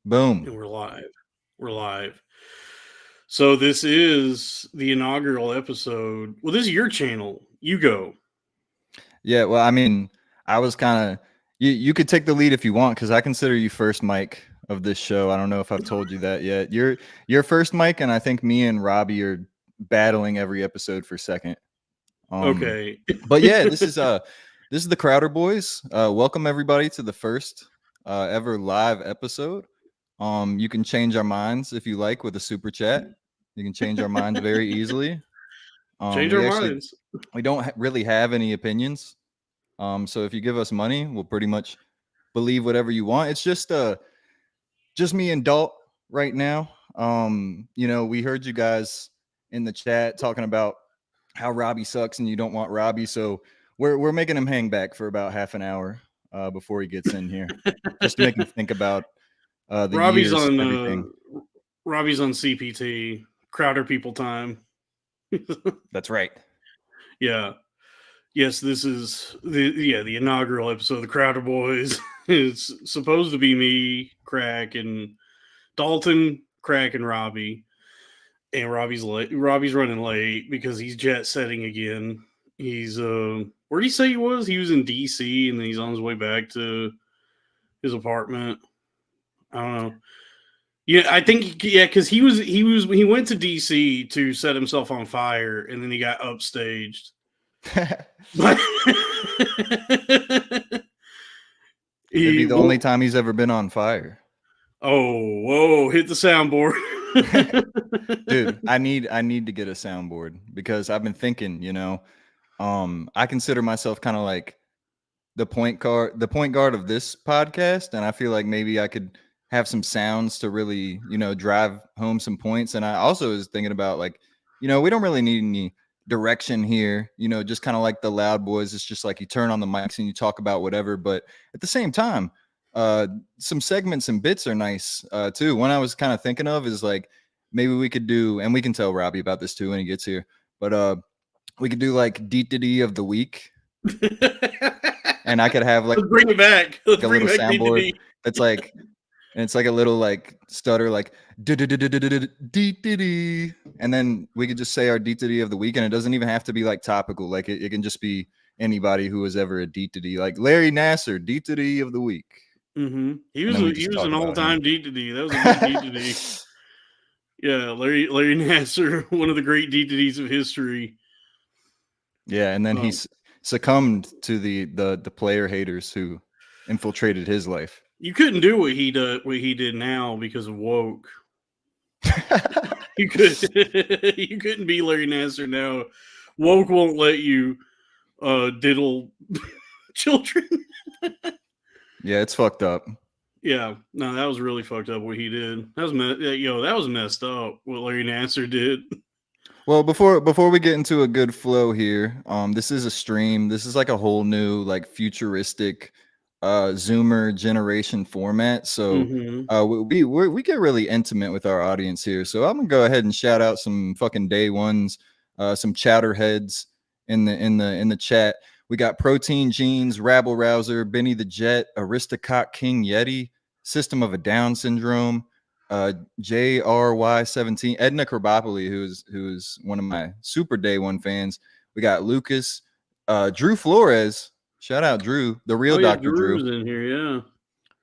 Boom. And we're live. We're live. So this is the inaugural episode. Well, this is your channel. You go. Yeah, well, I mean, I was kind of you could take the lead if you want because I consider you first mic of this show. I don't know if I've told you that yet. You're first mic, and I think me and Robbie are battling every episode for second. Okay. But yeah, this is the Crowder Boys. Welcome everybody to the first ever live episode. You can change our minds if you like with a super chat. You can change our minds very easily. Change our We actually minds. we don't really have any opinions. So if you give us money, we'll pretty much believe whatever you want. It's just me and Dalt right now. We heard you guys in the chat talking about how Robbie sucks and you don't want Robbie, so we're making him hang back for about half an hour before he gets in here, just to make him think about the Robbie's years on and everything. Robbie's on CPT. Crowder people time. That's right. Yeah. Yes, this is the inaugural episode of the Crowder Boys. It's supposed to be me, Crack, and Dalton, Crack, and Robbie. And Robbie's late. Robbie's running late because he's jet setting again. He's where did he say he was? He was in DC, and then he's on his way back to his apartment. I don't know. Yeah, I think because he went to DC to set himself on fire, and then he got upstaged. But It'd be the only time he's ever been on fire. Oh, whoa! Hit the soundboard. Dude, I need to get a soundboard because I've been thinking, I consider myself kind of like the point guard of this podcast, and I feel like maybe I could have some sounds to really, drive home some points. And I also was thinking about like, we don't really need any direction here, just kind of like the Loud Boys. It's just like you turn on the mics and you talk about whatever, but at the same time, some segments and bits are nice too. One I was kind of thinking of is like maybe we could do, and we can tell Robbie about this too when he gets here, but we could do like D of the week. And I could have like let's bring it back. Like a little soundboard that's like, and it's like a little like stutter, like D, and then we could just say our D of the week, and it doesn't even have to be like topical. Like it can just be anybody who was ever a D, like Larry Nasser, D of the week. Mm-hmm. He was an all-time D. That was a good D. Yeah, Larry Nasser, one of the great D of history. Yeah, and then he succumbed to the player haters who infiltrated his life. You couldn't do what he did now because of woke. You couldn't be Larry Nasser now. Woke won't let you diddle children. Yeah, it's fucked up. Yeah, no, that was really fucked up what he did. That was messed up what Larry Nasser did. Well, before we get into a good flow here, this is a stream. This is like a whole new like futuristic Zoomer generation format. So we get really intimate with our audience here. So I'm gonna go ahead and shout out some fucking day ones, some chowderheads in the chat. We got Protein Jeans, Rabble Rouser, Benny the Jet, Aristocock King Yeti, System of a Down Syndrome, JRY17, Edna Krabopoli, who's one of my super day one fans. We got Lucas, Drew Flores. Shout out Drew, the real Dr. Drew's Drew in here,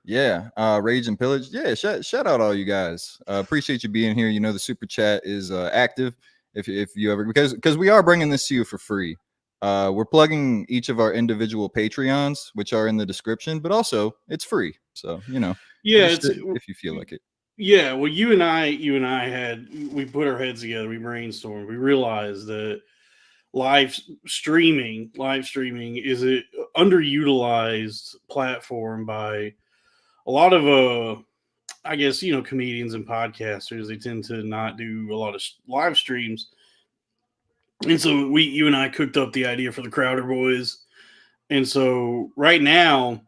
yeah. Rage and Pillage. Yeah, shout out all you guys. Appreciate you being here. The super chat is active if you ever, because we are bringing this to you for free. We're plugging each of our individual Patreons, which are in the description, but also it's free. So, if you feel like it. Yeah, well, you and I we put our heads together, we brainstormed, we realized that live streaming is an underutilized platform by a lot of I guess comedians and podcasters. They tend to not do a lot of live streams, and so you and I cooked up the idea for the Crowder Boys, and so right now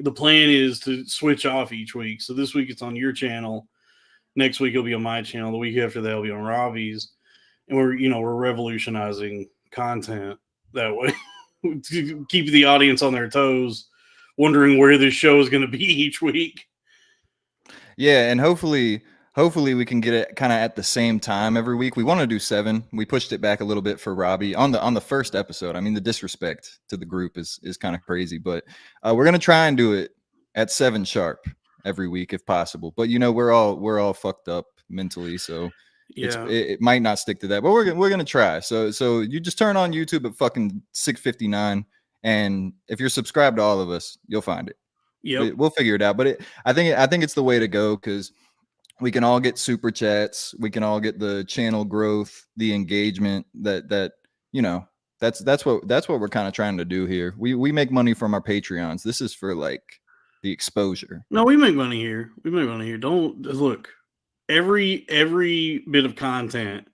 the plan is to switch off each week. So this week it's on your channel, next week it'll be on my channel, the week after that it'll be on Robbie's. And we're revolutionizing content that way to keep the audience on their toes, wondering where this show is going to be each week. Yeah, and hopefully we can get it kind of at the same time every week. We want to do 7. We pushed it back a little bit for Robbie on the first episode. I mean, the disrespect to the group is kind of crazy, but we're gonna try and do it at 7 sharp every week if possible. But we're all fucked up mentally, so Yeah. it might not stick to that. But we're gonna try. So you just turn on YouTube at fucking 6:59, and if you're subscribed to all of us, you'll find it. Yep. We'll figure it out. But I think it's the way to go because we can all get super chats, we can all get the channel growth, the engagement that you know that's what we're kind of trying to do here. We make money from our Patreons. This is for like the exposure. No, we make money here. We make money here. Don't look. Every bit of content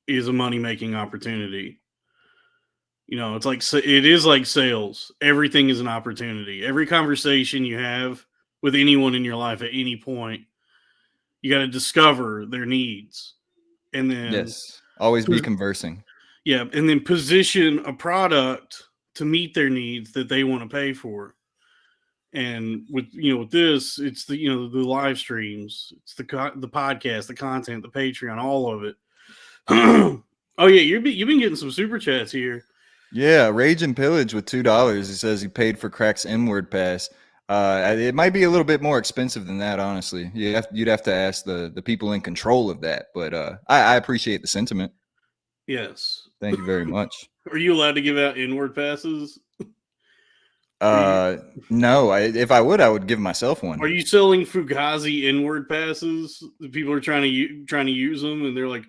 is a money making opportunity. You know, it's like it is like sales. Everything is an opportunity. Every conversation you have with anyone in your life at any point, you got to discover their needs, and then Yes, always be conversing. yeah, and then position a product to meet their needs that they want to pay for. And with this, it's the the live streams, it's the podcast, the content, the Patreon, all of it. Oh yeah, you've been getting some super chats here. Yeah, Rage and Pillage with $2. He says he paid for Crack's Inward Pass. It might be a little bit more expensive than that, honestly. You'd have to ask the people in control of that. But I appreciate the sentiment. Yes. Thank you very much. Are you allowed to give out inward passes? No. If I would give myself one. Are you selling Fugazi inward passes? People are trying to use them, and they're like,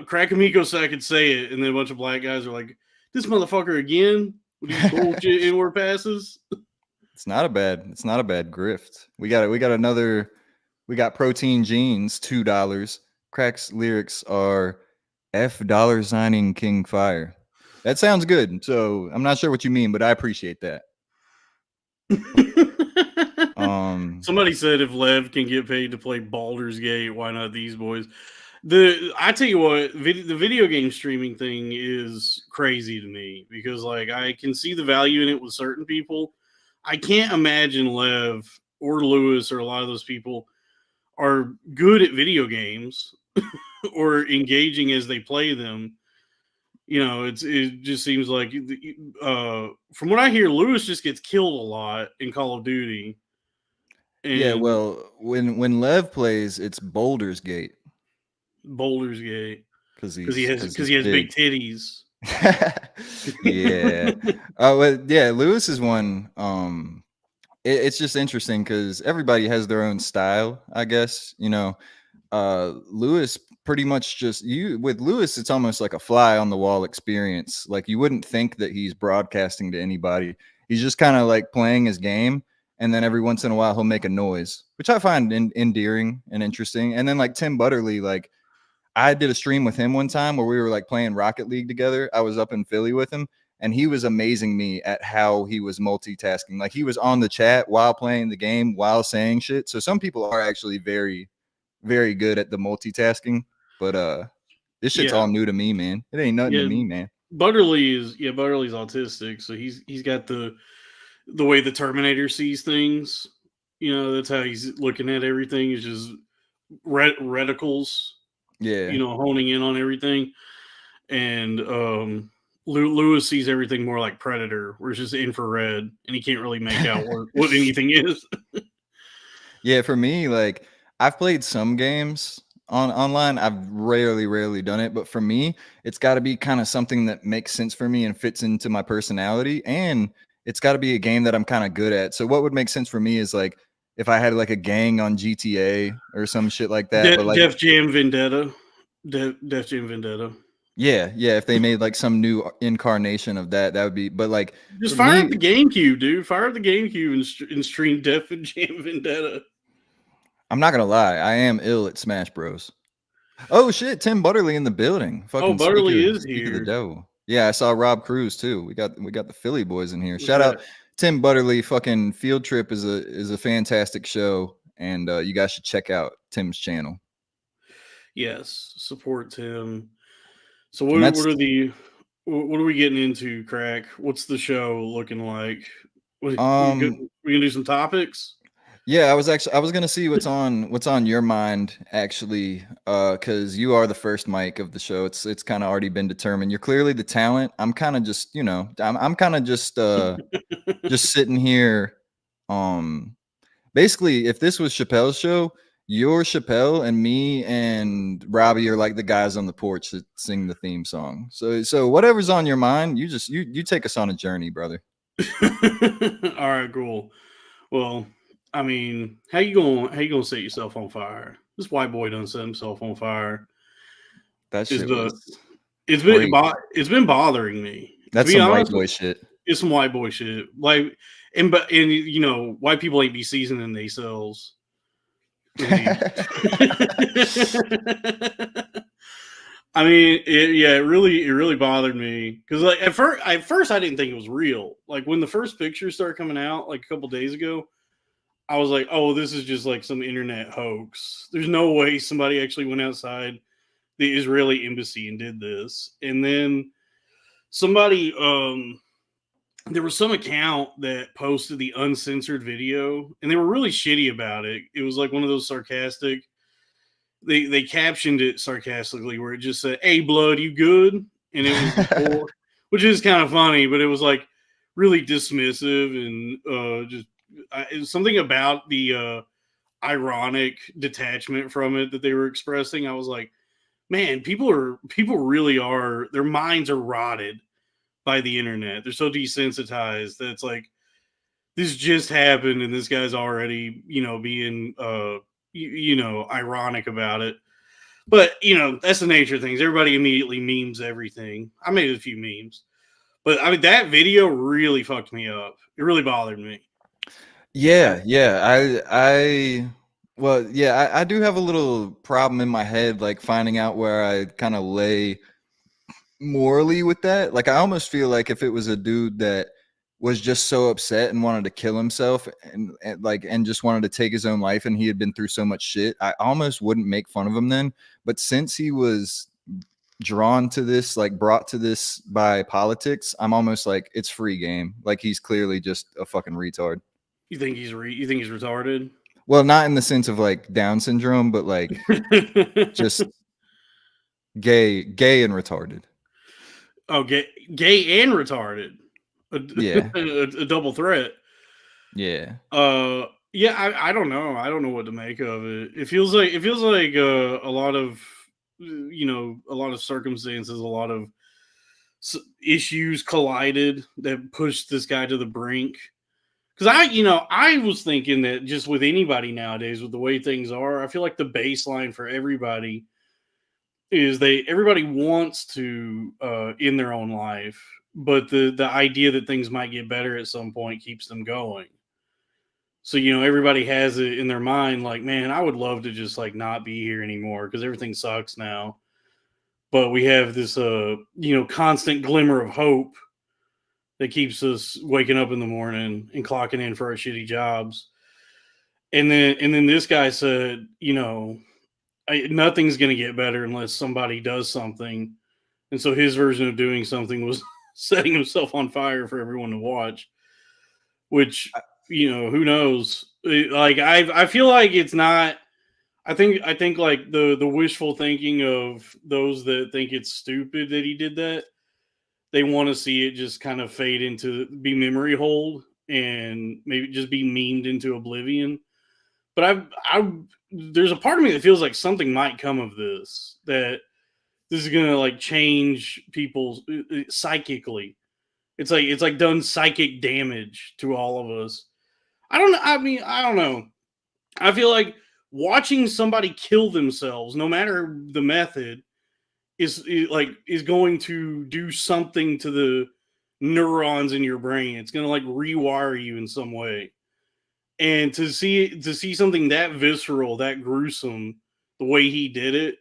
Crack Amico said I could say it, and then a bunch of black guys are like, "This motherfucker again with these bullshit inward passes." It's not a bad grift. We got Protein Jeans, $2. Crack's lyrics are $$ signing King Fire. That sounds good. So I'm not sure what you mean, but I appreciate that. Somebody said if Lev can get paid to play Baldur's Gate, why not these boys? I tell you what, the video game streaming thing is crazy to me because like I can see the value in it with certain people. I can't imagine Lev or Lewis or a lot of those people are good at video games or engaging as they play them. It just seems like from what I hear, Lewis just gets killed a lot in Call of Duty. Yeah, well, when Lev plays, it's Baldur's Gate. Baldur's Gate because he has big titties. Yeah. Yeah. Lewis is one. It's just interesting because everybody has their own style, I guess. Lewis pretty much with Lewis, it's almost like a fly on the wall experience. Like you wouldn't think that he's broadcasting to anybody. He's just kind of like playing his game. And then every once in a while he'll make a noise, which I find endearing and interesting. And then like Tim Butterly, like I did a stream with him one time where we were like playing Rocket League together. I was up in Philly with him and he was amazing me at how he was multitasking. Like he was on the chat while playing the game, while saying shit. So some people are actually very, very good at the multitasking, but this shit's all new to me, man. It ain't nothing to me, man. Butterly's autistic. So he's got the way the Terminator sees things. That's how he's looking at everything is just reticles. Yeah. Honing in on everything. And Lewis sees everything more like Predator, where it's just infrared, and he can't really make out what anything is. Yeah, for me, like I've played some games online. I've rarely done it, but for me, it's got to be kind of something that makes sense for me and fits into my personality, and it's got to be a game that I'm kind of good at. So what would make sense for me is like if I had like a gang on GTA or some shit like that. But like Def Jam Vendetta. Def Jam Vendetta. Yeah, if they made like some new incarnation of that would be. But like, just fire up the GameCube, dude. Fire up the GameCube and stream Def Jam Vendetta. I'm not gonna lie, I am ill at Smash Bros. Oh shit, Tim Butterly in the building. Fucking Butterly is here. Speak of the devil. Yeah, I saw Rob Cruz too. We got the Philly boys in here. Shout out Tim Butterly. Fucking Field Trip is a fantastic show, and you guys should check out Tim's channel. Yes, support Tim. So what are we getting into, Crack? What's the show looking like? We gonna do some topics? Yeah, I was gonna see what's on your mind actually, because you are the first mic of the show. It's kind of already been determined. You're clearly the talent. I'm kind of just, I'm kind of just sitting here. Um, Basically, if this was Chappelle's show, you're Chappelle and me and Robbie are like the guys on the porch that sing the theme song. So whatever's on your mind, you take us on a journey, brother. All right, cool. Well, I mean, how you gonna set yourself on fire? This white boy done set himself on fire. That Is shit the was it's been crazy. it's been bothering me, to That's be some white honest. boy shit. It's some white boy shit. Like, and white people ain't be seasoning themselves. I mean, it really bothered me because like at first I didn't think it was real. Like when the first pictures started coming out like a couple days ago, I was like, oh, this is just like some internet hoax. There's no way somebody actually went outside the Israeli embassy and did this. And then somebody, there was some account that posted the uncensored video, and they were really shitty about it. It was like one of those sarcastic. They captioned it sarcastically, where it just said, "Hey, blood, you good?" And it was before, which is kind of funny, but it was like really dismissive and it was something about the ironic detachment from it that they were expressing. I was like, man, people really are, their minds are rotted by the internet. They're so desensitized that it's like this just happened and this guy's already, being ironic about it. But that's the nature of things. Everybody immediately memes everything. I made a few memes. But I mean that video really fucked me up. It really bothered me. Yeah, yeah. I do have a little problem in my head, like finding out where I kind of lay morally with that. Like I almost feel like if it was a dude that was just so upset and wanted to kill himself and just wanted to take his own life and he had been through so much shit, I almost wouldn't make fun of him then. But since he was drawn to this, like brought to this by politics, I'm almost like it's free game. Like he's clearly just a fucking retard. You think he's retarded? Well, not in the sense of like Down syndrome, but like just gay and retarded. Oh, gay and retarded. Yeah. A double threat. Yeah. Yeah, I don't know. I don't know what to make of it. It feels like a lot of a lot of circumstances, a lot of issues collided that pushed this guy to the brink. Because I was thinking that just with anybody nowadays, with the way things are, I feel like the baseline for everybody is everybody wants to end their own life, but the idea that things might get better at some point keeps them going. So everybody has it in their mind, like, man, I would love to just like not be here anymore because everything sucks now. But we have this constant glimmer of hope that keeps us waking up in the morning and clocking in for our shitty jobs. And then this guy said, nothing's going to get better unless somebody does something. And so his version of doing something was setting himself on fire for everyone to watch, which, who knows? Like, I feel like it's not, I think like the wishful thinking of those that think it's stupid that he did that, they want to see it just kind of fade into be memory hold and maybe just be memed into oblivion. But there's a part of me that feels like something might come of this, that this is gonna like change people psychically. It's like done psychic damage to all of us. I don't know. I mean, I don't know. I feel like watching somebody kill themselves, no matter the method, is going to do something to the neurons in your brain. It's going to like rewire you in some way. And to see something that visceral, that gruesome, the way he did it,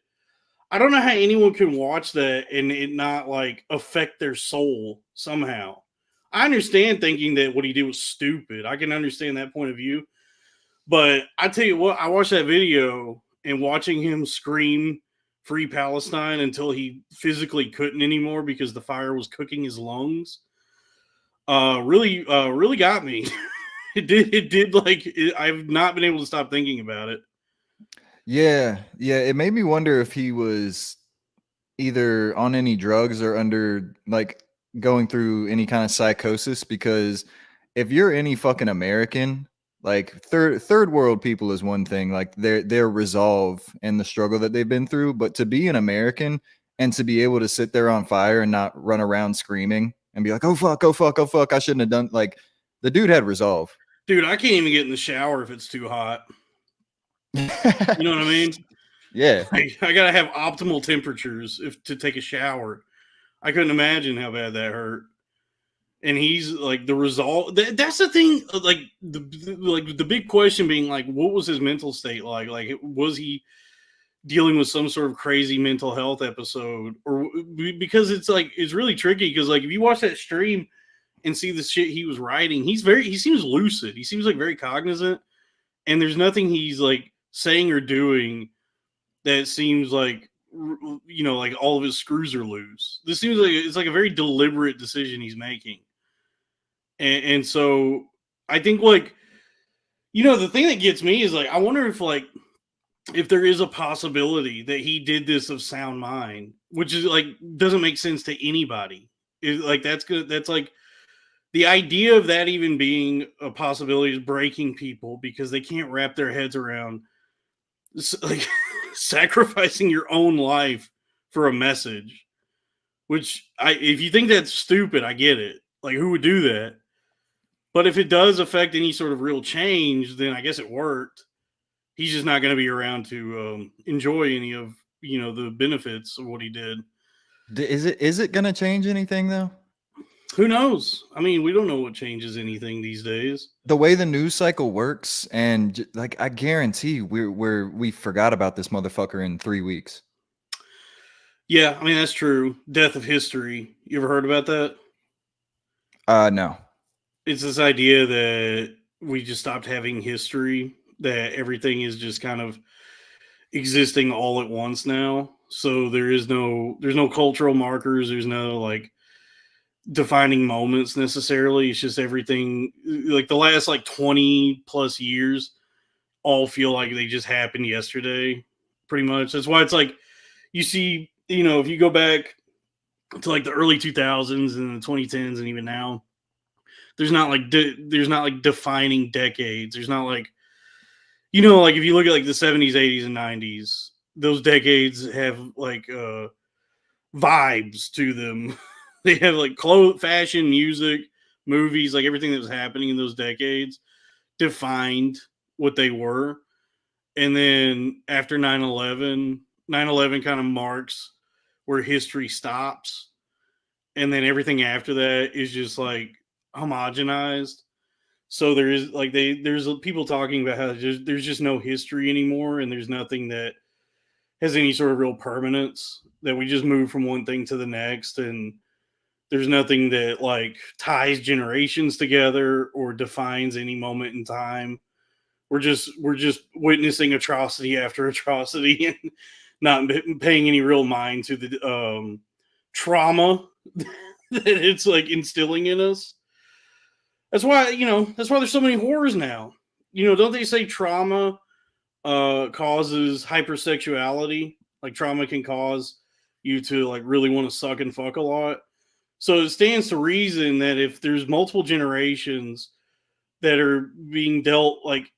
I don't know how anyone can watch that and it not like affect their soul somehow. I understand thinking that what he did was stupid. I can understand that point of view. But I tell you what, I watched that video and watching him scream free Palestine until he physically couldn't anymore because the fire was cooking his lungs. Really got me. It did like I've not been able to stop thinking about it. Yeah, it made me wonder if he was either on any drugs or under like going through any kind of psychosis, because if you're any fucking American, like third world people is one thing, like their resolve and the struggle that they've been through, but to be an American and to be able to sit there on fire and not run around screaming and be like, oh fuck, oh fuck, oh fuck, I shouldn't have done, like, the dude had resolve. Dude, I can't even get in the shower if it's too hot. You know what I mean? Yeah. I gotta have optimal temperatures to take a shower. I couldn't imagine how bad that hurt. And he's like the result. That's the thing. Like the big question being like, what was his mental state like? Like, was he dealing with some sort of crazy mental health episode? Or because it's like it's really tricky because like if you watch that stream and see the shit he was writing, he seems lucid. He seems like very cognizant, and there's nothing he's like saying or doing that seems like like all of his screws are loose. This seems like it's like a very deliberate decision he's making. And so I think like the thing that gets me is like I wonder if there is a possibility that he did this of sound mind, which is like doesn't make sense to anybody. Like that's good. That's like the idea of that even being a possibility is breaking people because they can't wrap their heads around like sacrificing your own life for a message. Which if you think that's stupid, I get it. Like who would do that? But if it does affect any sort of real change, then I guess it worked. He's just not going to be around to enjoy any of the benefits of what he did. Is it going to change anything though? Who knows? I mean, we don't know what changes anything these days. The way the news cycle works, and like I guarantee we forgot about this motherfucker in 3 weeks. Yeah, I mean that's true. Death of history. You ever heard about that? No. It's this idea that we just stopped having history, that everything is just kind of existing all at once now. So there's no cultural markers, there's no like defining moments necessarily. It's just everything like the last like 20 plus years all feel like they just happened yesterday, pretty much. That's why it's like you see, if you go back to like the early 2000s and the 2010s and even now, there's not like defining decades. There's not like like if you look at like the 70s, 80s, and 90s, those decades have like vibes to them. They have like clothes, fashion, music, movies, like everything that was happening in those decades defined what they were. And then after 9/11, 9/11 kind of marks where history stops. And then everything after that is just like homogenized. So there is like there's people talking about how there's just no history anymore, and there's nothing that has any sort of real permanence, that we just move from one thing to the next, and there's nothing that like ties generations together or defines any moment in time. We're just witnessing atrocity after atrocity and not paying any real mind to the trauma that it's like instilling in us. That's why there's so many horrors now. Don't they say trauma causes hypersexuality? Like trauma can cause you to like really want to suck and fuck a lot. So it stands to reason that if there's multiple generations that are being dealt like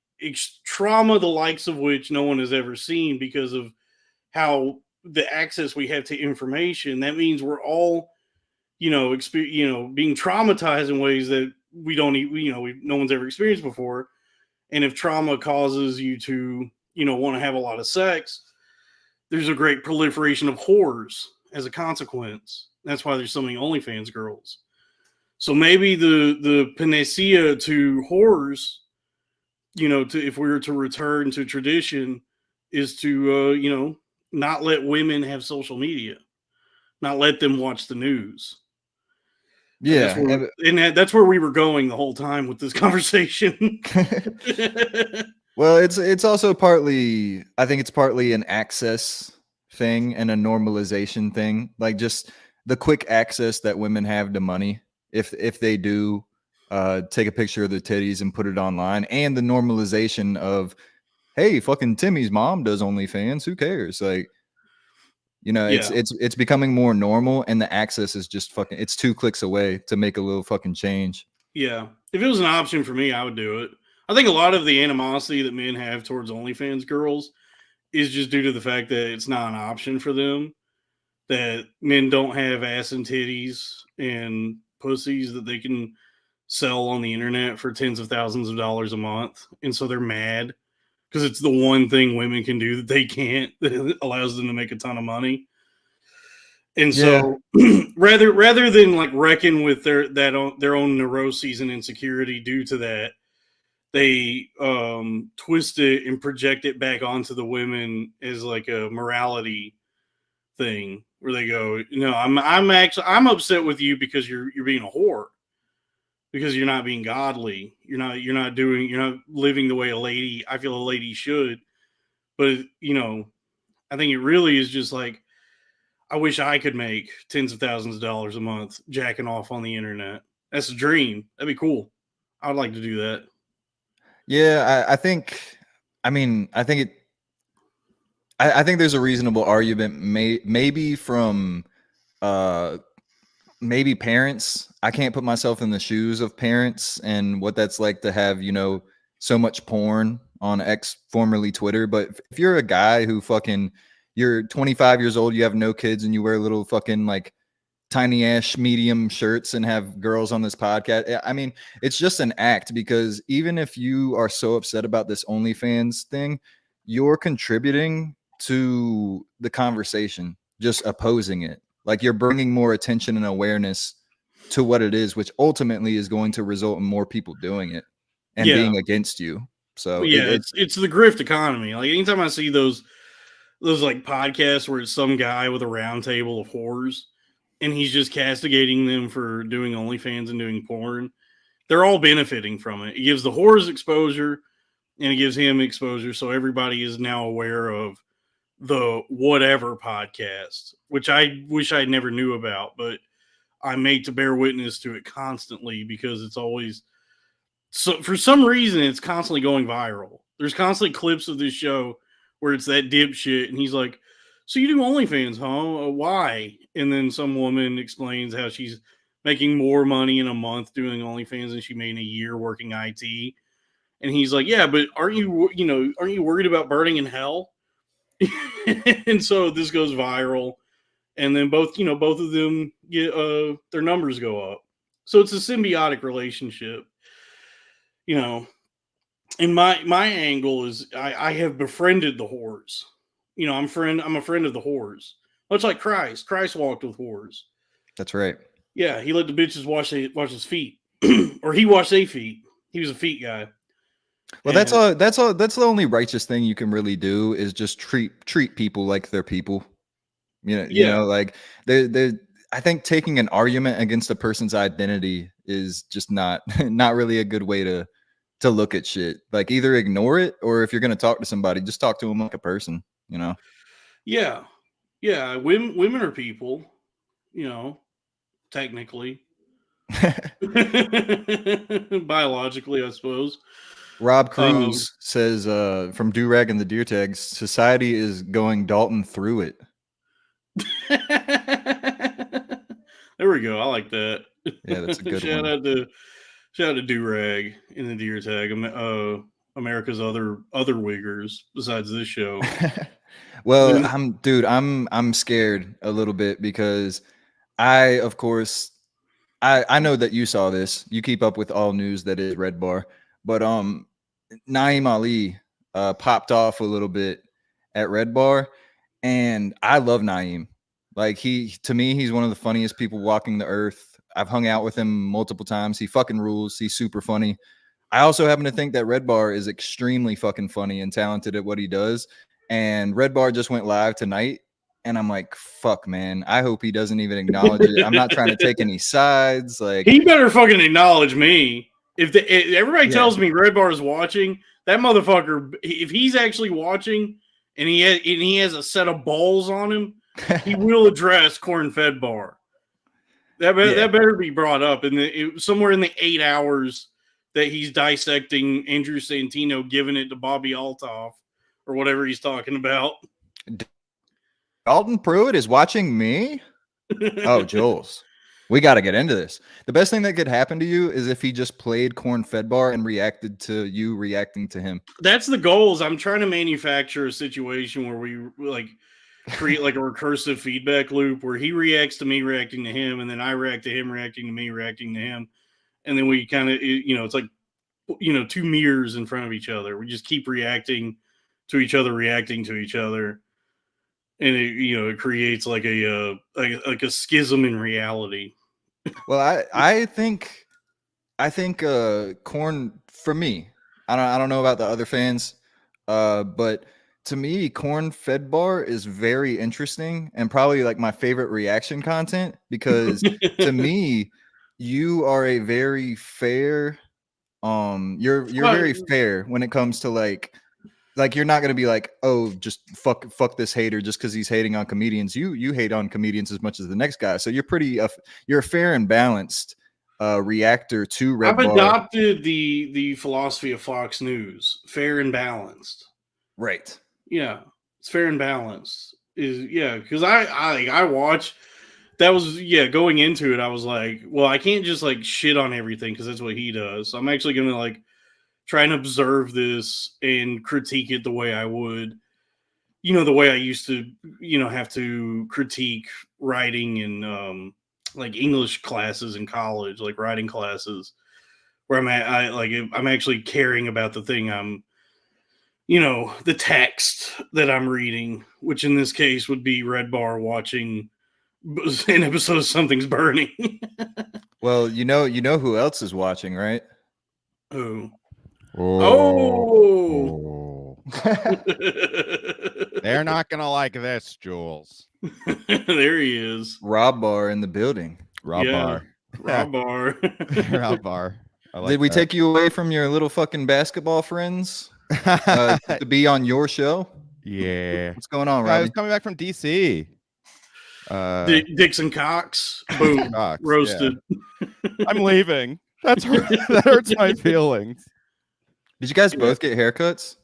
trauma, the likes of which no one has ever seen because of how the access we have to information, that means we're all, being traumatized in ways that we don't, no one's ever experienced before. And if trauma causes you to, want to have a lot of sex, there's a great proliferation of whores as a consequence. That's why there's so many OnlyFans girls. So maybe the panacea to horrors, if we were to return to tradition, is to not let women have social media, not let them watch the news. Yeah, that's where we were going the whole time with this conversation. Well, it's also partly, I think it's partly an access thing and a normalization thing, like just the quick access that women have to money. If they do take a picture of their titties and put it online, and the normalization of, hey, fucking Timmy's mom does OnlyFans. Who cares? Like, you know, it's becoming more normal, and the access is just fucking. It's 2 clicks away to make a little fucking change. Yeah, if it was an option for me, I would do it. I think a lot of the animosity that men have towards OnlyFans girls is just due to the fact that it's not an option for them. That men don't have ass and titties and pussies that they can sell on the internet for tens of thousands of dollars a month, and so they're mad because it's the one thing women can do that they can't, that allows them to make a ton of money. And so rather than like reckon with their own neuroses and insecurity due to that, they twist it and project it back onto the women as like a morality thing, where they go, no, I'm upset with you because you're being a whore, because you're not being godly. You're not living the way I feel a lady should. But you know, I think it really is just like, I wish I could make tens of thousands of dollars a month jacking off on the internet. That's a dream. That'd be cool. I'd like to do that. Yeah, I think there's a reasonable argument, maybe from maybe parents. I can't put myself in the shoes of parents and what that's like to have, you know, so much porn on X, formerly Twitter. But if you're a guy who fucking, you're 25 years old, you have no kids, and you wear little fucking like tiny ass medium shirts and have girls on this podcast, I mean, it's just an act, because even if you are so upset about this OnlyFans thing, you're contributing to the conversation, just opposing it. Like, you're bringing more attention and awareness to what it is, which ultimately is going to result in more people doing it and being against you. So it's the grift economy. Like, anytime I see those like podcasts where it's some guy with a round table of whores and he's just castigating them for doing OnlyFans and doing porn, they're all benefiting from it. It gives the whores exposure and it gives him exposure. So everybody is now aware of the whatever podcast, which I wish I never knew about, but I'm made to bear witness to it constantly because it's always, so for some reason, it's constantly going viral. There's constantly clips of this show where it's that dipshit and he's like, so you do OnlyFans, huh? Why? And then some woman explains how she's making more money in a month doing OnlyFans than she made in a year working IT. And he's like, yeah, but aren't you worried about burning in hell? And so this goes viral, and then both of them get their numbers go up. So it's a symbiotic relationship, you know. And my angle is I have befriended the whores. You know, I'm a friend of the whores. Much like Christ. Christ walked with whores. That's right. Yeah, he let the bitches wash his feet. Or he washed their feet. He was a feet guy. Well, that's the only righteous thing you can really do, is just treat people like they're people. You know, like I think taking an argument against a person's identity is just not really a good way to look at shit. Like, either ignore it, or if you're going to talk to somebody, just talk to them like a person, you know? Yeah. Yeah. Women are people, you know, technically. Biologically, I suppose. Rob Cruz says from Do-Rag and the Deer Tags, society is going Dalton through it. There we go. I like that. Yeah, that's a good shout one. Shout out to Do-Rag in the Deer Tag. America's other wiggers besides this show. Well, I'm scared a little bit, because of course, I know that you saw this. You keep up with all news that is Red Bar, but Naeem Ali popped off a little bit at Red Bar, and I love Naeem. Like, to me, he's one of the funniest people walking the earth. I've hung out with him multiple times. He fucking rules. He's super funny. I also happen to think that Red Bar is extremely fucking funny and talented at what he does. And Red Bar just went live tonight, and I'm like, fuck, man. I hope he doesn't even acknowledge it. I'm not trying to take any sides. Like, he better fucking acknowledge me. If everybody tells me Red Bar is watching, that motherfucker, if he's actually watching and he has a set of balls on him, he will address Corn Fed Bar. That better be brought up somewhere in the 8 hours that he's dissecting Andrew Santino, giving it to Bobby Altoff or whatever he's talking about. Dalton Pruitt is watching me? Oh, Jules. We got to get into this. The best thing that could happen to you is if he just played Corn Fed Bar and reacted to you reacting to him. That's the goals. I'm trying to manufacture a situation where we like create like a recursive feedback loop where he reacts to me reacting to him, and then I react to him reacting to me reacting to him, and then we kind of, it's like, two mirrors in front of each other. We just keep reacting to each other, reacting to each other, and it creates like a schism in reality. Well, I think Corn, for me, I don't know about the other fans, but to me, Corn Fed Bar is very interesting and probably like my favorite reaction content, because to me, you are a very fair, you're very fair when it comes to like you're not gonna be like, oh, just fuck this hater just because he's hating on comedians. You hate on comedians as much as the next guy, so you're you're a fair and balanced reactor to Red Bar. I've adopted the philosophy of Fox News, fair and balanced. Right. Yeah, it's fair and balanced. Because I watch. That was going into it. I was like, well, I can't just like shit on everything because that's what he does. So I'm actually gonna like try and observe this and critique it the way I would, the way I used to, have to critique writing in like English classes in college, like writing classes, where I'm actually caring about the thing I'm, the text that I'm reading, which in this case would be Red Bar watching an episode of Something's Burning. Well, you know who else is watching, right? Who? Oh. They're not gonna like this, Jules. There he is. Rob Bar in the building. Rob Bar. Rob Bar. Rob Bar. Did we take you away from your little fucking basketball friends to be on your show? Yeah. What's going on, Robbie? I was coming back from DC. Dixon Cox. Boom. Cox, Roasted. Yeah. I'm leaving. That hurts my feelings. Did you guys both get haircuts?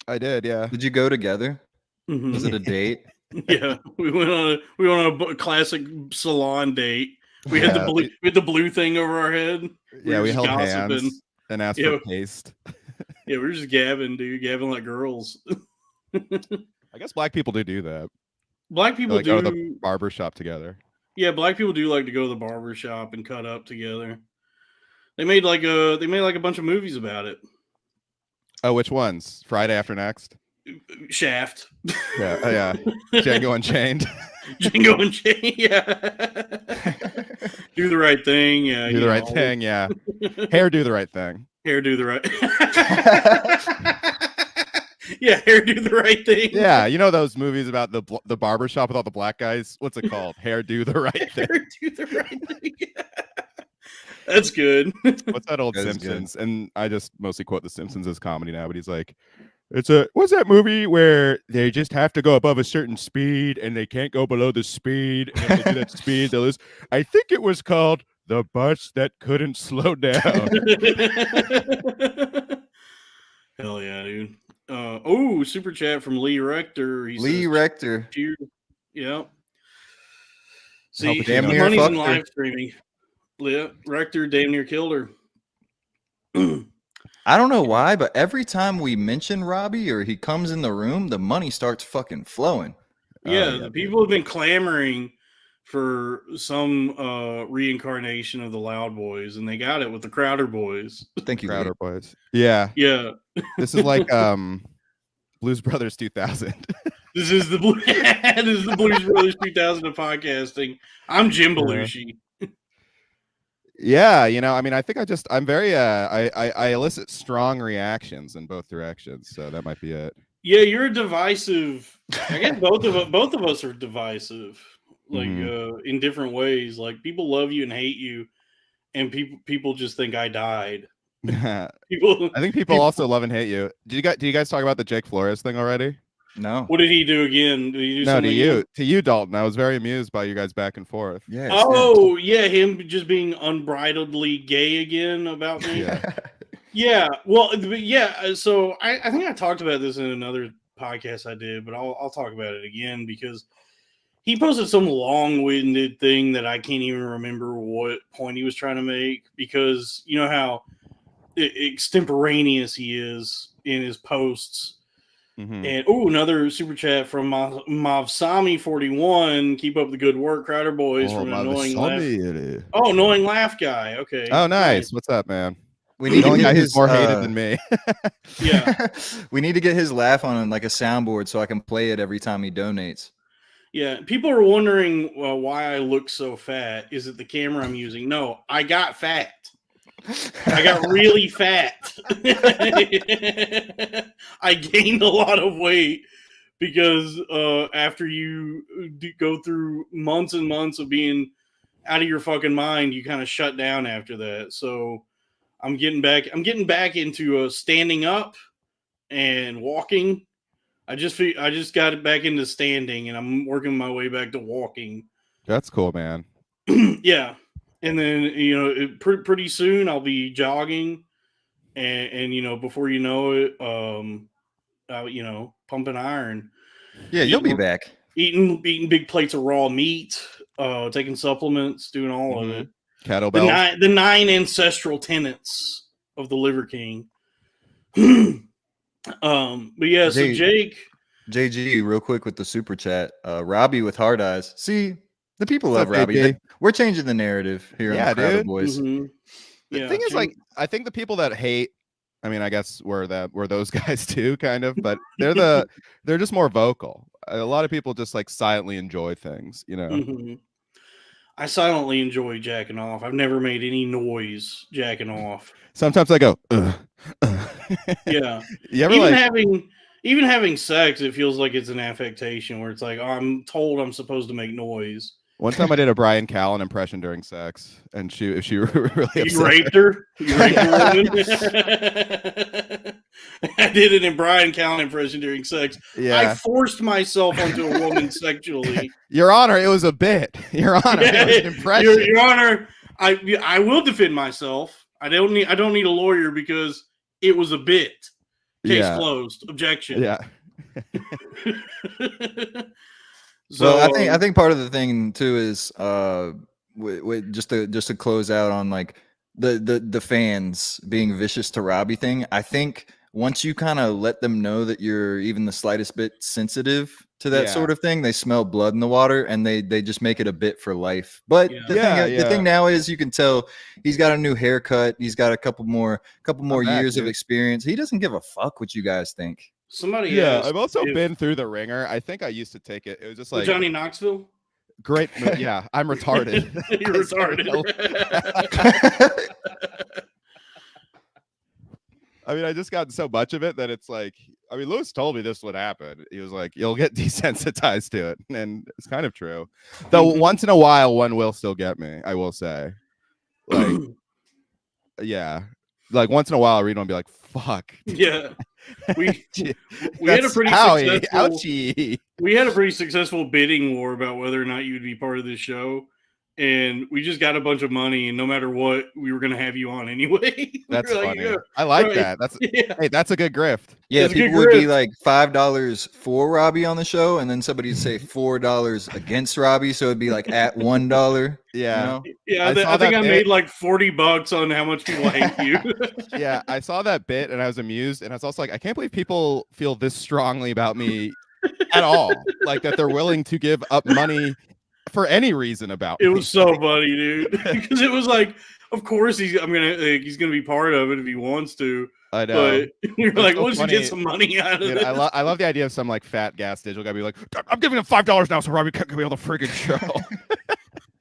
I did, yeah. Did you go together? Mm-hmm. Was it a date? Yeah, we went on a classic salon date. We had the blue thing over our head. We held hands and asked for paste. Yeah, we were just gabbing like girls. I guess black people do that. Black people go to the barber shop together. Yeah, black people do like to go to the barber shop and cut up together. They made like a bunch of movies about it. Oh, which ones? Friday After Next? Shaft. Yeah. Django Unchained. Django Unchained, yeah. Do the Right Thing, yeah. Do the Right Thing, yeah. Hair Do the Right Thing. Hair Do the Right Yeah, Hair Do the Right Thing. Yeah, you know those movies about the barber shop with all the black guys? What's it called? Hair Do the Right Thing. Hair Do the Right Thing. That's good. What's that old Simpsons? And I just mostly quote the Simpsons as comedy now, but he's like, what's that movie where they just have to go above a certain speed and they can't go below the speed, and if they do that speed they'll lose. I think it was called The Bus That Couldn't Slow Down. Hell yeah, dude. Super chat from Lee Rector. Lee Rector. Yeah. See, damn near money's in her. live streaming. Yeah, Rector damn near killed her. I don't know why, but every time we mention Robbie or he comes in the room, the money starts fucking flowing. Yeah, the people have been clamoring for some reincarnation of the Loud Boys, and they got it with the Crowder Boys. Thank you, Crowder Boys. Yeah. Yeah. This is like Blues Brothers 2000. This is the Blues Brothers 2000 of podcasting. I'm Jim Belushi. Yeah, I mean, I think I'm very I elicit strong reactions in both directions, so that might be it. Yeah, you're divisive. I guess both of us are divisive, like in different ways. Like people love you and hate you, and people just think I died. I think people also love and hate you. Do you guys talk about the Jake Flores thing already? No. What did he do again? Did he do No, something again? to you, Dalton. I was very amused by you guys back and forth. Yes, Oh, yeah, him just being unbridledly gay again about me. Yeah. Yeah, well, yeah. So I think I talked about this in another podcast I did, but I'll talk about it again because he posted some long-winded thing that I can't even remember what point he was trying to make, because you know how extemporaneous he is in his posts. Mhm. And another super chat from Mavsami41. Keep up the good work, Crowder Boys, from an annoying laugh. Oh, annoying laugh guy. Okay. Oh, nice. What's up, man? We need The only to guy get who's his more hated than me. Yeah. We need to get his laugh on like a soundboard so I can play it every time he donates. Yeah, people are wondering why I look so fat. Is it the camera I'm using? No, I got fat. I got really fat. I gained a lot of weight because after you go through months and months of being out of your fucking mind, you kind of shut down after that. So I'm getting back into standing up and walking. I just got it back into standing, and I'm working my way back to walking. That's cool, man. Yeah, and then pretty soon I'll be jogging, and before you know it, pumping iron. Yeah, you'll be back. Eating big plates of raw meat, taking supplements, doing all of it. Kettlebells. The 9 ancestral tenets of the Liver King. But yeah, so Jake, JG, real quick with the super chat. Robbie with hard eyes. See, the people love What's up, Robbie. JG? We're changing the narrative here on the Crowder Boys. Mm-hmm. The thing is, like, I think the people that hate, I mean, I guess we're those guys too, kind of, but they're just more vocal. A lot of people just like silently enjoy things, you know. Mm-hmm. I silently enjoy jacking off. I've never made any noise jacking off. Sometimes I go, Yeah. You ever even having sex, it feels like it's an affectation where it's like, I'm told I'm supposed to make noise. One time I did a Brian Callen impression during sex, and she really You raped her? You raped a woman? I did it in Brian Callen impression during sex. Yeah. I forced myself onto a woman sexually. Your Honor, it was a bit. Your Honor, it was an impression. Your Honor, I will defend myself. I don't need a lawyer because it was a bit. Case closed. Objection. Yeah. So I think part of the thing too is just to close out on like the fans being vicious to Robbie thing. I think once you kind of let them know that you're even the slightest bit sensitive to that sort of thing, they smell blood in the water and they just make it a bit for life. But the thing now is you can tell he's got a new haircut. He's got a couple more years of experience. He doesn't give a fuck what you guys think. Somebody I've also been through the ringer. I think I used to take it. It was just like Johnny Knoxville. Great. Yeah, I'm retarded. You're retarded. I mean, I just got so much of it that it's like, I mean, Lewis told me this would happen. He was like, you'll get desensitized to it. And it's kind of true. Though once in a while, one will still get me, I will say. Like, yeah. Like once in a while, I read one and be like, fuck. Yeah. We had a pretty ouchie. We had a pretty successful bidding war about whether or not you'd be part of this show. And we just got a bunch of money, and no matter what, we were going to have you on anyway. That's funny. I like that. Hey, that's a good grift. Yeah, people would be like $5 for Robbie on the show, and then somebody would say $4 against Robbie, so it'd be like at $1. Yeah, yeah. I think I made like $40 on how much people hate you. Yeah, I saw that bit, and I was amused, and I was also like, I can't believe people feel this strongly about me at all. Like that they're willing to give up money for any reason about it. Was so funny, dude, because it was like, of course he's gonna be part of it if he wants to. I know. But you're like, so once you get some money out of it. I love the idea of some like fat gas digital guy be like, I'm giving him $5 now so Robbie can't be on the friggin' show.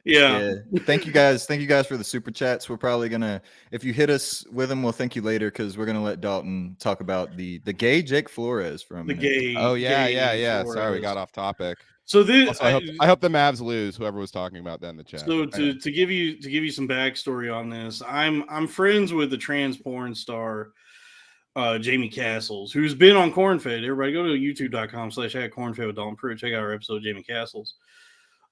Yeah. Thank you guys for the super chats. We're probably gonna, if you hit us with them, we'll thank you later because we're gonna let Dalton talk about the gay Jake Flores from the gay. Oh yeah. Flores. Sorry, we got off topic. So this, also, I hope the Mavs lose. Whoever was talking about that in the chat. So to give you some backstory on this, I'm friends with the trans porn star Jamie Castles, who's been on Cornfed. Everybody go to youtube.com/@cornfed with Dalton Pruitt. Check out our episode of Jamie Castles.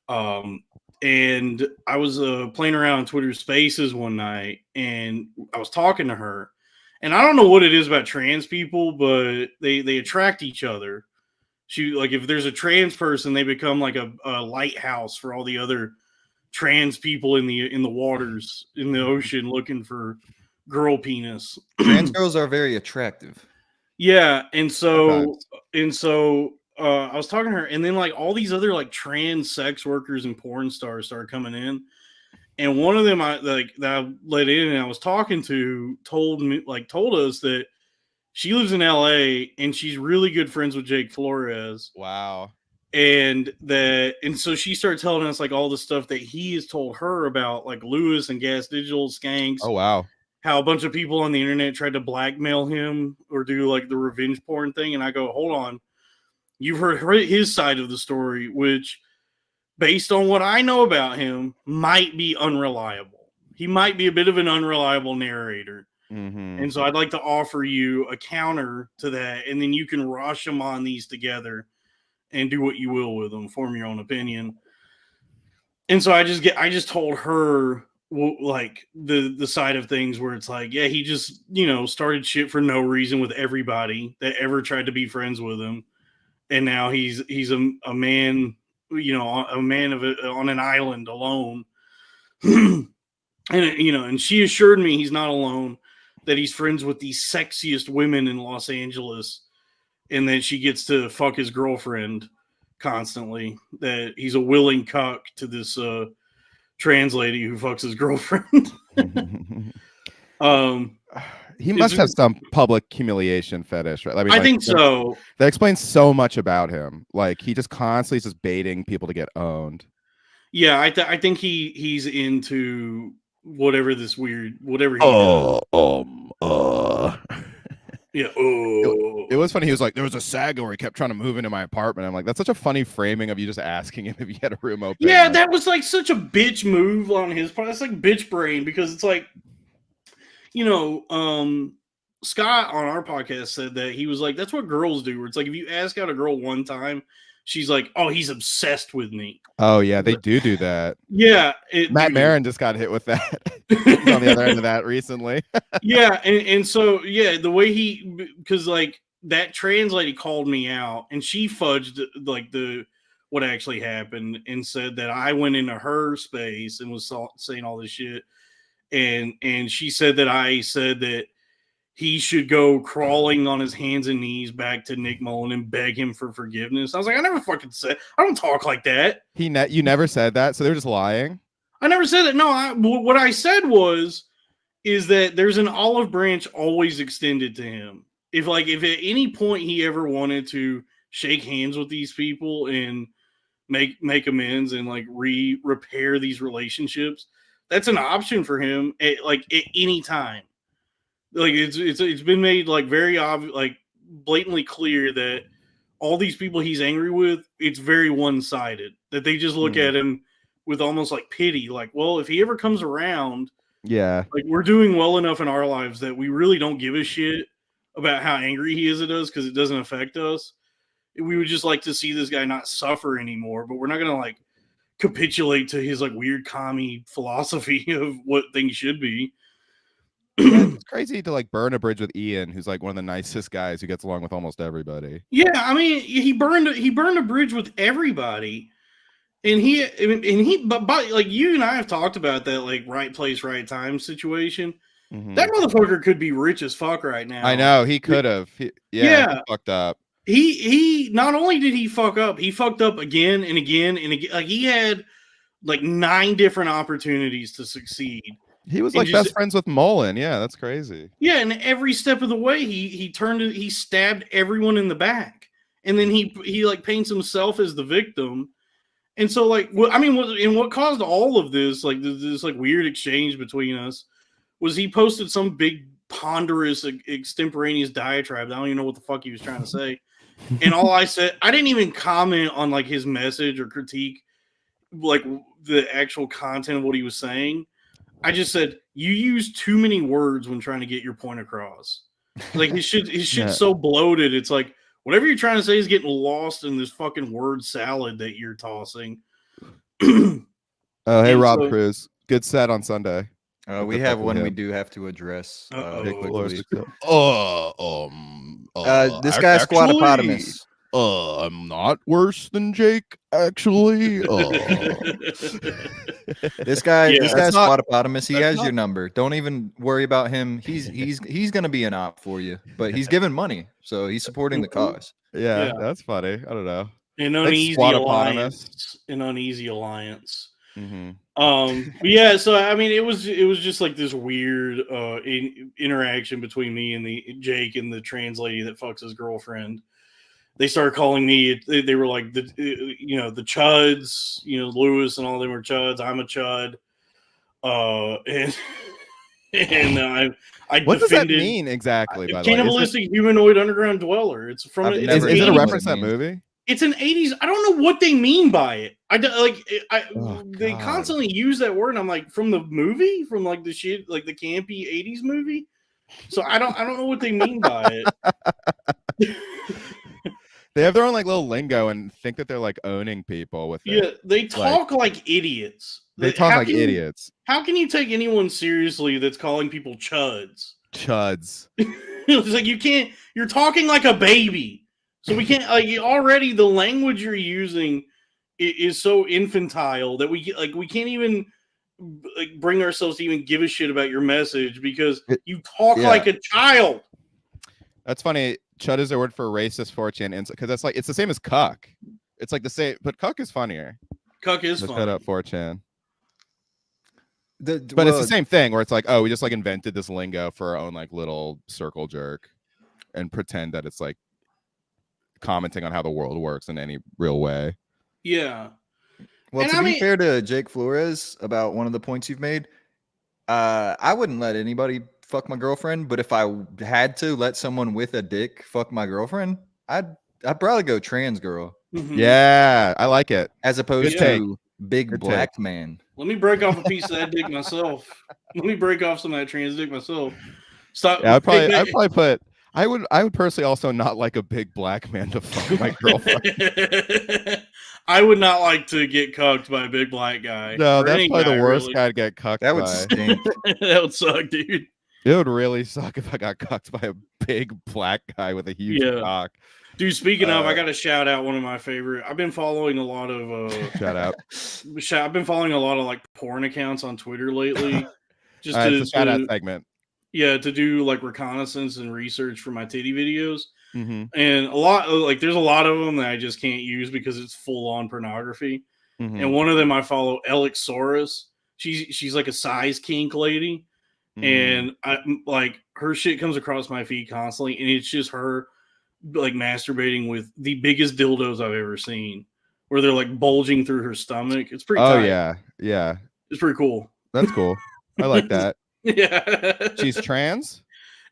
And I was playing around on Twitter Spaces one night, and I was talking to her. And I don't know what it is about trans people, but they attract each other. If there's a trans person, they become like a lighthouse for all the other trans people in the waters, in the ocean, looking for girl penis. Trans girls are very attractive. Yeah, and so I was talking to her, and then like all these other like trans sex workers and porn stars started coming in, and one of them that I let in and I was talking to told us that she lives in LA and she's really good friends with Jake Flores. Wow. And so she started telling us like all the stuff that he has told her about like Lewis and Gas Digital Skanks. Oh wow. How a bunch of people on the internet tried to blackmail him or do like the revenge porn thing. And I go, hold on. You've heard his side of the story, which based on what I know about him might be unreliable. He might be a bit of an unreliable narrator. Mm-hmm. And so I'd like to offer you a counter to that. And then you can rush them on these together and do what you will with them, form your own opinion. And so I just told her like the side of things where it's like, yeah, he just, started shit for no reason with everybody that ever tried to be friends with him. And now he's a man, a man on an island alone. And she assured me he's not alone, that he's friends with the sexiest women in Los Angeles, and that she gets to fuck his girlfriend constantly, that he's a willing cuck to this trans lady who fucks his girlfriend. He must have some public humiliation fetish, right? I think so. That explains so much about him. Like he just constantly is just baiting people to get owned. Yeah, I think he's into whatever this weird whatever he does. Yeah. It was funny. He was like, there was a saga where he kept trying to move into my apartment. I'm like, that's such a funny framing of you just asking him if he had a room open. Yeah, that was like such a bitch move on his part. It's like bitch brain, because it's like, Scott on our podcast said that he was like, that's what girls do. Where it's like, if you ask out a girl one time, she's like, oh, he's obsessed with me. Oh yeah, they do that. Yeah. Matt Maron just got hit with that. He's on the other end of that recently. Yeah. And so, yeah, the way because like that trans lady called me out and she fudged like what actually happened and said that I went into her space and was saying all this shit. And she said that I said that he should go crawling on his hands and knees back to Nick Mullen and beg him for forgiveness. I was like, I never fucking said, I don't talk like that. You never said that, so they're just lying. I never said that. No, what I said is that there's an olive branch always extended to him. If at any point he ever wanted to shake hands with these people and make amends and like repair these relationships, that's an option for him at any time. Like it's been made like very obvious, like blatantly clear that all these people he's angry with, it's very one-sided. That they just look at him with almost like pity. Like, well, if he ever comes around, yeah, like we're doing well enough in our lives that we really don't give a shit about how angry he is at us because it doesn't affect us. We would just like to see this guy not suffer anymore, but we're not gonna like capitulate to his like weird commie philosophy of what things should be. Yeah, it's crazy to like burn a bridge with Ian, who's like one of the nicest guys who gets along with almost everybody. Yeah, I mean, he burned a bridge with everybody, and but like you and I have talked about that like right place, right time situation. Mm-hmm. That motherfucker could be rich as fuck right now. I know he could have. He fucked up. He not only did he fuck up, he fucked up again and again and again. Like he had like 9 different opportunities to succeed. He was like best friends with Mullen. Yeah, that's crazy. Yeah, and every step of the way, he stabbed everyone in the back, and then he like paints himself as the victim. And so, like, what caused all of this, like this like weird exchange between us, was he posted some big ponderous extemporaneous diatribe. I don't even know what the fuck he was trying to say. And all I said, I didn't even comment on like his message or critique, like the actual content of what he was saying. I just said, you use too many words when trying to get your point across. Like his shit's Yeah. so bloated. It's like whatever you're trying to say is getting lost in this fucking word salad that you're tossing. Oh, hey, And Rob so- Cruz. Good set on Sunday. We have one we do have to address quickly. This guy Squatopotamus. I'm not worse than Jake, actually. This guy Squatopotamus, he has not- your number. Don't even worry about him. He's gonna be an op for you, but he's giving money, so he's supporting the cause. Yeah, Yeah. that's funny. I don't know. An Thanks, uneasy alliance. An uneasy alliance. Mm-hmm. But yeah, so I mean, it was just like this weird interaction between me and the Jake and the trans lady that fucks his girlfriend. They started calling me. They were like the chuds. Lewis and all them were chuds. I'm a chud. And I What does that defended mean exactly? By the way, cannibalistic humanoid underground dweller. It's from. I've It's never is it a known what reference it to that means. movie? It's an 80s. I don't know what they mean by it. Oh, They God. constantly use that word. And I'm like, from the movie, from like the shit, like the campy 80s movie. So I don't know what they mean by it. They have their own like little lingo and think that they're like owning people with it. Yeah, they talk like idiots. They talk like idiots. How can you take anyone seriously that's calling people chuds? Chuds. It's like you can't. You're talking like a baby. So we can't already the language you're using is so infantile that we can't even bring ourselves to even give a shit about your message because you talk like a child. That's funny. Chud is a word for racist, fortune, because that's like it's the same as cuck. It's like the same, but cuck is funnier. Cuck is Look funny. that up, 4chan. But well, it's the same thing where it's like, oh, we just like invented this lingo for our own like little circle jerk and pretend that it's like commenting on how the world works in any real way. Yeah. Well, to be fair to Jake Flores about one of the points you've made, I wouldn't let anybody fuck my girlfriend, but if I had to let someone with a dick fuck my girlfriend, I'd probably go trans girl. Mm-hmm. Yeah, I like it. As opposed to big black man. Let me break off a piece of that dick myself. Let me break off some of that trans dick myself. Stop. Yeah, I'd probably put. I would personally also not like a big black man to fuck my girlfriend. I would not like to get cucked by a big black guy. No, that's probably the worst guy to get cucked by. That would stink. That would suck, dude. It would really suck if I got cucked by a big black guy with a huge cock. Dude, speaking of, I got to shout out one of my favorite. I've been following a lot of shout out. I've been following a lot of like porn accounts on Twitter lately. Just to the shout out segment. Yeah, to do like reconnaissance and research for my titty videos. Mm-hmm. And a lot like there's a lot of them that I just can't use because it's full on pornography. Mm-hmm. And one of them I follow, Elixsaurus. She's like a size kink lady. Mm-hmm. And I like her shit comes across my feed constantly, and it's just her like masturbating with the biggest dildos I've ever seen, where they're like bulging through her stomach. It's pretty tight. Yeah. It's pretty cool. That's cool. I like that. Yeah. She's trans?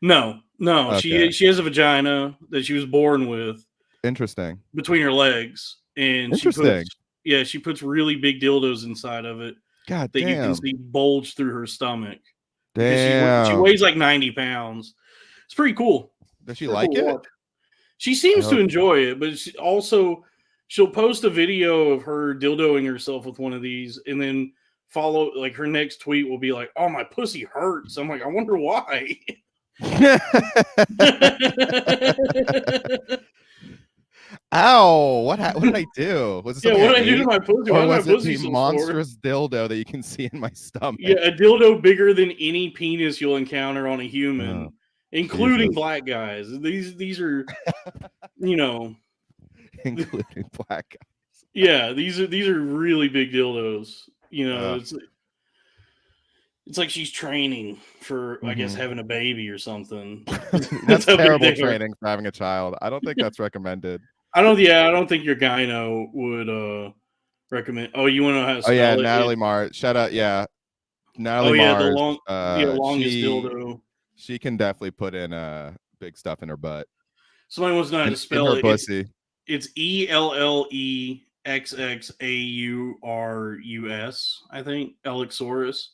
No. Okay. She has a vagina that she was born with. Interesting. Between her legs. And she puts really big dildos inside of it. God that damn. You can see bulge through her stomach. Damn. She weighs like 90 pounds. It's pretty cool. Does she like it? She seems to enjoy it, but she'll post a video of her dildoing herself with one of these and then follow, like her next tweet will be like, "Oh, my pussy hurts." I'm like, I wonder why. Ow! What did I do? Was it what did I do to my pussy? Or why was my it pussy the so monstrous dildo that you can see in my stomach? Yeah, a dildo bigger than any penis you'll encounter on a human, including black guys. These are, including black guys. Yeah, these are really big dildos. It's like she's training for, I guess, having a baby or something. That's terrible training for having a child. I don't think that's recommended. I don't think your gyno would recommend. Oh, you want to know how to spell it? Natalie Mars. Shout out, Natalie Mars. The longest dildo. She can definitely put in big stuff in her butt. Somebody wants to know how to spell it. Pussy. It's ELLEXXAURUS, I think. Elixsaurus.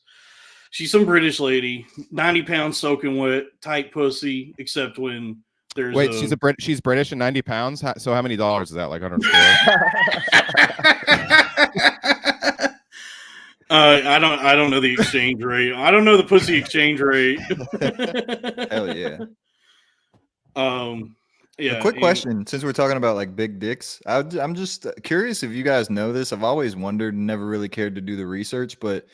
She's some British lady, 90 pounds soaking wet, tight pussy, except when there's Wait, she's British and 90 pounds. So how many dollars is that? Like 104? I don't know the exchange rate. I don't know the pussy exchange rate. Hell yeah. Yeah. A quick question, since we're talking about like big dicks, I'm just curious if you guys know this. I've always wondered and never really cared to do the research, but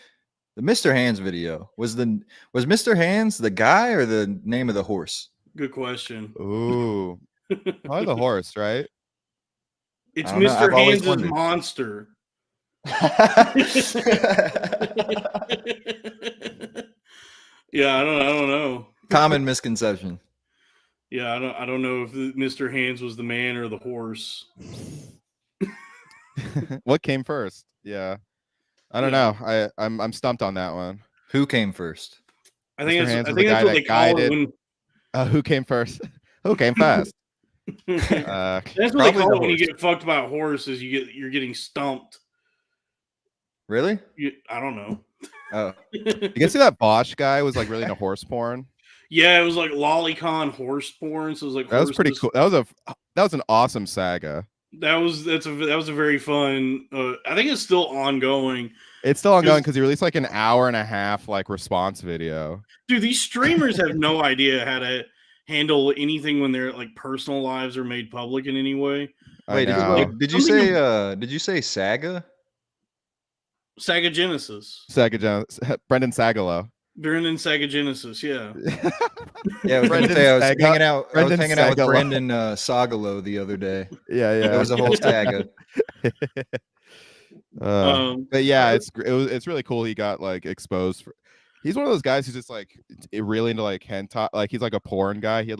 the Mr. Hands video was Mr. Hands the guy or the name of the horse? Good question. Ooh, probably the horse, right? It's Mr. Hands' monster. Yeah, I don't know. Common misconception. Yeah, I don't know if Mr. Hands was the man or the horse. What came first? Yeah, I don't know. I'm stumped on that one. Who came first? I think that's what they call it when. Who came first? Who came fast? That's what they call it when you get fucked by a horse. Is you're getting stumped. Really? I don't know. Oh, you can see that Bosch guy was like really into horse porn. Yeah, it was like lolicon horse porn. So it was like that was pretty cool. That was an awesome saga. That was a very fun. I think it's still ongoing. It's still ongoing because he released like an hour and a half like response video. Dude, these streamers have no idea how to handle anything when their like personal lives are made public in any way. Wait, did you say Saga? Saga Genesis. Brendan Sagalow. Brendan Saga Genesis, yeah. Yeah, I was hanging out with Brendan Sagalow the other day. Yeah. It was a whole saga. But yeah, it's really cool. He got like exposed. He's one of those guys who's just like really into like hentai. Like he's like a porn guy. He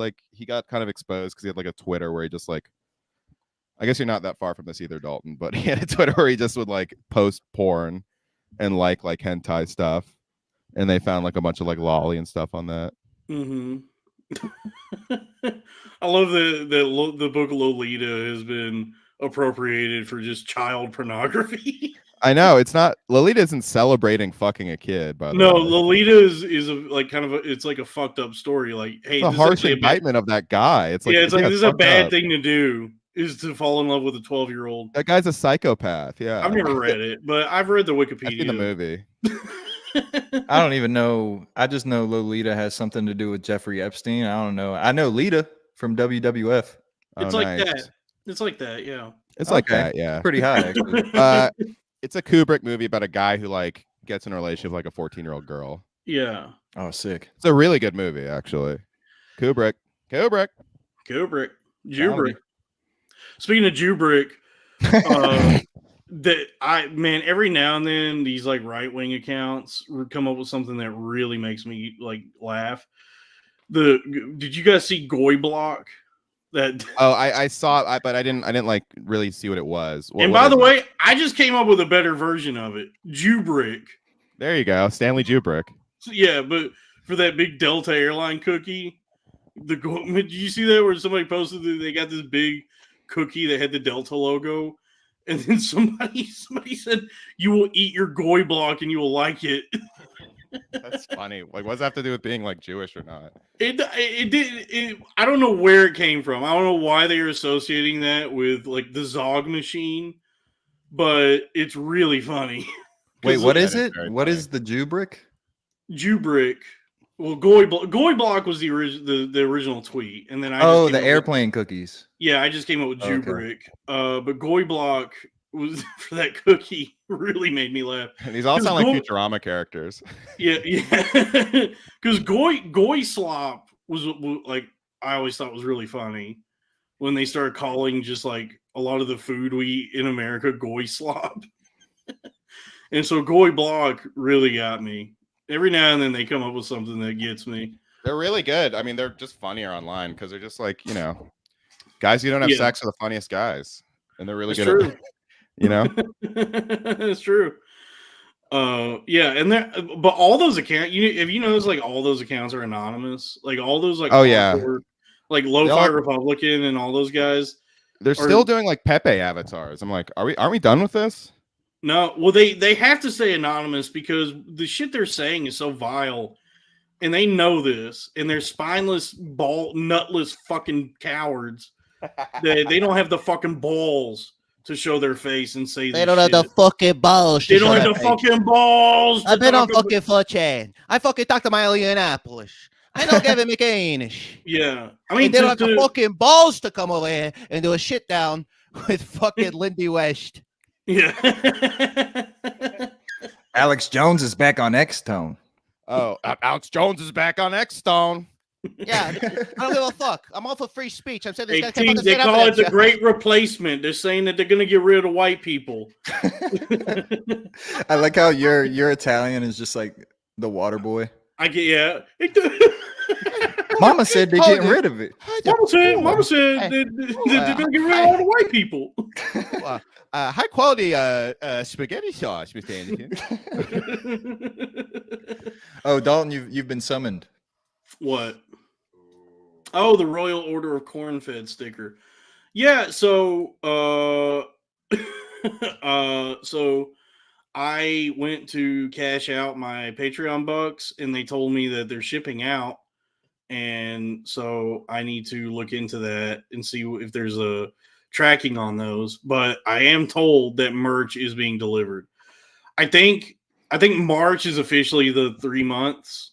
got kind of exposed because he had like a Twitter where he just like. I guess you're not that far from this either, Dalton. But he had a Twitter where he just would like post porn and like hentai stuff. And they found like a bunch of like lolly and stuff on that. Mm-hmm. I love the book Lolita has been appropriated for just child pornography. I know it's not. Lolita isn't celebrating fucking a kid, but no, Lolita is a, like kind of it's like a fucked up story. Like, hey, it's a harsh indictment of that guy. It's like it's like this is a bad thing to do. Is to fall in love with a 12-year-old. That guy's a psychopath. Yeah, I've never read it, but I've read the Wikipedia. I've seen the movie. I don't even know. I just know Lolita has something to do with Jeffrey Epstein. I don't know. I know Lita from WWF. It's like that. It's like that. Yeah. It's like that. Yeah. Pretty high, actually. It's a Kubrick movie about a guy who like gets in a relationship with like a 14-year-old girl. Yeah. Oh, sick. It's a really good movie, actually. Kubrick. Jubrick. Speaking of Jubrick, every now and then these like right-wing accounts come up with something that really makes me like laugh. Did you guys see Goy Block? I saw it, but I didn't like really see what it was. By the way, I just came up with a better version of it. Jubrick. There you go, Stanley Jubrick. So, yeah, but for that big Delta airline cookie, did you see that where somebody posted that they got this big cookie that had the Delta logo, and then somebody said, "You will eat your Goy Block and you will like it." That's funny. Like, what does that have to do with being like Jewish or not? It did. I don't know where it came from. I don't know why they are associating that with like the Zog machine, but it's really funny. Wait, what is it? What is the Jubrick? Jubrick. Well, Goy Block was the original tweet, and then the airplane cookies. Yeah, I just came up with Jubrick. Okay. But Goy Block was for that cookie really made me laugh. These all sound like Futurama characters. Yeah, because Goy Slop was like I always thought was really funny when they started calling just like a lot of the food we eat in America Goy Slop, and so Goy Block really got me. Every now and then they come up with something that gets me. They're really good. I mean, they're just funnier online because they're just like, guys who don't have sex are the funniest guys. And they're really good at it. It's true. But all those accounts, if you notice, like all those accounts are anonymous. Like all those like like Lo-Fi Republican and all those guys. They're still doing like Pepe avatars. I'm like, aren't we done with this? No, well, they have to stay anonymous because the shit they're saying is so vile, and they know this, and they're spineless, nutless fucking cowards. They don't have the fucking balls to show their face and say They this don't have the shit. fucking balls. They don't have the fucking balls. I've been on fucking 4chan. I fucking talked to my Indianapolis. I know Gavin McCainish. Yeah, I mean, And they don't have the fucking balls to come over here and do a shit down with fucking Lindy West. Yeah. Alex Jones is back on X-Tone. Oh, Alex Jones is back on X-Stone. Yeah, I don't give a fuck. I'm all for free speech. I'm saying this Hey, guy team, they call it the Great Replacement. They're saying that they're going to get rid of white people. I like how your Italian is just like the water boy. I get, yeah. Mama said they're getting rid of it. Mama said they're going to get rid of all the white people. High quality spaghetti sauce, Mr. Anderson. Oh, Dalton, you've been summoned. What? Oh, the Royal Order of Corn-Fed sticker. Yeah, so so I went to cash out my Patreon bucks, and they told me that they're shipping out, and so I need to look into that and see if there's a tracking on those. But I am told that merch is being delivered. I think March is officially the 3 months,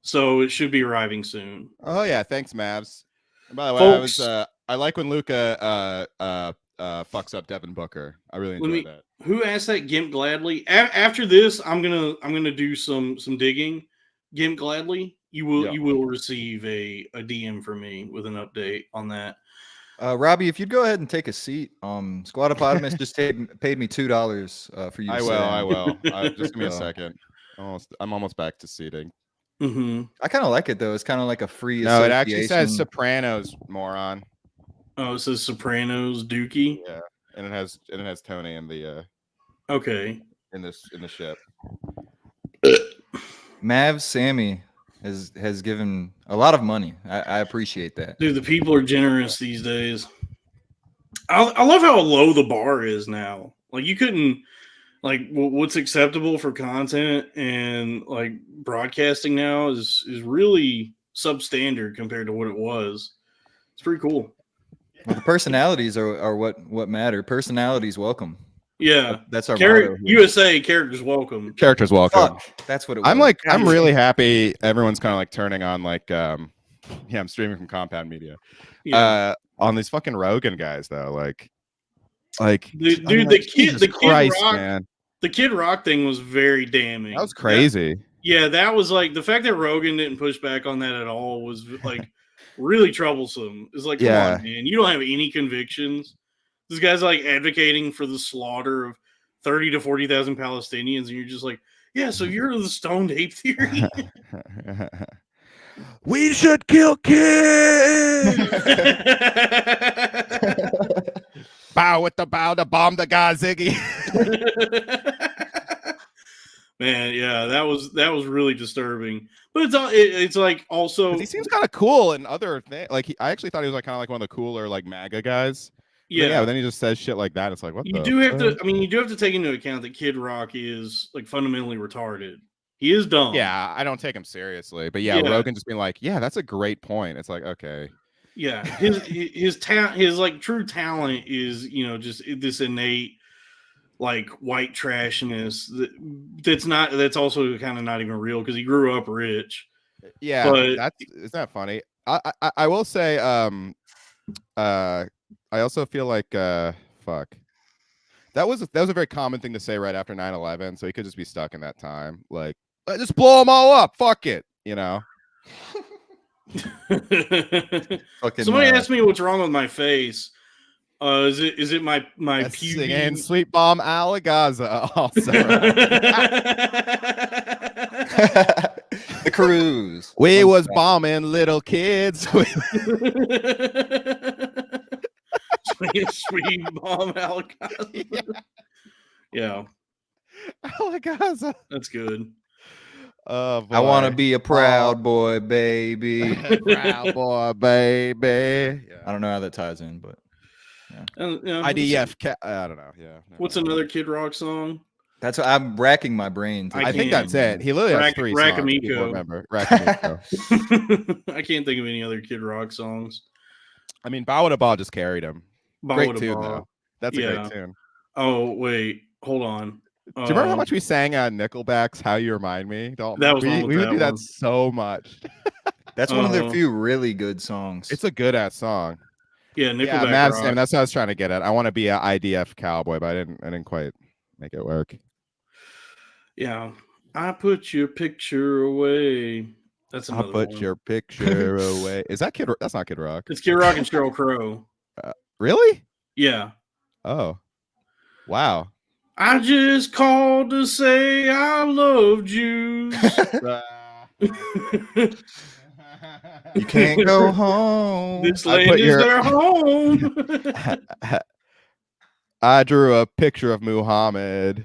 so it should be arriving soon. Oh yeah, thanks, Mavs. And by the way, Folks, I like when Luca fucks up Devin Booker. I really enjoy that. Who asked that? Gimp Gladly. After this, I'm gonna do some digging. Gimp Gladly, you will receive a DM from me with an update on that. Robbie, if you'd go ahead and take a seat. Squatopotamus just paid me $2 for you. I will. Just give me a second. I'm almost back to seating. Mm-hmm. I kind of like it though. It's kind of like a free. No, it actually says Sopranos, moron. Oh, it says Sopranos, Dookie. Yeah, and it has Tony in the okay in the ship. Mav Sammy has given a lot of money. I appreciate that. Dude, the people are generous these days. I love how low the bar is now. Like, you couldn't, like, what's acceptable for content and like broadcasting now is really substandard compared to what it was. It's pretty cool. Well, the personalities are what matter. Personalities welcome. Yeah, that's our motto. USA characters welcome. Characters welcome. That's what it was. I'm really happy. Everyone's kind of like turning on like I'm streaming from Compound Media. Yeah. On these fucking Rogan guys though, like dude, the Kid Rock thing was very damning. That was crazy. That was like the fact that Rogan didn't push back on that at all was like really troublesome. It's like, come on, man, you don't have any convictions. This guy's like advocating for the slaughter of 30 to 40,000 Palestinians, and you're just like, yeah, so you're the stoned ape theory. We should kill kids. Bow with the bow to bomb the guy, Ziggy. Man, yeah, that was really disturbing. But it's like also he seems kind of cool and other things. Like I actually thought he was like kind of like one of the cooler like MAGA guys. But then he just says shit like that. It's like, you do have to take into account that Kid Rock is like fundamentally retarded. He is dumb. Yeah, I don't take him seriously. But Rogan just being like, yeah, that's a great point. It's like, okay. Yeah, his talent, his like true talent is, just this innate like white trashness that's also kind of not even real because he grew up rich. Yeah, but isn't that funny? I will say I also feel like fuck. That was a very common thing to say right after 9/11, so he could just be stuck in that time. Like, just blow them all up. Fuck it, Somebody asked me what's wrong with my face. Is it my pubic and Sweet Bomb Alagaza also. The cruise. We was bombing little kids. Sweet Bomb Alagaza. Yeah. Alagaza. That's good. Oh, I want to be a proud boy, baby. Proud boy, baby. Yeah. I don't know how that ties in, but IDF. I don't know. Yeah. What's another Kid Rock song? That's what I'm racking my brain. I I think can't. that's it. He literally has 3 Crack songs. People Amico. remember Crack Amico. I can't think of any other Kid Rock songs. I mean, Bow Wada Ball just carried him. Great Bawada tune Baw. though. That's a great tune. Oh wait, hold on. Do you remember how much we sang on Nickelback's "How You Remind Me"? Dalton? That was we on with would that do that one. so much. That's one of their few really good songs. It's a good ass song. Yeah, Nickelback. Yeah, Mad Sam. That's what I was trying to get at. I want to be an IDF cowboy, but I didn't quite make it work. Yeah, I put your picture away. That's another I'll put one. your picture away. Is that Kid? That's not Kid Rock. It's Kid Rock and Sheryl Crow. Really? Yeah. Oh, wow. I just called to say I loved you. You can't go home. This land is their home. I drew a picture of Muhammad.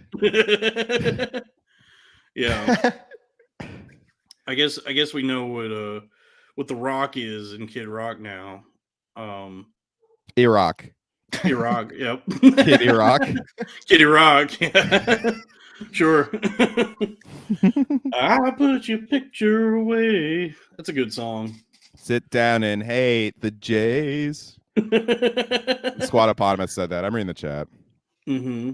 Yeah. I guess we know what the Rock is in Kid Rock now. Iraq. Iraq, yep. Kid Iraq. Kid Rock, yeah. Sure. I put your picture away. That's a good song. Sit down and hate the Jays. Squatopotamus said that. I'm reading the chat. Mm-hmm.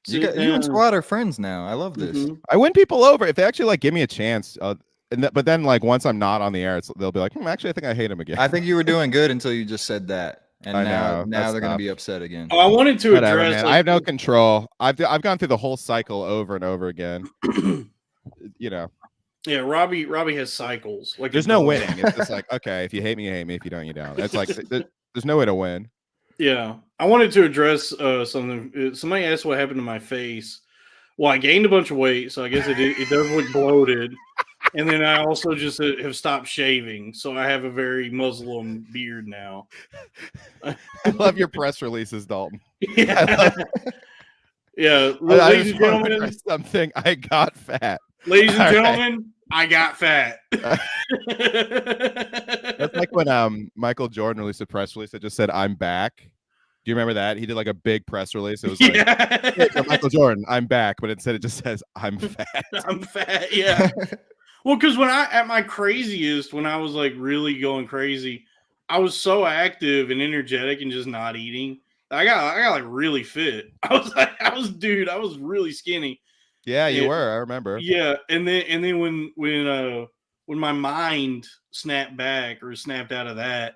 You and Squad are friends now. I love this. Mm-hmm. I win people over if they actually like give me a chance. But then like once I'm not on the air, they'll be like, actually, I think I hate him again. I think you were doing good until you just said that. And now they're going to be upset again. Oh, I wanted to address. Man. I have no control. I've gone through the whole cycle over and over again. You know. Yeah, Robbie has cycles. Like there's no winning. It's just like, okay, if you hate me, you hate me. If you don't, you don't. It's like there's no way to win. Yeah, I wanted to address something. Somebody asked what happened to my face. Well, I gained a bunch of weight, so I guess it does look bloated. And then I also just have stopped shaving, so I have a very Muslim beard now. I love your press releases, Dalton. Yeah, yeah. Ladies and gentlemen, something I got fat. Ladies and gentlemen, I got fat. That's like when like Jordan released a press release that just said "I'm back." Do you remember that? He did like a big press release. It was like, hey, Michael Jordan, I'm back, but instead it just says "I'm fat." I'm fat. Yeah. Well, because when at my craziest, when I was like really going crazy, I was so active and energetic and just not eating. I got like really fit. I was really skinny. Yeah, you were. I remember. Yeah, and then when my mind snapped back or snapped out of that,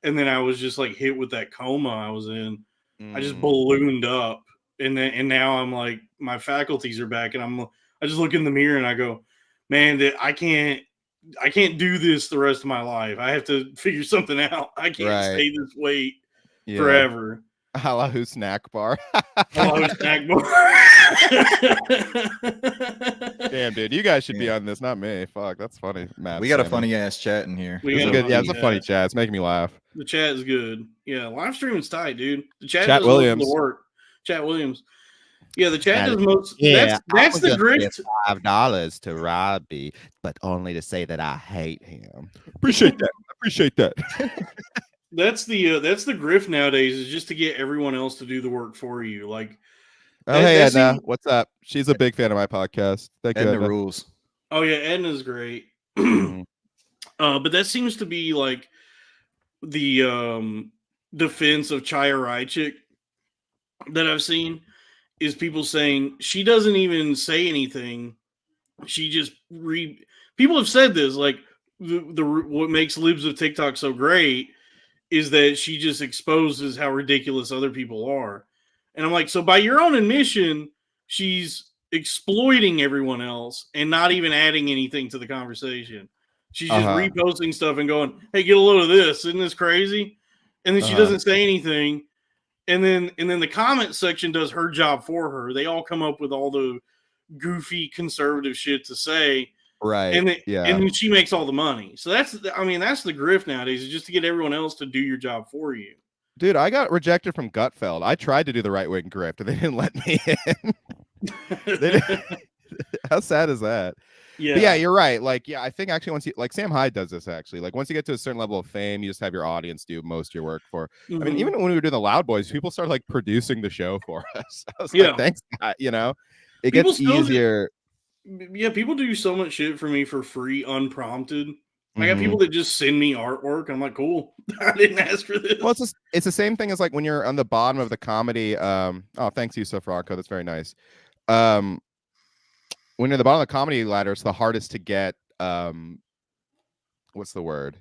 and then I was just like hit with that coma I was in. I just ballooned up, and now I'm like my faculties are back, and I just look in the mirror and I go, man, I can't do this the rest of my life. I have to figure something out. I can't stay this weight forever. Allahu snack bar. Allahu snack bar. Damn, dude, you guys should be on this, not me. Fuck, that's funny. Matt, we got a funny ass chat in here. It's a funny chat. It's making me laugh. The chat is good. Yeah, live streaming's tight, dude. The chat does Williams. Most of the work. Chat Williams. Yeah, the chat does most. Yeah, that's the grift. $5 to Robbie, but only to say that I hate him. Appreciate that. That's the grift nowadays, is just to get everyone else to do the work for you. Like, hey Edna, what's up? She's a big fan of my podcast. Thank you, Edna. Rules. Oh yeah, Edna's great. But that seems to be like the defense of Chaya Raichik that I've seen, is people saying she doesn't even say anything. She just people have said this, like the what makes libs of TikTok so great is that she just exposes how ridiculous other people are. And I'm like, so by your own admission, she's exploiting everyone else and not even adding anything to the conversation. She's just reposting stuff and going, hey, get a load of this. Isn't this crazy? And then she doesn't say anything. And then the comment section does her job for her. They all come up with all the goofy conservative shit to say. Right. And then she makes all the money. So that's the grift nowadays, is just to get everyone else to do your job for you. Dude, I got rejected from Gutfeld. I tried to do the right wing grift and they didn't let me in. How sad is that? Yeah. But yeah, you're right. Like, yeah, I think actually once you, like, Sam Hyde does this actually. Like, once you get to a certain level of fame, you just have your audience do most of your work for. I mean, even when we were doing the Loud Boys, people started like producing the show for us. I was like, thanks, you know. It People gets still easier. Yeah, people do so much shit for me for free, unprompted. I got Mhm. people that just send me artwork. I'm like, cool. I didn't ask for this. Well, it's the same thing as like when you're on the bottom of the comedy. Oh, thanks, Yusuf Rocco. That's very nice. When you're at the bottom of the comedy ladder, it's the hardest to get. What's the word?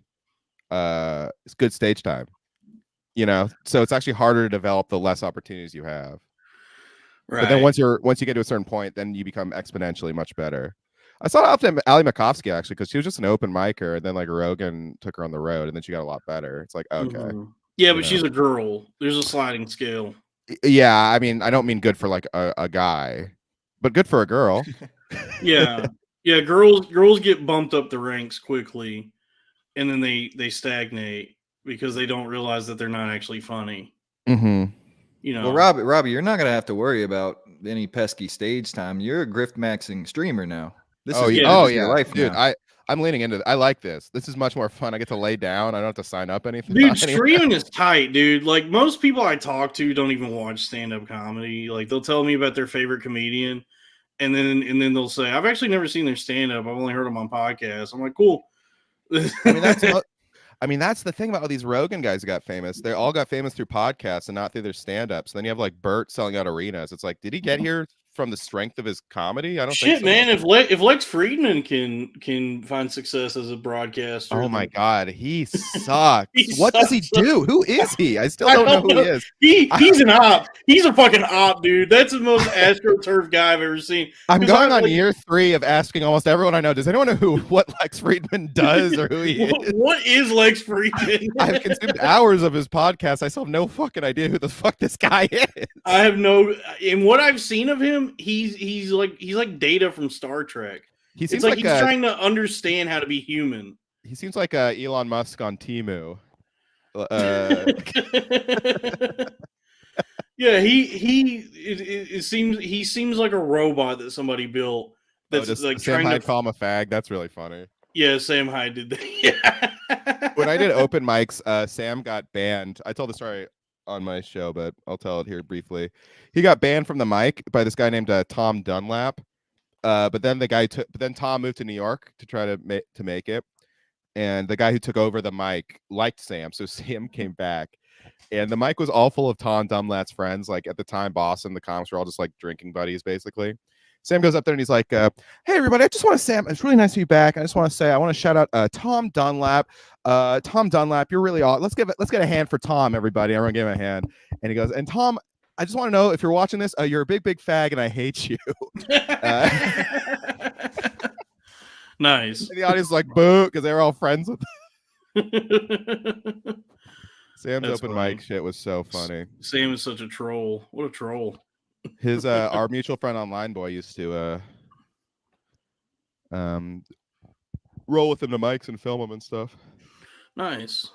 It's good stage time. So it's actually harder to develop the less opportunities you have. Right. But then once you get to a certain point, then you become exponentially much better. I saw it often Ali Makovsky actually, because she was just an open micer, and then like Rogan took her on the road, and then she got a lot better. It's like, okay. Mhm. Yeah, but she's a girl. There's a sliding scale. Yeah, I mean, I don't mean good for like a guy, but good for a girl. Yeah. Yeah, girls get bumped up the ranks quickly, and then they stagnate because they don't realize that they're not actually funny. Mm-hmm. Well, Robbie, you're not gonna have to worry about any pesky stage time. You're a grift maxing streamer now. This is your life, dude. now. I'm leaning into it. I like this. This is much more fun. I get to lay down. I don't have to sign up anything. Dude, streaming is tight, dude. Like most people I talk to don't even watch stand-up comedy. Like they'll tell me about their favorite comedian, and then they'll say, "I've actually never seen their stand-up. I've only heard them on podcasts." I'm like, cool. I mean, that's the thing about all these Rogan guys who got famous. They all got famous through podcasts and not through their stand-ups. Then you have like Bert selling out arenas. It's like, did he get here from the strength of his comedy? I don't think so. Man. If Lex Friedman can find success as a broadcaster, oh my god, he sucks. What does he do? Who is he? I still don't know who he is. He's an op. He's a fucking op, dude. That's the most AstroTurf guy I've ever seen. I'm going on year 3 of asking almost everyone I know. Does anyone know what Lex Friedman does or who he is? What is Lex Friedman? I've consumed hours of his podcast. I still have no fucking idea who the fuck this guy is. I have no. In what I've seen of him, he's like Data from Star Trek. He seems like he's trying to understand how to be human. He seems like Elon Musk on Temu. Yeah, it seems like a robot that somebody built. That's like Sam trying Hyde to call him a fag. That's really funny. Yeah, Sam Hyde did that. Yeah. When I did open mics, Sam got banned. I told the story on my show, but I'll tell it here briefly. He got banned from the mic by this guy named Tom Dunlap. But then Tom moved to New York to try to make it, and the guy who took over the mic liked Sam, so Sam came back, and the mic was all full of Tom Dunlap's friends. Like at the time, Boston, the comics were all just like drinking buddies, basically. Sam goes up there and he's like, "Hey everybody, I just want to say it's really nice to be back. I just want to say I want to shout out Tom Dunlap. Tom Dunlap, you're really awesome. Let's get a hand for Tom, everybody. Everyone give him a hand." And he goes, "And Tom, I just want to know if you're watching this, you're a big fag, and I hate you." Nice. And the audience is like, boo, because they were all friends with him. Sam's open mic shit was so funny. Sam is such a troll. What a troll. His our mutual friend online boy used to roll with him to mics and film him and stuff. Nice.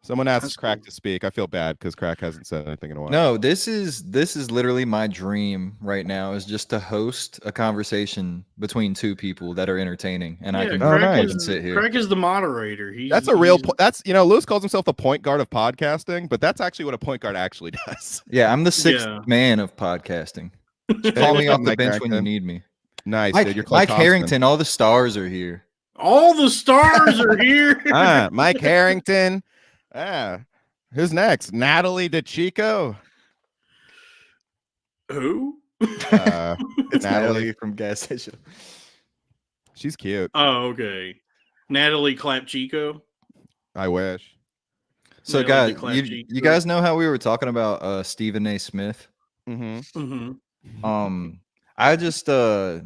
Someone asks Crack to speak. I feel bad because Crack hasn't said anything in a while. No, this is literally my dream right now, is just to host a conversation between two people that are entertaining, and I can sit here. Crack is the moderator. That's a real. That's Lewis calls himself the point guard of podcasting, but that's actually what a point guard actually does. Yeah, I'm the sixth man of podcasting. Call me off the bench when you need me. Nice, Mike, dude. You're Mike Harrington. All the stars are here. All the stars are here. Mike Harrington. Who's next? Natalie DeChico. Who? It's Natalie from Gas Station. She's cute. Oh, okay. Natalie Clapchico. I wish. So, guys, you guys know how we were talking about Stephen A. Smith? Mm-hmm. Mm-hmm. I just, I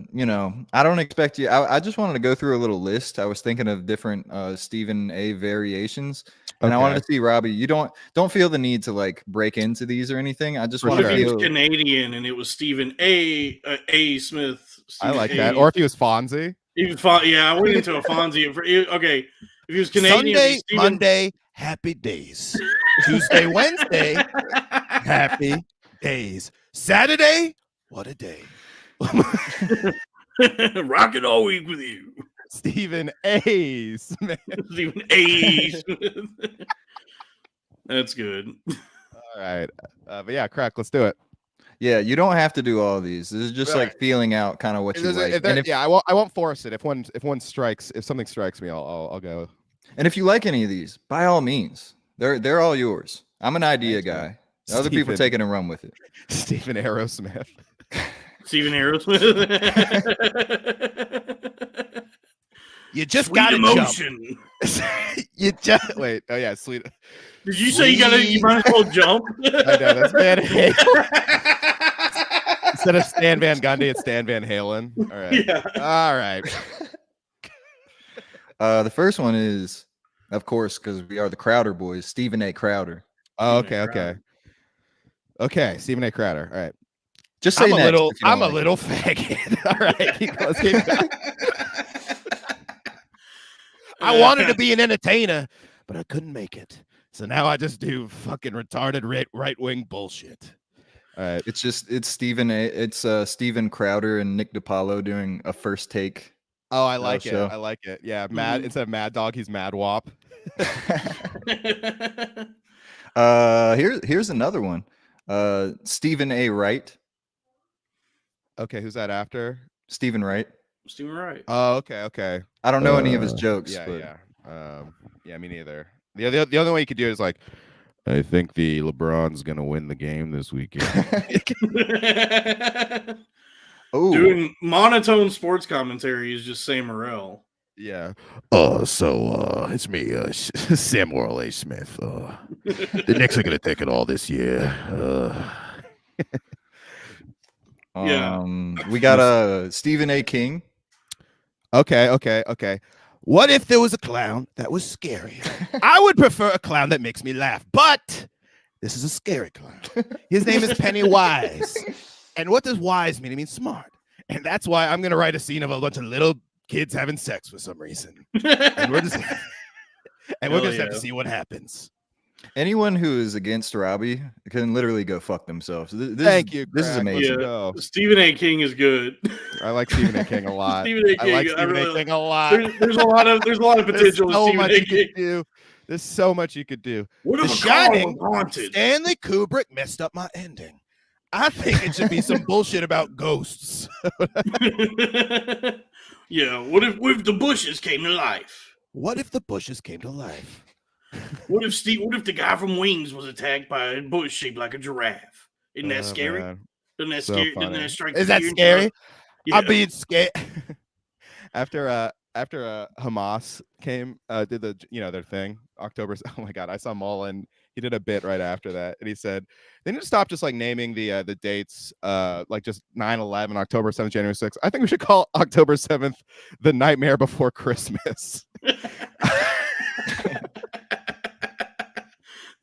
don't expect you. I just wanted to go through a little list. I was thinking of different Stephen A. variations, and I wanted to see, Robbie, you don't feel the need to like break into these or anything. I just want to feel. If he was Canadian and it was Stephen A. Smith. I like that. Or if he was Fonzie. He was I went into a Fonzie. Okay, if he was Canadian, Sunday, Monday, happy days. Tuesday, Wednesday, happy days. Saturday, what a day. Rocking all week with you, Stephen A. Smith. Stephen A. Smith. That's good. All right, but yeah, Crack. Let's do it. Yeah, you don't have to do all these. This is just like Right. feeling out kind of what you like. And I won't force it. If something strikes me, I'll go. and if you like any of these, by all means, they're all yours. I'm an idea Thanks, man. guy. Other people take it and run with it. Stephen Aerosmith. Steven Aerosmith. You just Sweet got to emotion. jump. You just Wait. Oh yeah, sweet. Did you say you might as well jump? I know that's Van Halen. Instead of Stan Van Gundy, it's Stan Van Halen. All right. Yeah. All right. The first one is, of course, because we are the Crowder boys, Stephen A. Crowder. Oh, okay. Stephen A. Crowder. All right. Just say I'm next. a little faggot. All right. Let's keep going. I wanted to be an entertainer, but I couldn't make it. So now I just do fucking retarded right wing bullshit. All right. It's Steven Crowder and Nick DiPaolo doing a first take. Oh, I like it. show. I like it. Yeah, instead of Mad Dog, he's Mad Wop. Here's another one. Stephen A. Wright. Okay, who's that after? Stephen Wright. Stephen Wright. Oh, okay. I don't know any of his jokes. Yeah. Me neither. The other way you could do it is like, I think the LeBron's gonna win the game this weekend. Doing monotone sports commentary is just Sam Morril. Yeah. So it's me, Samuel A. Smith. The Knicks are gonna take it all this year. We got Stephen A. King. Okay. What if there was a clown that was scary? I would prefer a clown that makes me laugh, but this is a scary clown. His name is Pennywise. And what does wise mean? It means smart. And that's why I'm going to write a scene of a bunch of little kids having sex for some reason. And we're just going to have to see what happens. Anyone who is against Robbie can literally go fuck themselves. Thank you. This is amazing. Yeah. Stephen A. King is good. I like Stephen A. King a lot. Stephen A. King, I like Stephen A. King a lot. There's a lot of potential with Stephen A. King. There's so much you could do. What The if Shining, haunted? Stanley Kubrick messed up my ending. I think it should be some bullshit about ghosts. Yeah. What if the bushes came to life? What if the bushes came to life? What if the guy from Wings was attacked by a bush shaped like a giraffe? Isn't that scary? Man. Doesn't that So scary? funny. Doesn't that strike? Is that fear in scary? you? Yeah. I'm being scared. After Hamas came, did their thing, October. Oh my God, I saw Mullen. He did a bit right after that, and he said they need to stop just like naming the dates, like just 9/11, October 7th, January 6th. I think we should call October 7th the Nightmare Before Christmas.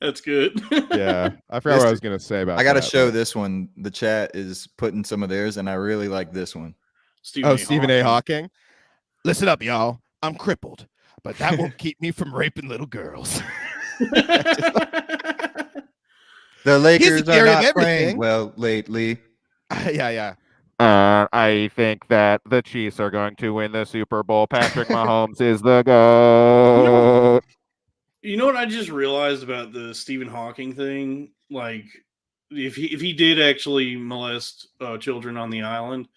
That's good. Yeah, I forgot what I was gonna say about. I got to that, show but- this one. The chat is putting some of theirs, and I really like this one. Stephen A. Hawking. Listen up, y'all. I'm crippled, but that won't keep me from raping little girls. The Lakers are theory of not playing everything. well lately. Yeah. I think that the Chiefs are going to win the Super Bowl. Patrick Mahomes is the GOAT. You know what I just realized about the Stephen Hawking thing? Like, if he did actually molest children on the island,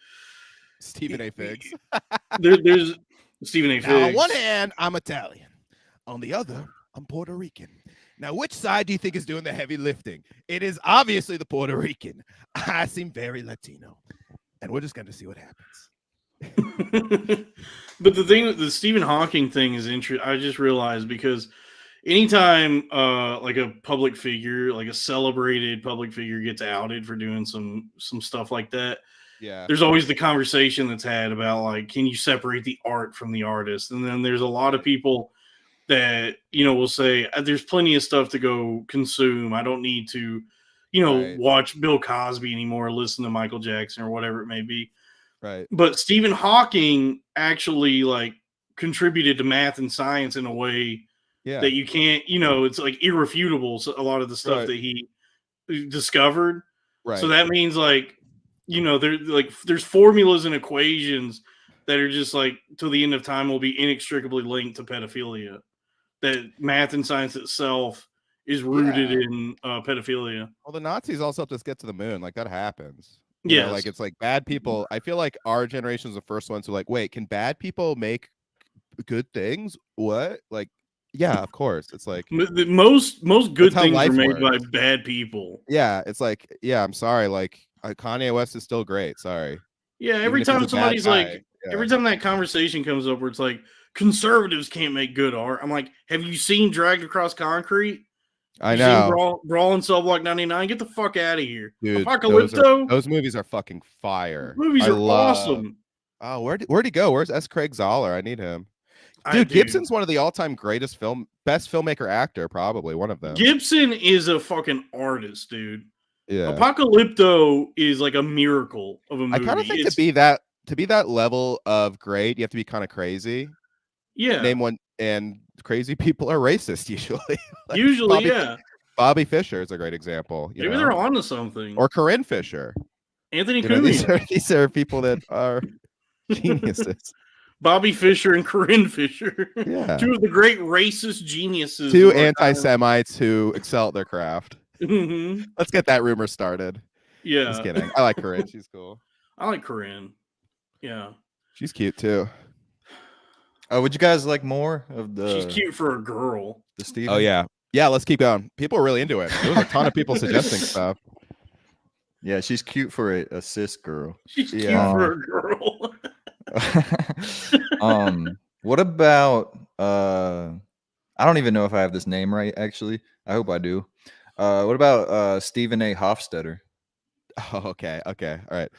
Stephen A. Figs. there's Stephen A. Now, Figs. on one hand, I'm Italian. On the other, I'm Puerto Rican. Now, which side do you think is doing the heavy lifting? It is obviously the Puerto Rican. I seem very Latino. And we're just going to see what happens. But the Stephen Hawking thing is interesting. I just realized because anytime like a public figure, like a celebrated public figure gets outed for doing some stuff like that, Yeah. there's always the conversation that's had about like, can you separate the art from the artist? And then there's a lot of people that, will say there's plenty of stuff to go consume. I don't need to, Right. watch Bill Cosby anymore, listen to Michael Jackson or whatever it may be. Right. But Stephen Hawking actually like contributed to math and science in a way that you can't, it's like irrefutable. So a lot of the stuff Right. that he discovered. Right. So that means like, there's formulas and equations that are just like till the end of time will be inextricably linked to pedophilia. That math and science itself is rooted in pedophilia. Well, the Nazis also helped us get to the moon. Like that happens. You know, like it's like bad people. I feel like our generation is the first ones who like, wait, can bad people make good things? What? Like, yeah, of course. It's like most good things are made works. by bad people. Yeah, it's like, yeah, I'm sorry. Like Kanye West is still great. Sorry. Yeah, every time somebody's like, every time that conversation comes up where it's like conservatives can't make good art, I'm like, have you seen Dragged Across Concrete? I know. Brawl in Cell Block 99. Get the fuck out of here, dude. Apocalypto. Those movies are fucking fire. Movies are awesome. Oh, where'd he go? Where's S. Craig Zoller? I need him. Dude, Gibson's one of the all-time best filmmaker actor, probably one of them. Gibson is a fucking artist, dude. Yeah. Apocalypto is like a miracle of a movie. I kind of think to be that level of great, you have to be kind of crazy. Yeah. Name one, and crazy people are racist usually. Like usually, Bobby Fischer is a great example. Maybe they're onto something. Or Corinne Fisher. Anthony Cumia. These are people that are geniuses. Bobby Fischer and Corinne Fisher. Yeah. Two of the great racist geniuses. Two anti-Semites who excel at their craft. Mm-hmm. Let's get that rumor started. Yeah. Just kidding. I like Corinne. She's cool. I like Corinne. Yeah. She's cute too. Would you guys like more of the... She's cute for a girl. The Steven? Oh, yeah. Yeah, let's keep going. People are really into it. There was a ton of people suggesting stuff. Yeah, she's cute for a cis girl. She's cute for a girl. What about I don't even know if I have this name right, actually. I hope I do. What about Stephen A. Hofstetter? Oh, okay. All right.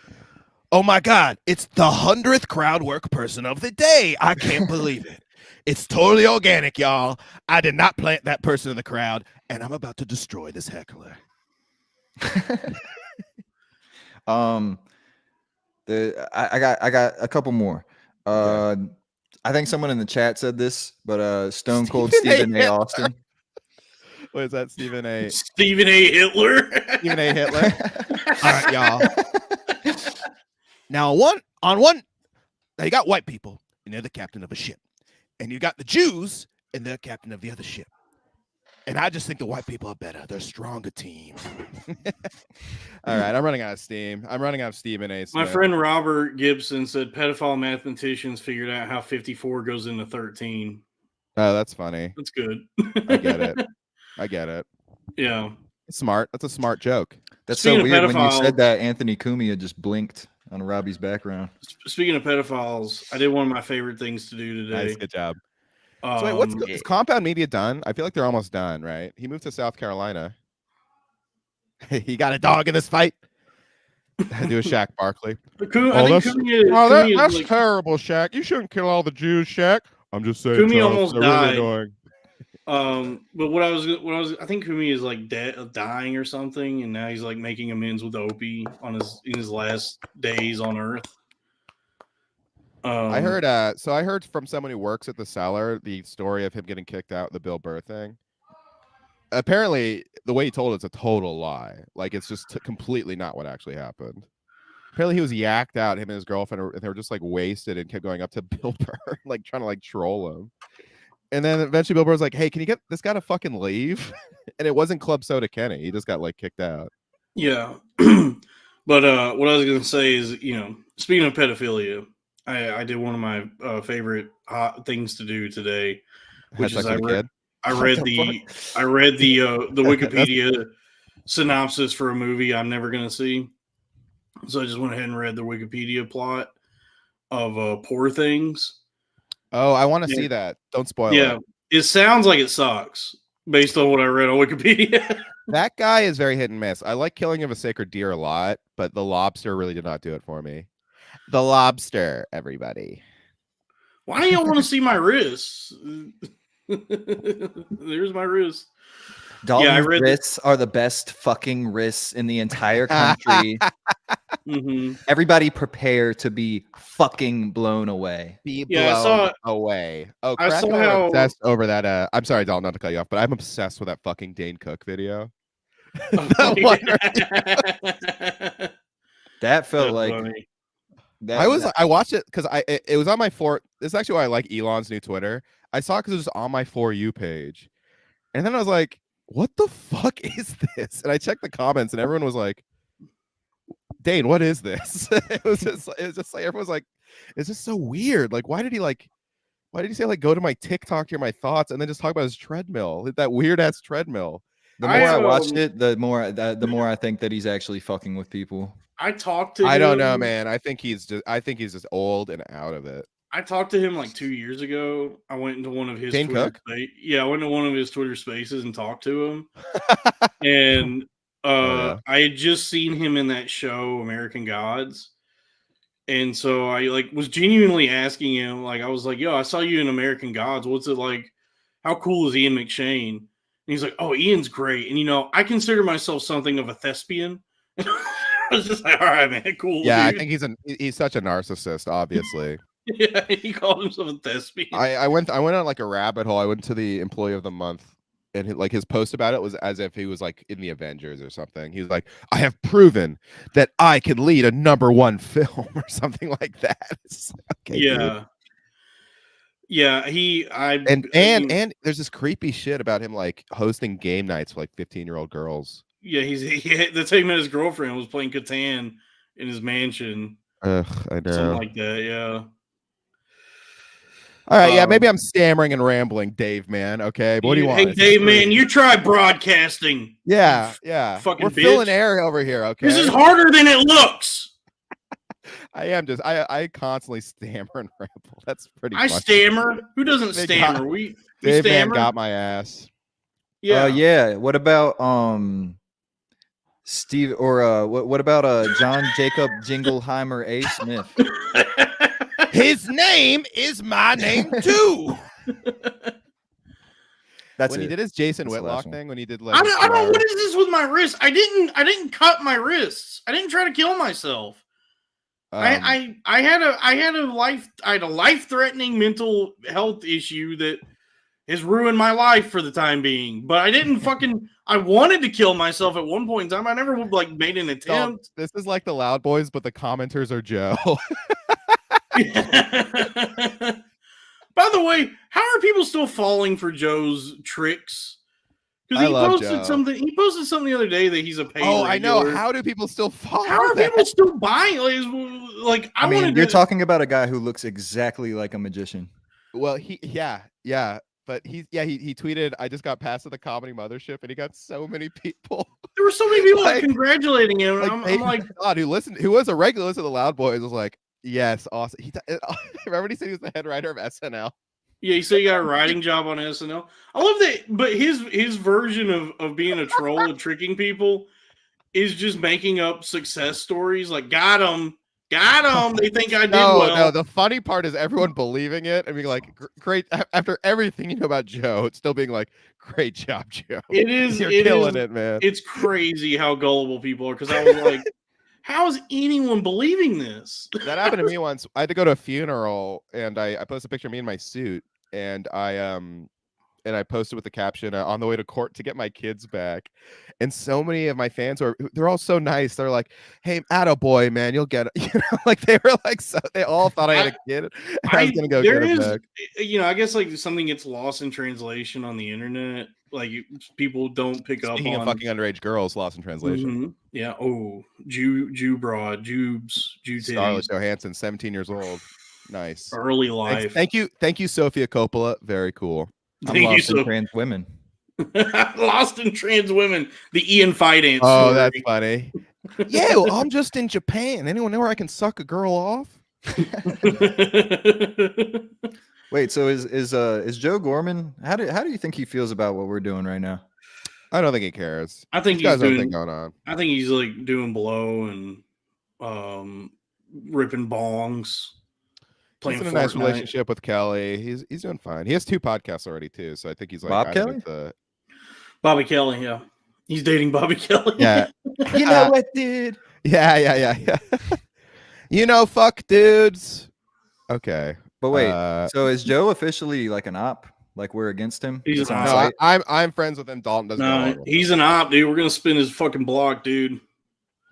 Oh my God, it's the 100th crowd work person of the day. I can't believe it. It's totally organic, y'all. I did not plant that person in the crowd, and I'm about to destroy this heckler. I got a couple more. I think someone in the chat said this, but Stone Cold Stephen A. Austin. What is that? Stephen A. Hitler. Stephen A. Hitler. All right, y'all. Now, now you got white people, and they're the captain of a ship. And you got the Jews, and they're captain of the other ship. And I just think the white people are better. They're a stronger team. All right, I'm running out of steam. I'm running out of Stephen A. Smith. My friend Robert Gibson said pedophile mathematicians figured out how 54 goes into 13. Oh, that's funny. That's good. I get it. Yeah. It's smart. That's a smart joke. That's so weird. When you said that, Anthony Cumia just blinked on Robbie's background. Speaking of pedophiles, I did one of my favorite things to do today. Nice, good job. So wait, is Compound Media done? I feel like they're almost done, right? He moved to South Carolina. He got a dog in this fight. Do a Shaq Barkley. That's like, terrible, Shaq. You shouldn't kill all the Jews, Shaq. I'm just saying. Kumi almost died. Really but what I was, I think Kumi is like dying or something, and now he's like making amends with Opie in his last days on Earth. I heard from someone who works at the cellar the story of him getting kicked out, the Bill Burr thing. Apparently, the way he told it's a total lie. Like it's just completely not what actually happened. Apparently, he was yacked out. Him and his girlfriend, they were just like wasted and kept going up to Bill Burr, like trying to like troll him. And then eventually, Bill Burr was like, "Hey, can you get this guy to fucking leave?" And it wasn't Club Soda Kenny. He just got like kicked out. Yeah, but what I was gonna say is, speaking of pedophilia. I did one of my favorite things to do today, which is I read the Wikipedia synopsis for a movie I'm never going to see. So I just went ahead and read the Wikipedia plot of Poor Things. Oh, I want to see that. Don't spoil it. Yeah, it sounds like it sucks based on what I read on Wikipedia. That guy is very hit and miss. I like Killing of a Sacred Deer a lot, but The Lobster really did not do it for me. The Lobster, everybody. Why do y'all want to see my wrists? There's my wrist. Dalton's wrists are the best fucking wrists in the entire country. Mm-hmm. Everybody prepare to be fucking blown away. Away. Oh, I saw how obsessed over that. I'm sorry, Dalton, not to cut you off, but I'm obsessed with that fucking Dane Cook video. That felt like funny. I watched it because it was on my this is actually why I like Elon's new Twitter. I saw it because it was on my For You page, and then I was like, what the fuck is this? And I checked the comments, and everyone was like, Dane, what is this? It was just like everyone's like, it's just so weird. Like, why did he say like go to my TikTok, hear my thoughts, and then just talk about his treadmill, that weird ass treadmill? The more I watched it, the more I think that he's actually fucking with people. I talked to him. I don't know, man. I think he's just old and out of it. I talked to him like 2 years ago. I went into one of his Dane Cook? I went to one of his Twitter spaces and talked to him. And I had just seen him in that show American Gods. And so I was genuinely asking him, I was like, yo, I saw you in American Gods. What's it like? How cool is Ian McShane? And he's like, oh, Ian's great. And I consider myself something of a thespian. I was just like, all right, man, cool. Yeah, dude. I think he's such a narcissist, obviously. Yeah, he called himself a thespian. I went on like a rabbit hole. I went to the Employee of the Month, and his post about it was as if he was like in the Avengers or something. He was like, I have proven that I can lead a #1 film or something like that. Okay, yeah. dude. Yeah, and there's this creepy shit about him like hosting game nights for like 15-year-old girls. Yeah, that's how he met his girlfriend, was playing Catan in his mansion. Ugh, I know. Something like that, yeah. All right, yeah, maybe I'm stammering and rambling, Dave, man. Okay, but what do you want? Hey, Dave, man, you try broadcasting. Yeah. Fucking We're bitch. filling air over here, okay? This is harder than it looks. I constantly stammer and ramble. That's pretty funny. I stammer. Who doesn't stammer? We Dave man stammer. got my ass. Yeah. Yeah. What about Steve or what about John Jacob Jingleheimer A. Smith? His name is my name too. That's when it. he did his Jason That's the Whitlock last one. thing. When he did like, I don't know what is this with my wrist. I didn't cut my wrists. I didn't try to kill myself. I had a life-threatening mental health issue that has ruined my life for the time being. But I didn't I wanted to kill myself at one point in time. I never made an attempt. This is like the Loud Boys, but the commenters are Joe. By the way, how are people still falling for Joe's tricks? Because he posted something. He posted something the other day that he's a paid. Oh, I know. regular. How do people still fall? How are people still buying? I mean, you're talking about a guy who looks exactly like a magician. Well, but he tweeted, I just got passed at the Comedy Mothership, and he got so many people. There were so many people congratulating him. I'm like, God, who was a regular listener to the Loud Boys, was like, yes, awesome. Remember he said he was the head writer of SNL. Yeah, he said he got a writing job on SNL. I love that, but his version of being a troll and tricking people is just making up success stories. Like, got him. They think I did well. No, the funny part is everyone believing it and being like, great. After everything you know about Joe, it's still being like, great job, Joe. You're killing it, man. It's crazy how gullible people are, because I was like, how is anyone believing this? That happened to me once. I had to go to a funeral, and I posted a picture of me in my suit, and I posted with the caption, on the way to court to get my kids back. And so many of my fans they're all so nice. They're like, hey, attaboy, man, you'll get it. They were like, so they all thought I had a kid. I was going to go get it back. I guess something gets lost in translation on the internet. People don't pick up on fucking underage girls lost in translation. Mm-hmm. Yeah. Oh, Jew broad, Jew titties. Scarlett Johansson, 17 years old. Nice. Early life. Thank you, Sophia Coppola. Very cool. I'm lost in trans women. Lost in trans women. The Ian Fidance. Oh, that's funny. Yeah, I'm just in Japan. Anyone know where I can suck a girl off? Wait, so is Joe Gorman? How do you think he feels about what we're doing right now? I don't think he cares. I think he's doing going on. I think he's doing blow and ripping bongs. He's in a nice relationship with Kelly. He's doing fine. He has 2 podcasts already too, so I think he's Bob Kelly. Bobby Kelly, yeah, he's dating Bobby Kelly. Yeah, you know what, dude? Yeah. Fuck dudes. Okay, but wait. So is Joe officially an op? We're against him? He's an op. No, I'm friends with him. Dalton doesn't. No, he's an op, dude. We're gonna spin his fucking block, dude.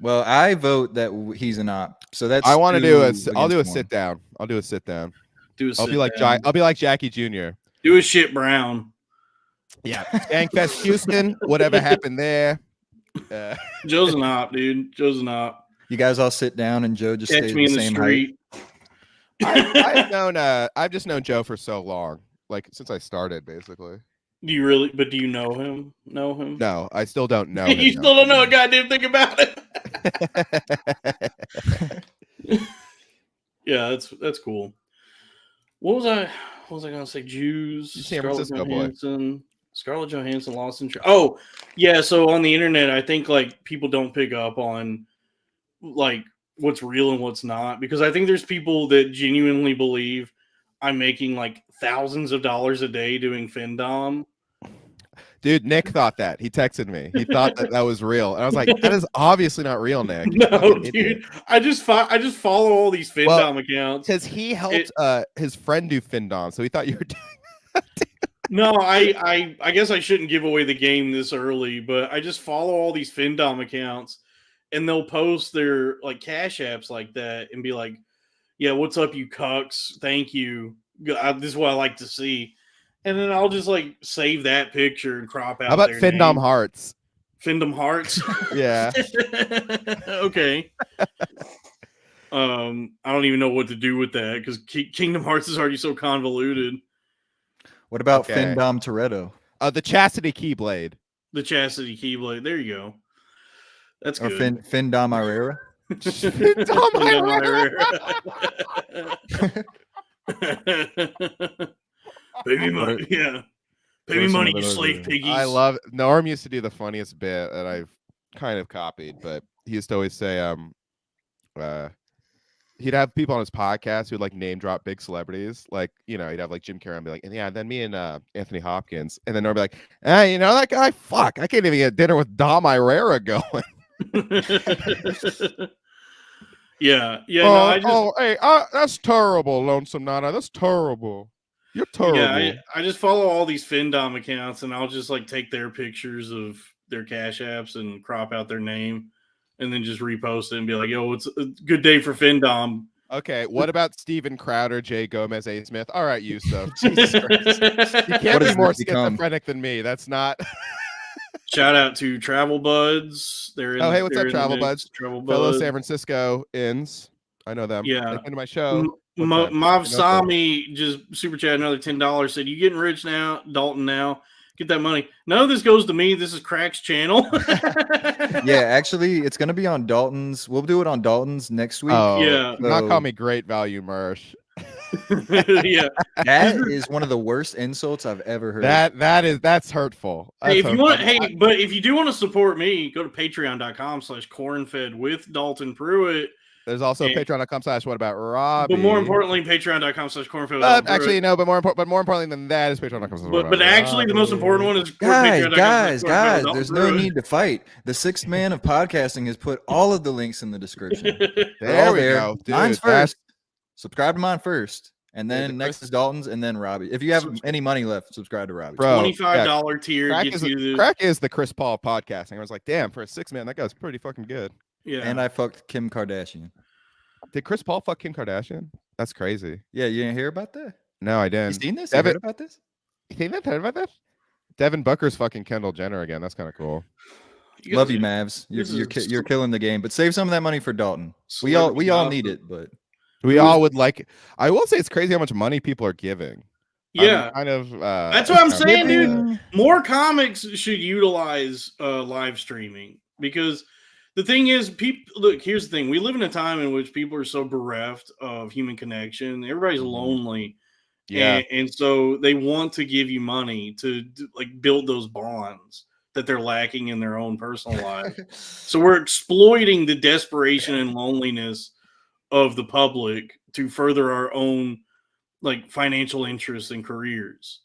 Well, I vote that he's an op. So that's. I want to do I'll do a sit down. I'll do a sit down. I'll be like Jackie Jr. Do a shit Brown. Yeah, Skankfest Houston. Whatever happened there? Joe's an op, dude. Joe's an op. You guys all sit down and Joe just Catch stays me the in the same street. I've just known Joe for so long, like since I started, basically. Do you really? But do you know him? Know him? No, I still don't know. You still don't know a goddamn thing about it. Yeah, that's cool. What was I gonna say? Jews. San Francisco boy. Scarlett Johansson lost in. Oh, yeah. So on the internet, I think like people don't pick up on like what's real and what's not, because I think there's people that genuinely believe I'm making like thousands of dollars a day doing FinDom. Dude, Nick thought that. He texted me. He thought that was real, and I was like, "That is obviously not real, Nick." No, dude. I just follow all these FinDom accounts because he helped his friend do FinDom, so he thought you were doing that. No, I guess I shouldn't give away the game this early, but I just follow all these FinDom accounts, and they'll post their like cash apps like that and be like, "Yeah, what's up, you cucks? Thank you. This is what I like to see." And then I'll just like save that picture and crop out. How about their FinDom name. Hearts? FinDom Hearts. Yeah. Okay. I don't even know what to do with that because Kingdom Hearts is already so convoluted. What about FinDom Toretto? The Chastity Keyblade. The Chastity Keyblade. There you go. That's or good. FinDom Irera. Baby money, yeah. Baby money, you slave piggies. I love it. Norm used to do the funniest bit that I've kind of copied, but he used to always say, he'd have people on his podcast who'd like name drop big celebrities. Like, you know, he'd have like Jim Carrey and be like, and yeah, then me and Anthony Hopkins. And then Norm would be like, you know, that guy, fuck, I can't even get dinner with Dom Irera going. Yeah. No, hey, that's terrible, Lonesome Nana. That's terrible. You're terrible. Yeah, I just follow all these FinDom accounts, and I'll just like take their pictures of their cash apps and crop out their name, and then just repost it and be like, "Yo, it's a good day for FinDom." Okay, what about Steven Crowder, Jay Gomez, A. Smith? All right, Yusuf. Jesus Christ. You can't be more schizophrenic than me. That's not. Shout out to Travel Buds. Hey, what's up, Travel Buds? Travel Fellow Buds. San Francisco Inns. I know them. Yeah. They've been to my show. Mav Sami just super chat another $10. Said, "You getting rich now, Dalton? Now get that money. None of this goes to me. This is Crack's channel." Yeah, actually, it's gonna be on Dalton's. We'll do it on Dalton's next week. Oh, yeah. Do not call me Great Value Mersh. Yeah, that is one of the worst insults I've ever heard. That's hurtful. That's if you want, but if you do want to support me, go to patreon.com/cornfed with Dalton Pruitt. There's also patreon.com/ what about Robbie? But more importantly, patreon.com/cornfed. Actually, no, but more importantly than that is patreon.com/. But actually, the most important one is guys. There's no need to fight. The sixth man of podcasting has put all of the links in the description. There we go. Dude, mine's first. Subscribe to mine first, and then next is Dalton's, and then Robbie. If you have any money left, subscribe to Robbie. Bro, $25 tier. Crack is the Chris Paul of podcasting. I was like, damn, for a 6-man, that guy's pretty fucking good. Yeah. And I fucked Kim Kardashian. Did Chris Paul fuck Kim Kardashian? That's crazy. Yeah, you didn't hear about that? No, I didn't. You seen this? You heard about this? You seen that? Heard about that? Devin Booker's fucking Kendall Jenner again. That's kind of cool. Love you, Mavs. You're killing the game, but save some of that money for Dalton. We all need it, but we all would like. I will say it's crazy how much money people are giving. Yeah, kind of. That's what I'm saying, dude. More comics should utilize live streaming, because the thing is, people look. Here's the thing: we live in a time in which people are so bereft of human connection. Everybody's lonely, and so they want to give you money to like build those bonds that they're lacking in their own personal life. So we're exploiting the desperation and loneliness of the public to further our own like financial interests and careers.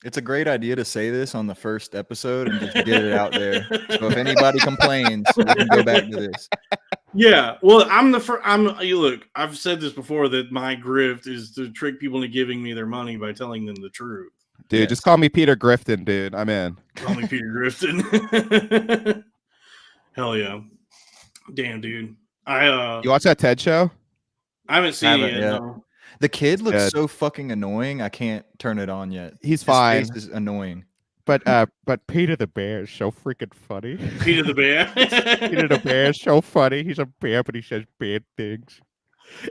It's a great idea to say this on the first episode and just get it out there. So if anybody complains, we can go back to this. Yeah, well, look, I've said this before, that my grift is to trick people into giving me their money by telling them the truth. Dude, just call me Peter Grifton, dude. I'm in. Call me Peter Grifton. Hell yeah. Damn, dude. You watch that TED show? I haven't seen it yet. No. The kid looks so fucking annoying. I can't turn it on yet. He's fine. His face is annoying. But Peter the Bear is so freaking funny. Peter the Bear. Peter the Bear is so funny. He's a bear, but he says bad things.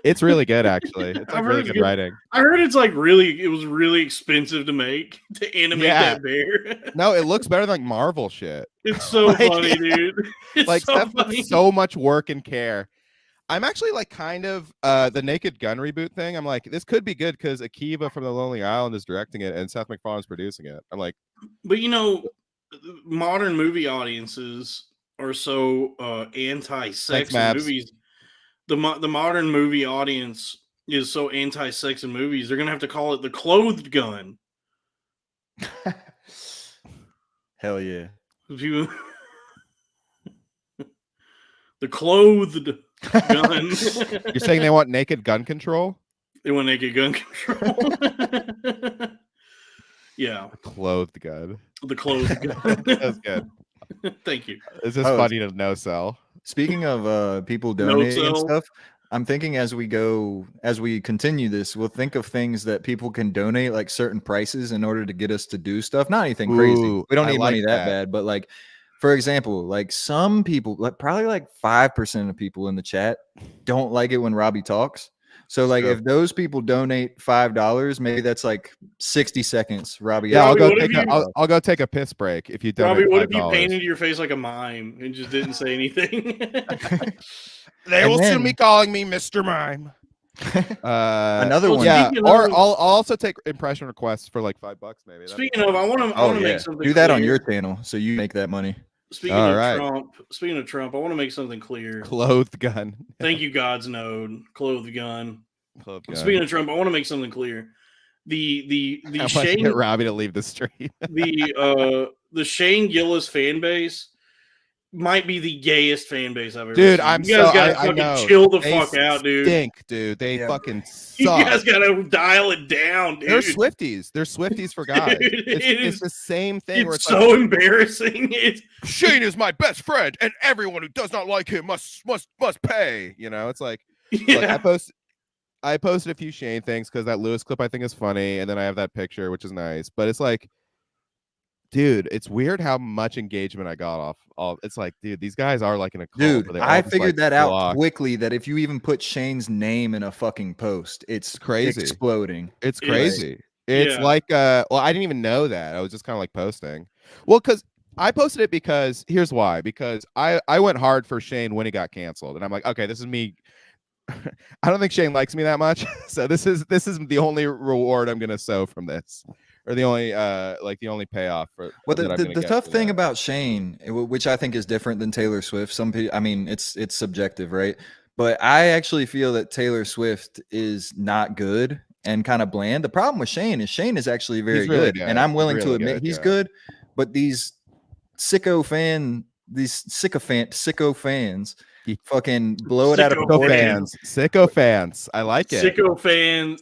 It's really good, actually. It's like really good writing. I heard it's like it was really expensive to make, to animate that bear. No, it looks better than like Marvel shit. It's so funny, dude. It's like so Steph funny. puts so much work and care. I'm actually like kind of the Naked Gun reboot thing. I'm like, this could be good because Akiva from The Lonely Island is directing it and Seth MacFarlane's producing it. I'm like, but you know, modern movie audiences are so anti-sex in movies. The modern movie audience is so anti-sex in movies. They're gonna have to call it the clothed gun. Hell yeah. The clothed gun. You're saying they want naked gun control? They want naked gun control. Yeah. The clothed gun. The clothed gun. That's good. Thank you. It's just funny to no sell. Speaking of people donating and stuff, I'm thinking as we continue this, we'll think of things that people can donate, like certain prices, in order to get us to do stuff. Not anything crazy. We don't need money that bad, but like, for example, like some people, like probably like 5% of people in the chat don't like it when Robbie talks. So like if those people donate $5, maybe that's like 60 seconds. Robbie, yeah, I'll go take a piss break if you donate. Robbie, what if you painted your face like a mime and just didn't say anything? They will soon be calling me Mr. Mime. Another one, yeah. Or I'll also take impression requests for like $5 maybe. Speaking of, I want to make something. Do that on your channel so you make that money. Speaking of Trump, I want to make something clear. Clothed gun. Thank you, God's node. Clothed gun. Speaking of Trump, I want to make something clear. The Shane get Robbie to leave the stream. the Shane Gillis fan base might be the gayest fan base I've ever seen. You guys gotta fucking chill the fuck out, dude. Stink, dude. They fucking suck. You guys gotta dial it down, dude. They're Swifties. They're Swifties for guys. Dude, it's the same thing. It's so embarrassing. Shane is my best friend, and everyone who does not like him must pay. You know, it's like, I posted a few Shane things because that Lewis clip I think is funny, and then I have that picture, which is nice. But it's like, dude, it's weird how much engagement I got off. It's like, dude, these guys are like in a cult. Dude, I figured that out quickly, that if you even put Shane's name in a fucking post, it's crazy, exploding. It's crazy. It's like, well, I didn't even know that. I was just kind of like posting. Well, because I posted it because here's why. Because I went hard for Shane when he got canceled, and I'm like, okay, this is me. I don't think Shane likes me that much, so this is the only reward I'm gonna sow from this, or the only payoff for. Well, the tough thing about Shane, which I think is different than Taylor Swift. Some people, I mean, it's subjective, right? But I actually feel that Taylor Swift is not good and kind of bland. The problem with Shane is actually very good, and I'm willing to admit he's good. But these sicko fans fucking blow it out of proportion. Sicko fans. I like it. Sicko fans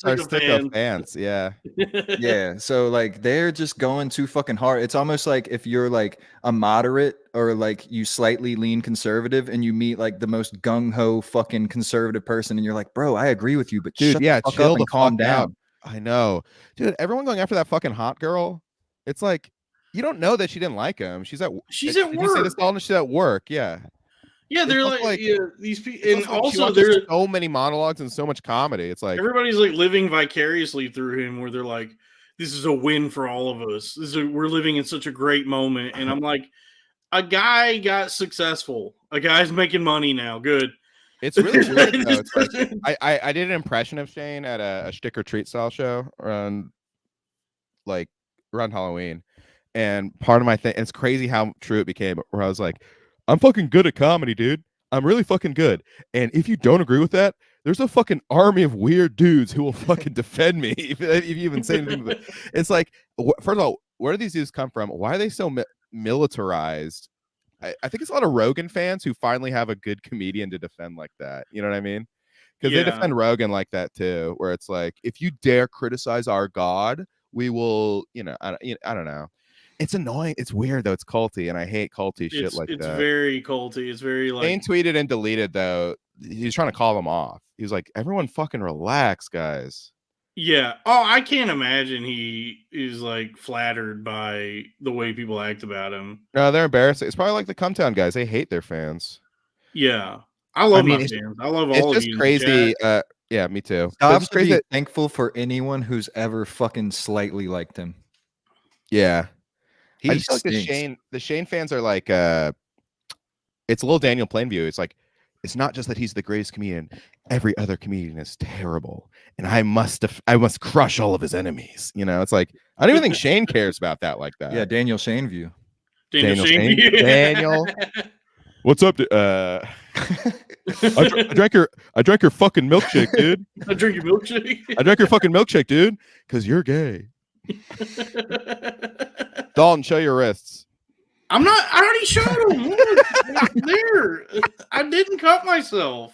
are sicko fans. Yeah. Yeah. So like they're just going too fucking hard. It's almost like if you're like a moderate or like you slightly lean conservative and you meet like the most gung-ho fucking conservative person and you're like, bro, I agree with you, but dude, chill the calm down. I know. Dude, everyone going after that fucking hot girl. It's like, you don't know that she didn't like him. She's at work. She's at work. Yeah. Yeah, they're like these people, and also there's so many monologues and so much comedy. It's like everybody's like living vicariously through him, where they're like, "This is a win for all of us. We're living in such a great moment." And I'm like, a guy got successful. A guy's making money now. Good. It's really weird. Though. It's like, I did an impression of Shane at a stick or treat style show around Halloween, and part of my thing. It's crazy how true it became. Where I was like, I'm fucking good at comedy, dude. I'm really fucking good. And if you don't agree with that, there's a fucking army of weird dudes who will fucking defend me if you even say anything. It's like, first of all, where do these dudes come from? Why are they so militarized? I think it's a lot of Rogan fans who finally have a good comedian to defend like that. You know what I mean? Because they defend Rogan like that too, where it's like, if you dare criticize our God, we will, I don't know. It's annoying. It's weird though. It's culty, and I hate culty shit like that. It's very culty. It's very like. Shane tweeted and deleted though. He's trying to call them off. He was like, "Everyone, fucking relax, guys." Yeah. Oh, I can't imagine he is like flattered by the way people act about him. No, they're embarrassing. It's probably like the Cumtown guys. They hate their fans. Yeah. I love my it's, fans. I love it's all of just you. crazy. Yeah, me too. Stop It's to crazy be that, thankful for anyone who's ever fucking slightly liked him. yeah. He I just feel like stinks. the Shane fans are like it's a little Daniel Plainview. It's like it's not just that he's the greatest comedian. Every other comedian is terrible, and I must crush all of his enemies. You know, it's like I don't even think Shane cares about that like that. Yeah, Daniel Shane view. Daniel Shane. Daniel, what's up? I drank your fucking milkshake, dude. I drink your milkshake. I drank your fucking milkshake, dude, because you're gay. Dalton, show your wrists. I'm not. I already showed him. Look, there. I didn't cut myself.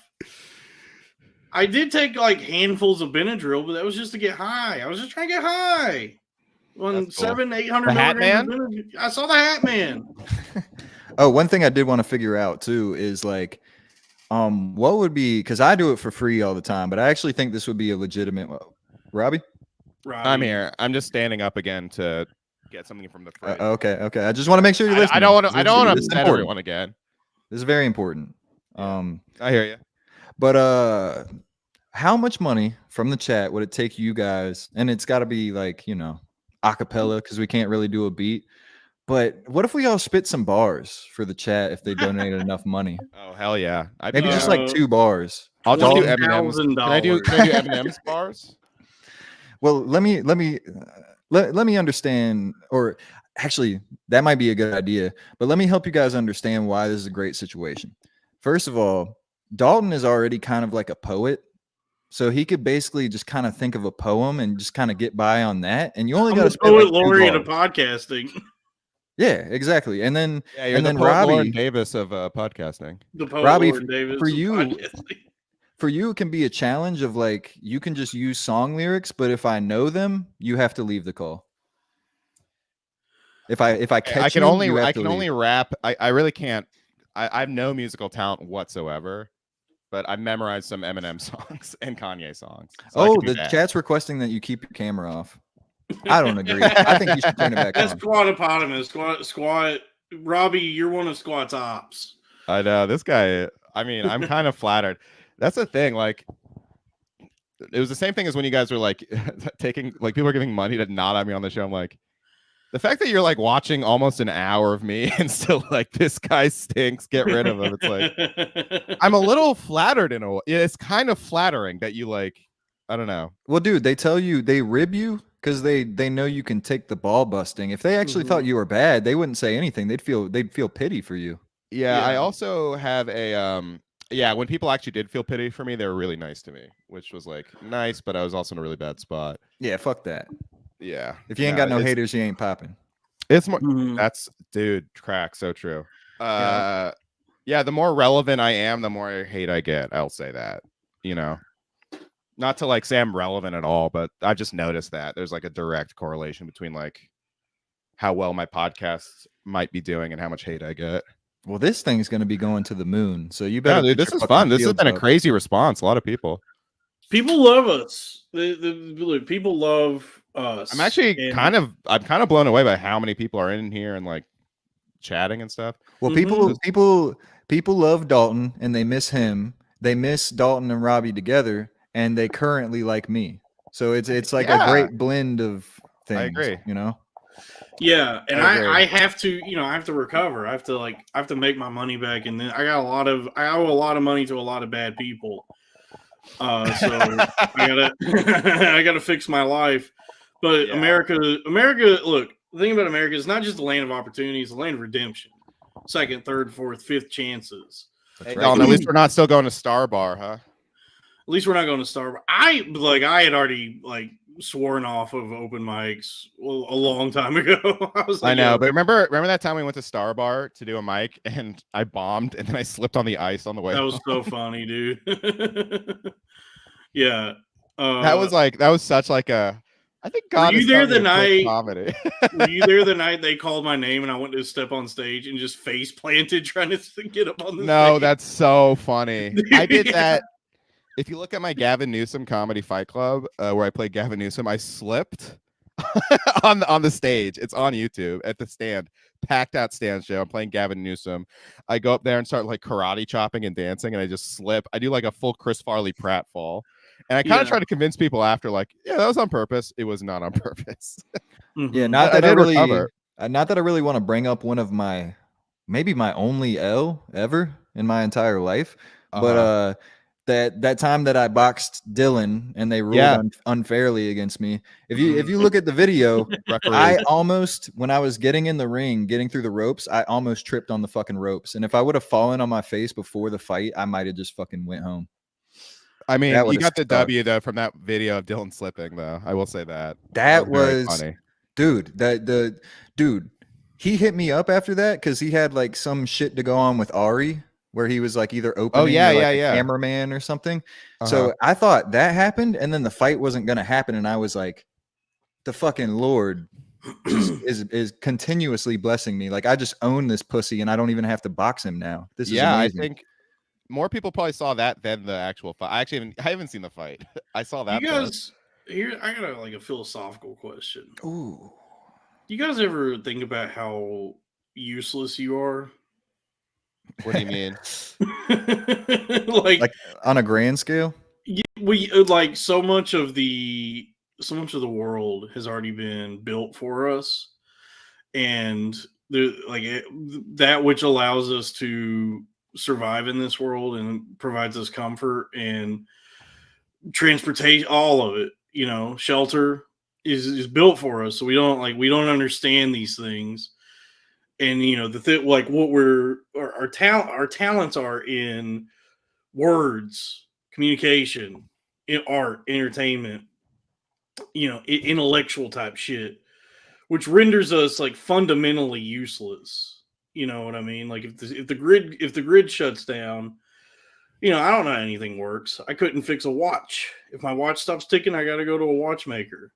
I did take like handfuls of Benadryl, but that was just to get high. I was just trying to get high. On That's cool. 700-800 The Hat milligrams Man? of Benadryl. I saw the Hat Man. Oh, one thing I did want to figure out too is like, what would be, because I do it for free all the time, but I actually think this would be a legitimate. Robbie? I'm here. I'm just standing up again to get something from the fridge. Okay. I just want to make sure you're listening. I don't want to. I don't want to This is upset important. everyone again. This is very important. I hear you. But how much money from the chat would it take you guys? And it's got to be like, you know, a cappella because we can't really do a beat. But what if we all spit some bars for the chat if they donated enough money? Oh hell yeah! Maybe just like 2 bars. I'll just do $20,000. M&M's. Can I do M&M's bars? Well, let me understand, or actually that might be a good idea, but let me help you guys understand why this is a great situation. First of all, Dalton is already kind of like a poet, so he could basically just kind of think of a poem and just kind of get by on that, and you only got to spend poet like 2 laureate of bars. podcasting. Yeah, exactly. And then Yeah, and the then poet Lauren Robbie Davis of podcasting. The poet Robbie, Lauren Davis for of you, podcasting. for you, it can be a challenge of like you can just use song lyrics, but if I know them, you have to leave the call. If I catch I can you, only you have I to can leave. only rap. I really can't. I have no musical talent whatsoever, but I've memorized some Eminem songs and Kanye songs. So Oh, the chat's requesting that you keep your camera off. I don't agree. I think you should turn it back That's on. Squatopotamus. Squat. Robbie, you're one of Squat's ops. I know this guy. I mean, I'm kind of flattered. That's the thing. Like, it was the same thing as when you guys were like taking, like, people are giving money to not have me on the show. I'm like, the fact that you're like watching almost an hour of me and still like, this guy stinks, get rid of him. It's like, I'm a little flattered in a way. It's kind of flattering that you like, I don't know. Well, dude, they tell you, they rib you because they know you can take the ball busting. If they actually thought you were bad, they wouldn't say anything. They'd feel pity for you. Yeah, I also have a yeah, when people actually did feel pity for me, they were really nice to me, which was like nice, but I was also in a really bad spot. Yeah, fuck that. Yeah. If you ain't got no haters, you ain't popping. It's more that's dude, crack, so true. Yeah, the more relevant I am, the more hate I get. I'll say that. You know. Not to like say I'm relevant at all, but I just noticed that there's like a direct correlation between like how well my podcasts might be doing and how much hate I get. Well, this thing's going to be going to the moon, so you better. Yeah, dude, this is fun. This has been a crazy response. A lot of people. People love us. People love us. I'm actually kind of blown away by how many people are in here and like chatting and stuff. Well, people love Dalton and they miss him. They miss Dalton and Robbie together, and they currently like me. So it's like a great blend of things. I agree. You know. Yeah, and I have to, I have to recover. I have to make my money back, and then I owe a lot of money to a lot of bad people. So I gotta fix my life. But yeah. America, look, the thing about America is not just the land of opportunity, it's the land of redemption. Second, third, fourth, fifth chances. Hey, at least we're not still going to Star Bar, huh? At least we're not going to Star Bar. I had already sworn off of open mics a long time ago. I know, but remember that time we went to Star Bar to do a mic and I bombed and then I slipped on the ice on the way. That was so funny, dude. Yeah. That was such like a, I think God. Were you there the night? Comedy. Were you there the night they called my name and I went to step on stage and just face planted trying to get up on the stage? That's so funny. I did that. If you look at my Gavin Newsom comedy fight club, where I played Gavin Newsom, I slipped on the stage. It's on YouTube at the stand, packed out stand show. I'm playing Gavin Newsom. I go up there and start like karate chopping and dancing, and I just slip. I do like a full Chris Farley Pratt fall, and I kind of try to convince people after, like, yeah, that was on purpose. It was not on purpose. Yeah, not that I recover. really want to bring up one of my maybe my only L ever in my entire life, but that time that I boxed Dylan and they ruled unfairly against me. If you look at the video, I almost, when I was getting in the ring, getting through the ropes, I almost tripped on the fucking ropes. And if I would have fallen on my face before the fight, I might have just fucking went home. I mean, you got the W though from that video of Dylan slipping, though. I will say that. That was funny. Dude, he hit me up after that because he had like some shit to go on with Ari, where he was like either opening a cameraman or something. So I thought that happened, and then the fight wasn't gonna happen, and I was like, the fucking Lord is continuously blessing me. Like, I just own this pussy, and I don't even have to box him now. This is amazing. I think more people probably saw that than the actual fight. I haven't seen the fight. I saw that. You guys, here I got a philosophical question. Ooh. You guys ever think about how useless you are? What do you mean? like on a grand scale? We like so much of the world has already been built for us, and that which allows us to survive in this world and provides us comfort and transportation, all of it, shelter is built for us. So we don't understand these things. And our talents are in words, communication, in art, entertainment, intellectual type shit, which renders us like fundamentally useless. You know what I mean? Like if the grid shuts down, I don't know how anything works. I couldn't fix a watch. If my watch stops ticking, I got to go to a watchmaker.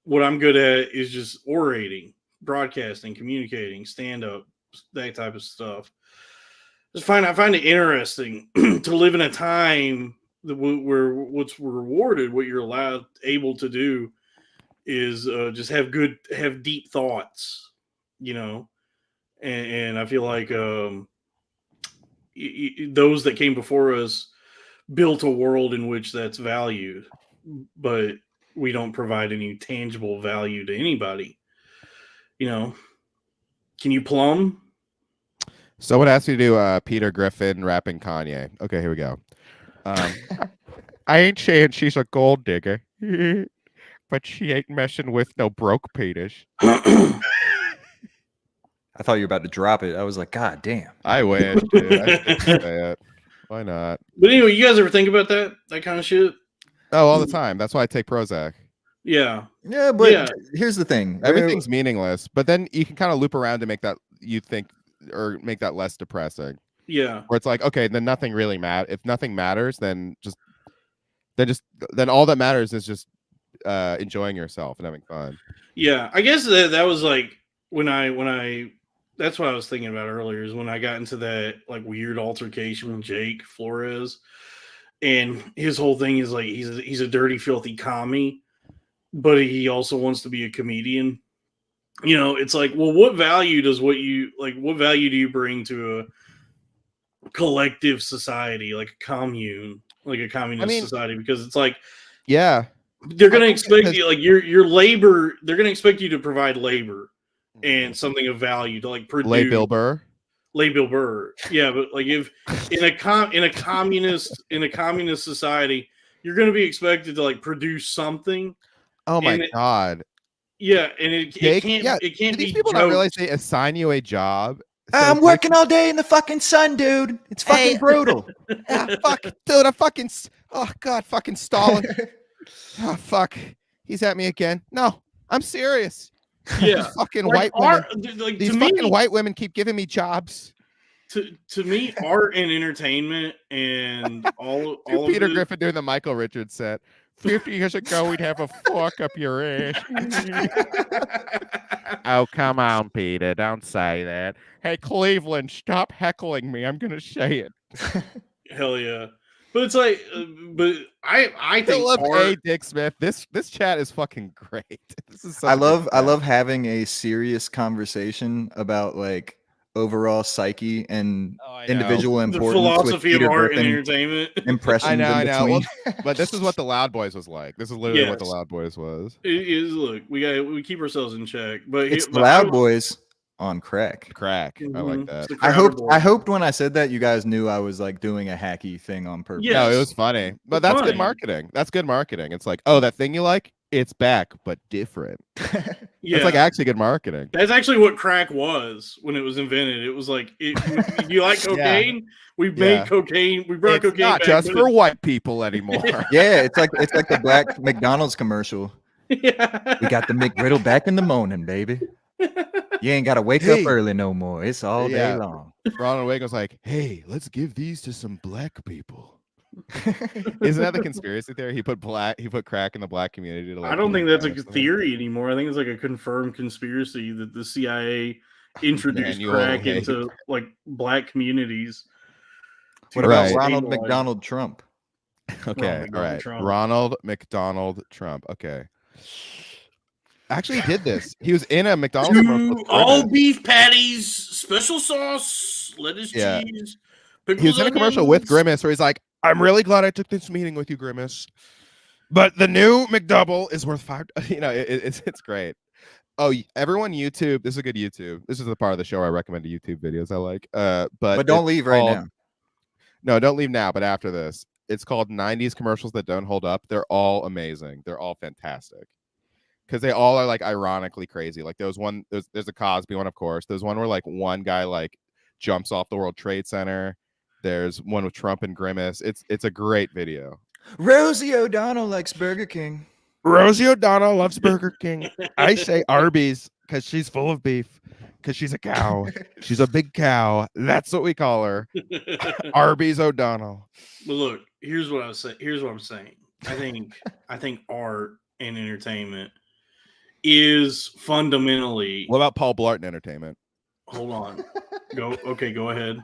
What I'm good at is just orating, broadcasting, communicating, stand-up, that type of stuff. I find it interesting to live in a time where what's rewarded, what you're able to do is just have deep thoughts, and I feel like those that came before us built a world in which that's valued, but we don't provide any tangible value to anybody. Can you plumb? Someone asked me to do Peter Griffin rapping Kanye. Okay, here we go. I ain't saying she's a gold digger, but she ain't messing with no broke Peters. I thought you were about to drop it. I was like, God damn. I wish, dude. I didn't say it. Why not? But anyway, you guys ever think about that kind of shit? Oh, all the time. That's why I take Prozac. Yeah. Yeah, but here's the thing. Everything's meaningless, but then you can kind of loop around to make that make that less depressing. Yeah. Where it's like, okay, then nothing really matters. If nothing matters, then all that matters is just enjoying yourself and having fun. Yeah. I guess that was like when I that's what I was thinking about earlier, is when I got into that like weird altercation with Jake Flores, and his whole thing is like he's a dirty, filthy commie, but he also wants to be a comedian. It's like, well, what value do you bring to a collective society, like a commune, like a communist society? Because it's like, yeah, they're going to expect you, like your labor, they're going to expect you to provide labor and something of value to like produce. Lay Bill Burr. Yeah, but like if in a communist society, you're going to be expected to like produce something. Oh my God. Yeah, and it can't be. These people don't realize they assign you a job. So I'm working all day in the fucking sun, dude. It's fucking brutal. Dude, oh God, fucking Stalin. Oh fuck, he's at me again. No, I'm serious. Yeah, fucking white women. These fucking white women keep giving me jobs. To me, art and entertainment and all Peter Griffin doing the Michael Richards set. 50 years ago, we'd have a fork up your ass. Oh, come on, Peter. Don't say that. Hey, Cleveland, stop heckling me. I'm going to say it. Hell yeah. But it's like, but I think Philip A. art, Dick Smith. This chat is fucking great. This is such I a good love chat. having a serious conversation about like overall psyche and Oh, I know. individual the importance philosophy with of Peter art and Griffin entertainment. impressions I in know. Well, between. but this is what the Loud Boys was like. This is literally what the Yes. Loud Boys was. It is. Look, we keep ourselves in check, but It's the but Loud Boys on crack. Crack. I like It's that. the I Crowder hoped Boys. when I said that you guys knew I was like doing a hacky thing on purpose. Yeah. No, it Yes. was funny. But It's that's funny. good marketing. That's good marketing. It's like, oh, that thing you like, it's back, but different. Yeah, It's like actually good marketing. that's actually what crack was when it was invented. It was like, if you like cocaine? We made cocaine. We brought It's cocaine not back, just but for white people anymore. Yeah, it's like the black McDonald's commercial. yeah. We got the McGriddle back in the morning, baby. You ain't gotta wake Hey. up early no more. It's all day Yeah. long. Ronald Reagan was like, hey, let's give these to some black people. Isn't that the conspiracy theory? He put crack in the black community to, like, I don't think that's a or something? theory anymore. I think it's like a confirmed conspiracy that the CIA introduced Manual crack hate. into like black communities. to What about Right. Ronald stabilize- McDonald Trump? Okay, McDonald all right. Trump. Ronald McDonald Trump. Okay. Actually, he did this. He was in a McDonald's commercial. with All Grimace. beef patties, special sauce, lettuce, Yeah. cheese. He was in a commercial with Grimace where he's like, I'm really glad I took this meeting with you, Grimace. But the new McDouble is worth $5. You know, it's great. Oh, everyone, YouTube. This is a good YouTube. This is the part of the show where I recommend YouTube videos I like. But don't it's leave right called- now. No, don't leave now. But after this, it's called 90s commercials that don't hold up. They're all amazing. They're all fantastic. Because they all are like ironically crazy. Like there's a Cosby one, of course. There's one where like one guy like jumps off the World Trade Center. There's one with Trump and Grimace. It's a great video. Rosie O'Donnell likes Burger King. Rosie O'Donnell loves Burger King. I say Arby's because she's full of beef. Because she's a cow. She's a big cow. That's what we call her. Arby's O'Donnell. But look, here's what I was saying. Here's what I'm saying. I think art and entertainment is fundamentally. What about Paul Blart in entertainment? Hold on. Go ahead.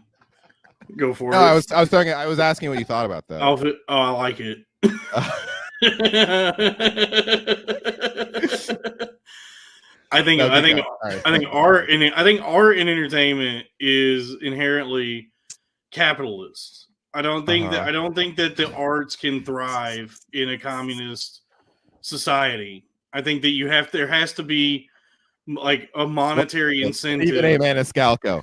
Go for No, it. I was asking what you thought about that. I like it. I think art and entertainment is inherently capitalist. I don't think that the arts can thrive in a communist society. I think that there has to be like a monetary incentive. Stephen A. Maniscalco.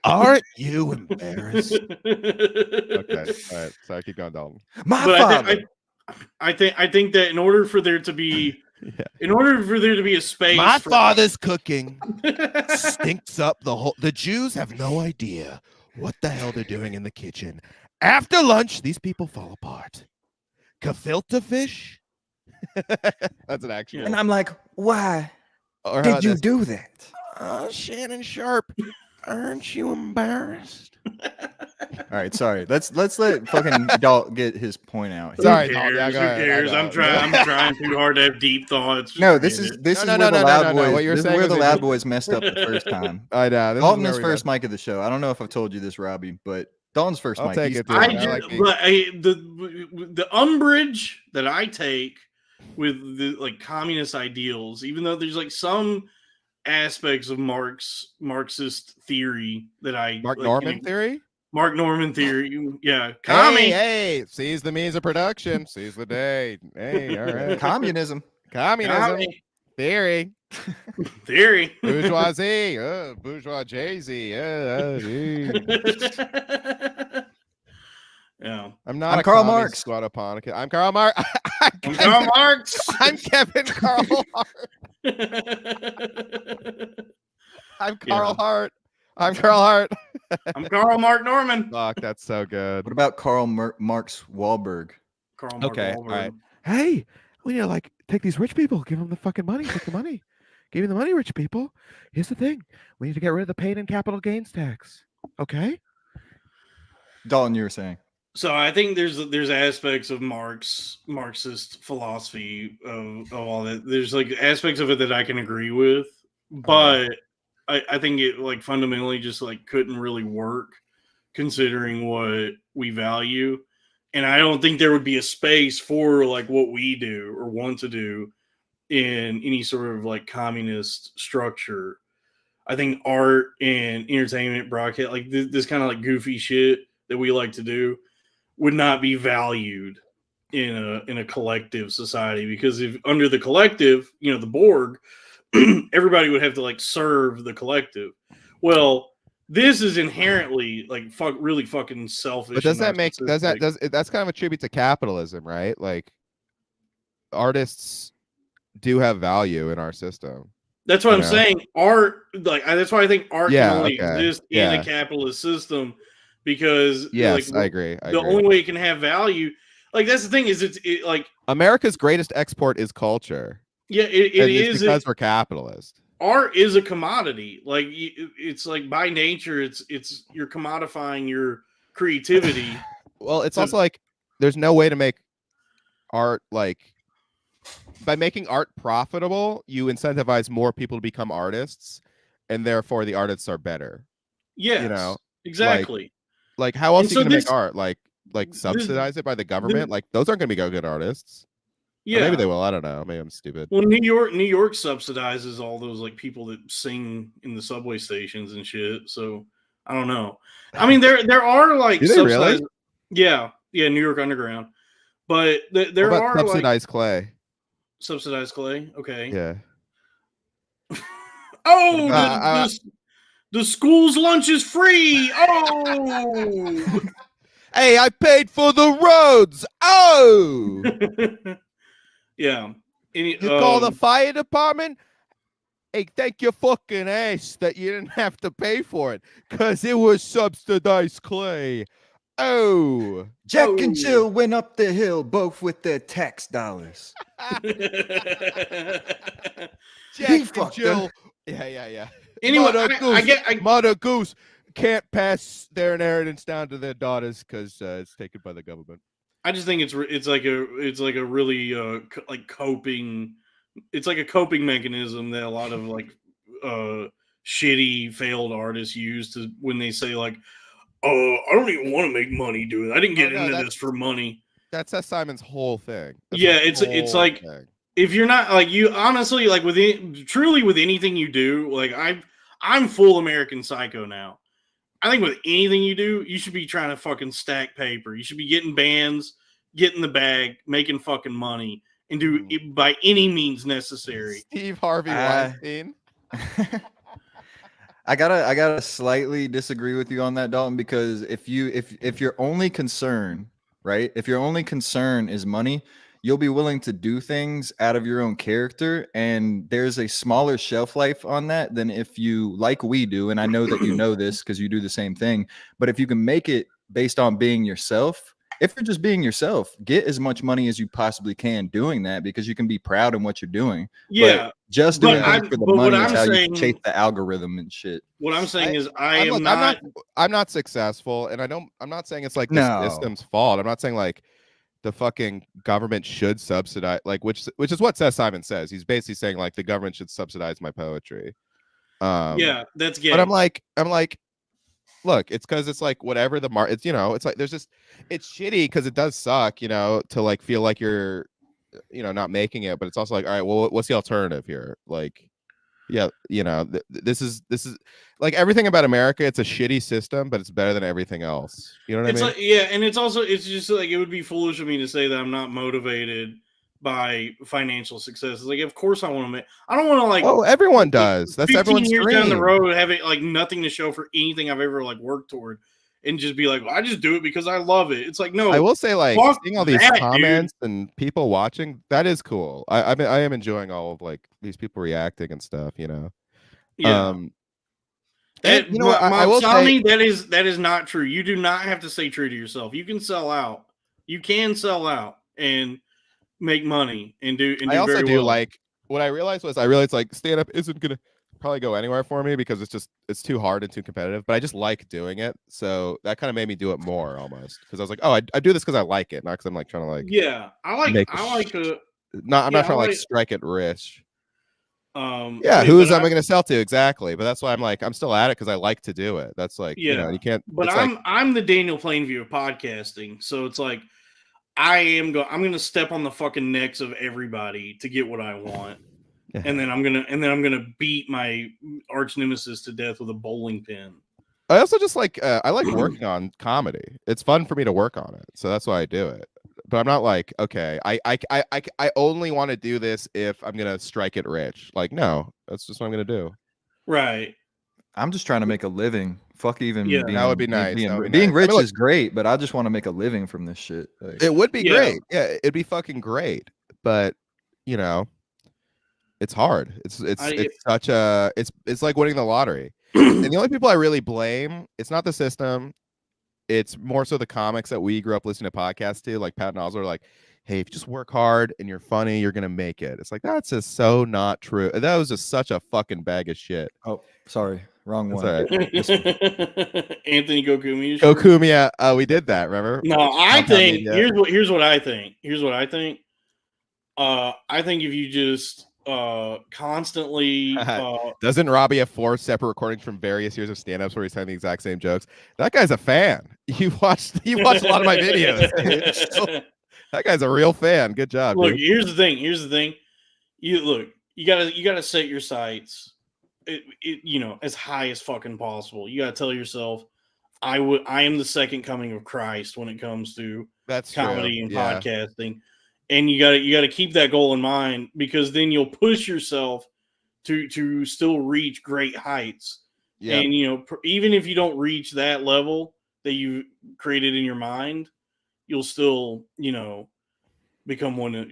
Aren't you embarrassed? Okay, all right. Sorry, keep going, Dalton. I think that in order for there to be a space, My for father's cooking stinks up the whole. The Jews have no idea what the hell they're doing in the kitchen. After lunch, these people fall apart. Gefilte fish. That's an actual. And I'm like, why Or how did about you this? do that? Shannon Sharp, aren't you embarrassed? All right, sorry. Let's let fucking Dalt get his point out. Who Sorry, cares? Dalton, yeah, Who go ahead. cares? I'm trying too hard to have deep thoughts. No, Just this forget is it. this No, is no, where no, the no, Loud no, no. Boys. What you're This is saying where is the it Loud just- Boys messed up the first time. I know. This Dalton where is we first go. mic of the show. I don't know if I've told you this, Robbie, but Dalton's first I'll mic. take He's it, dude. I I just, like me. but the umbrage that I take with the like communist ideals, even though there's like some aspects of Marxist theory that I Mark like, Norman theory. Mark Norman theory, yeah, commie. Hey, seize the means of production, seize the day. Hey, all right. communism. Communism Commie theory, theory. bourgeoisie, bourgeois Jay-Z. Yeah, I'm not I'm a Karl commie Marx. squattaponic. I'm Karl Marx. I'm Karl Marx. I'm Kevin Karl Hart. I'm Carl Yeah. Hart. I'm Carl Hart. I'm Karl Mark Norman. Fuck, that's so good. What about Karl Marx Wahlberg? Karl Mark Okay, Wahlberg. all right. Hey, we need to like take these rich people, give them the fucking money, take the money. Give me the money, rich people. Here's the thing. We need to get rid of the paid and capital gains tax. Okay? Dalton, you were saying. So I think there's aspects of Marxist philosophy of all that. There's like aspects of it that I can agree with, but I think it like fundamentally just like couldn't really work considering what we value. And I don't think there would be a space for like what we do or want to do in any sort of like communist structure. I think art and entertainment broadcast, like this kind of like goofy shit that we like to do, would not be valued in a collective society, because if under the collective, you know, the Borg, everybody would have to like serve the collective. Well, this is inherently like really fucking selfish. But does that make that's kind of a tribute to capitalism, right? Like artists do have value in our system. That's what I'm saying. Art, like that's why I think art can only exist in a capitalist system, because yes, like, I agree. The only way it can have value, like that's the thing, is it's like America's greatest export is culture. Yeah, it is because we're capitalist. Art is a commodity. Like it's like by nature, it's you're commodifying your creativity. Well, it's also like there's no way to make art like. By making art profitable, you incentivize more people to become artists, and therefore the artists are better. Yeah, you know, exactly. Like how else are you gonna make art? Like subsidize it by the government? Like those aren't gonna be good artists. Yeah, or maybe they will. I don't know. Maybe I'm stupid. Well, New York subsidizes all those like people that sing in the subway stations and shit. So I don't know. I mean, there are like do they really? Yeah, New York Underground. But there are subsidized like, clay. Subsidized clay. Okay. Yeah. Oh, the school's lunch is free. Oh. Hey, I paid for the roads. Oh. Yeah. You call the fire department? Hey, thank your fucking ass that you didn't have to pay for it, because it was subsidized clay. Oh. Jack and Jill went up the hill, both with their tax dollars. Jack and Jill. Yeah. Anyway, Mother Goose can't pass their inheritance down to their daughters because it's taken by the government. I just think it's like a really like coping. It's like a coping mechanism that a lot of like shitty failed artists use to when they say like, "Oh, I don't even want to make money doing it. I didn't get into this for money." That's Simon's whole thing. It's like if you're not like you honestly like with anything you do, like I'm full American Psycho now. I think with anything you do, you should be trying to fucking stack paper. You should be getting bands, getting the bag, making fucking money, and do it by any means necessary. Steve Harvey Weinstein. I gotta slightly disagree with you on that, Dalton, because if your only concern, right? If your only concern is money, you'll be willing to do things out of your own character, and there's a smaller shelf life on that than if you, like we do, and I know that you know this because you do the same thing, but if you can make it based on being yourself, if you're just being yourself, get as much money as you possibly can doing that, because you can be proud in what you're doing. Yeah. But just doing it for the money is how you chase the algorithm and shit. What I'm saying is I'm not successful, and I'm not saying it's like the system's fault. I'm not saying like the fucking government should subsidize, like which is what Seth Simon says. He's basically saying like the government should subsidize my poetry. Yeah, that's gay. But I'm like, look, it's because it's like whatever the it's it's like there's just it's shitty because it does suck, to like feel like you're not making it, but it's also like, all right, well, what's the alternative here? Like, yeah, this is like everything about America. It's a shitty system, but it's better than everything else. You know what I mean? Like, yeah, and it's just like it would be foolish of me to say that I'm not motivated by financial success. Like, of course I want to make. I don't want to like. Oh, everyone does. That's everyone's years dream. Down the road, having like nothing to show for anything I've ever like worked toward, and just be like, well, I just do it because I love it. It's like, no. I will say, like, seeing all these comments and people watching, that is cool. I am enjoying all of like these people reacting and stuff. Yeah. And, I will say that is not true. You do not have to stay true to yourself. You can sell out. You can sell out and make money and do. And I also do well. like what I realized like stand up isn't gonna probably go anywhere for me because it's too hard and too competitive. But I just like doing it, so that kind of made me do it more almost because I was like, oh, I do this because I like it, not because I'm like trying to like. Yeah, I'm not trying to like strike it rich. Yeah, who am I going to sell to exactly? But that's why I'm like I'm still at it because I like to do it. That's like you can't. But I'm the Daniel Plainview of podcasting, so it's like I'm going to step on the fucking necks of everybody to get what I want. Yeah. And then I'm gonna beat my arch nemesis to death with a bowling pin. I also just like I like working on comedy. It's fun for me to work on it, so that's why I do it. But I'm not like, okay, I only want to do this if I'm gonna strike it rich. Like, no, that's just what I'm gonna do. Right. I'm just trying to make a living. Fuck even Yeah. being, That would be nice. Being, That would be being nice. I rich mean, look, is great, but I just want to make a living from this shit. Like, it would be Yeah. great. Yeah, it'd be fucking great. But you know, it's hard. It's such a it's like winning the lottery. And the only people I really blame, it's not the system. It's more so the comics that we grew up listening to podcasts to, like Pat and Osler, like, hey, if you just work hard and you're funny, you're gonna make it. It's like, that's just so not true. That was just such a fucking bag of shit. oh, sorry, wrong That's one. all right. Anthony Gokumiya. Gokumiya, we did that, remember? No, I think Media. here's what I think. Here's what I think. I think if you just constantly Doesn't Robbie have 4 separate recordings from various years of stand-ups where he's telling the exact same jokes? That guy's a fan. You watched a lot of my videos, dude. That guy's a real fan. Good job. Look, dude. here's the thing. You gotta set your sights, as high as fucking possible. You gotta tell yourself, I am the second coming of Christ when it comes to That's comedy true. and Yeah. podcasting. And you gotta keep that goal in mind, because then you'll push yourself to still reach great heights. Yeah. And even if you don't reach that level that you created in your mind, you'll still become one of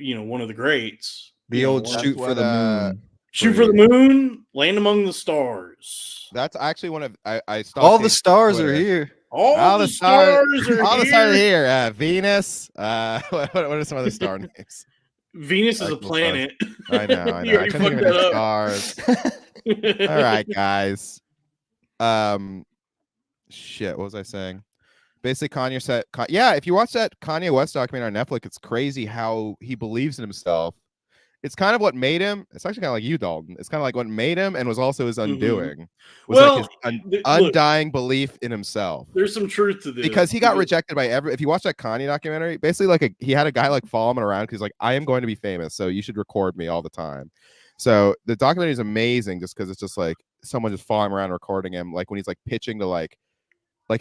the greats. The old that's shoot for what, the moon. Shoot for the moon, land among the stars. That's actually one of I stopped All the dating stars Twitter. are here. All the stars are All the here. stars are here. Venus. What are some other star names? Venus is a Actual planet. I know. You I already couldn't fucked even do that up. stars. All right, guys. Shit. What was I saying? Basically, Kanye said, yeah. If you watch that Kanye West documentary on Netflix, it's crazy how he believes in himself. It's kind of what made him. It's actually kind of like you, Dalton. It's kind of like what made him and was also his undoing. Was Well, like his look, undying belief in himself. There's some truth to this, Because he got rejected by every. If you watch that Kanye documentary, basically like he had a guy like follow him around because like, I am going to be famous, so you should record me all the time. So the documentary is amazing just because it's just like someone just following him around recording him, like when he's like pitching to like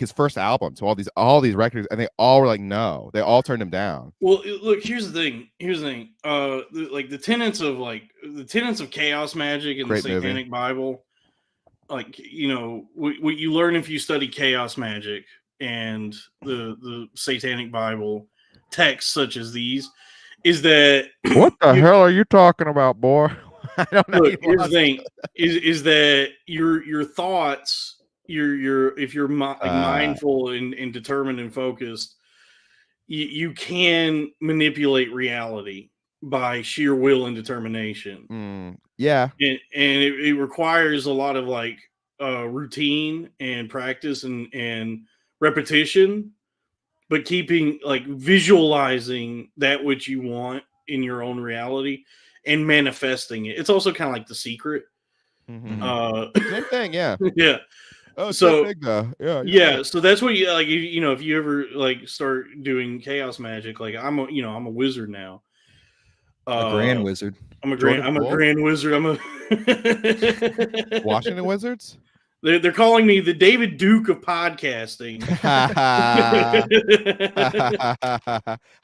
his first album to all these records, and they all were like, no, they all turned him down. Well, look, here's the thing. The tenets of chaos magic and Great the Satanic Bible, what you learn if you study chaos magic and the Satanic Bible texts such as these, is that What the hell are you talking about, boy? I don't know. Look, here's the thing: is that your thoughts, if you're mindful and determined and focused, you can manipulate reality by sheer will and determination. Yeah, and it requires a lot of routine and practice and repetition, but keeping visualizing that which you want in your own reality and manifesting it. It's also kind of like The Secret. Same thing. Yeah. Yeah. Oh, it's so big though. Yeah. So that's what you if you ever start doing chaos magic, I'm a wizard now. A grand wizard. I'm a grand wizard. I'm a Washington Wizards. They're calling me the David Duke of podcasting. How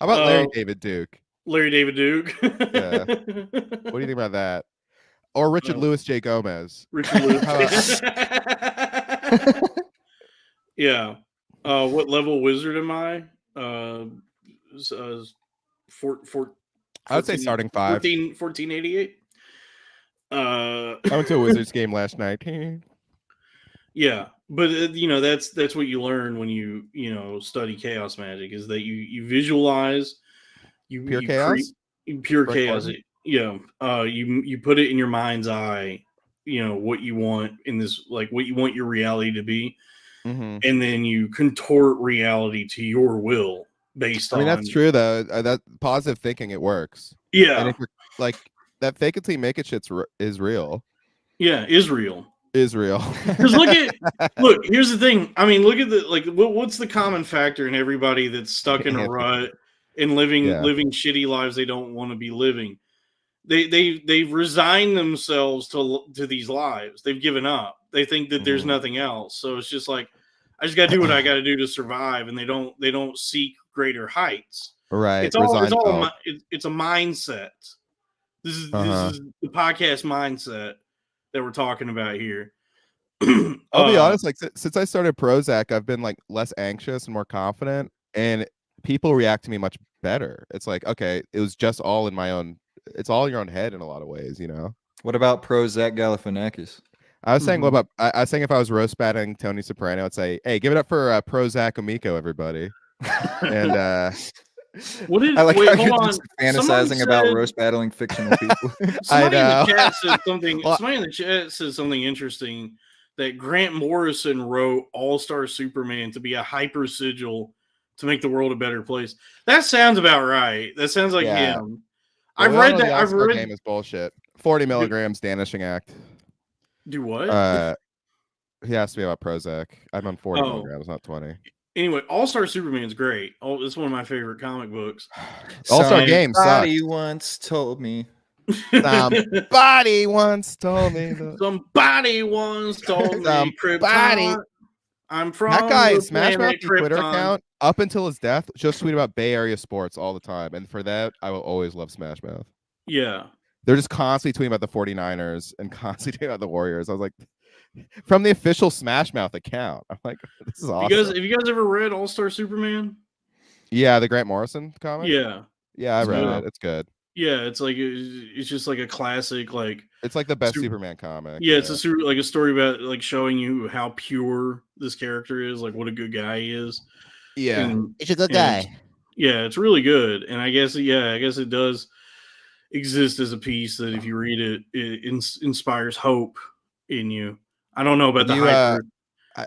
about Larry David Duke? Larry David Duke. Yeah. What do you think about that? Or Richard Louis J. Gomez? Richard Louis. Yeah. What level wizard am I? I would say starting 5. 1488. I went to a Wizards game last night. Yeah, but that's what you learn when you study chaos magic, is that you visualize pure chaos. Pure chaos. Yeah. You put it in your mind's eye. What you want in this, what you want your reality to be, and then you contort reality to your will based on. That's true though. That positive thinking, it works. Yeah. And if you're, that fake it till you make it shit is real. Yeah, Israel. Because look, here's the thing. Look at what's the common factor in everybody that's stuck in a rut and living Yeah. shitty lives they don't want to be living. They've resigned themselves to these lives. They've given up. They think that there's nothing else. So it's just like, I just got to do what I got to do to survive, and they don't seek greater heights. Right. It's a mindset. This is the podcast mindset that we're talking about here. I'll be honest, like since I started Prozac, I've been like less anxious and more confident, and people react to me much better. It's like, okay, it was just all in my own. It's all in your own head in a lot of ways, you know. What about Prozac Galifianakis? I was saying, what about? I was saying if I was roast batting Tony Soprano, I'd say, "Hey, give it up for Prozac Amico, everybody." And what did, I like wait, how hold you're on. just fantasizing about roast battling fictional people. Somebody in know. the chat said something. Somebody in the chat said something interesting, that Grant Morrison wrote All-Star Superman to be a hyper sigil to make the world a better place. That sounds about right. That sounds like him. Well, I've read that. I've read game is bullshit. 40 milligrams Danishing Act. Do what? He asked me about Prozac. I'm on 40 milligrams, not 20. Anyway, All-Star Superman's great. Oh, it's one of my favorite comic books. All-Star Game sucks. Somebody once told me. Somebody once told me. Somebody once told me. Krypton. I'm from that guy. Smash Mouth planet Twitter Krypton. account up until his death just tweet about Bay Area sports all the time, and for that, I will always love Smash Mouth. Yeah, they're just constantly tweeting about the 49ers and constantly tweeting about the Warriors. I was like, from the official Smash Mouth account. I'm like, this is awesome. Have you guys ever read All-Star Superman? Yeah, the Grant Morrison comic. Yeah, I read it. It's good. Yeah, it's like it's just like a classic, like it's like the best Superman comic. Yeah, it's a story about like showing you how pure this character is, like what a good guy he is. Yeah, it's a good guy. It's really good, and I guess it does exist as a piece that if you read it, it inspires hope in you. I don't know about hyper.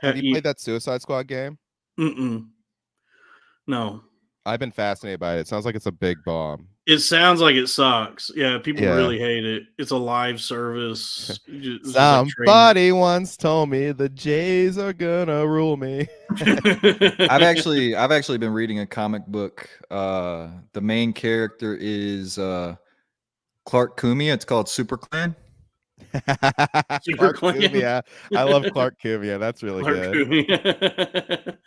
Have you played that Suicide Squad game? No. I've been fascinated by it. It sounds like it's a big bomb. It sounds like it sucks. Yeah, people really hate it. It's a live service. Somebody once told me the Jays are gonna rule me. I've actually been reading a comic book. The main character is Clark Cumia. It's called Super Clan. Clark Cumia. I love Clark Cumia. That's really good.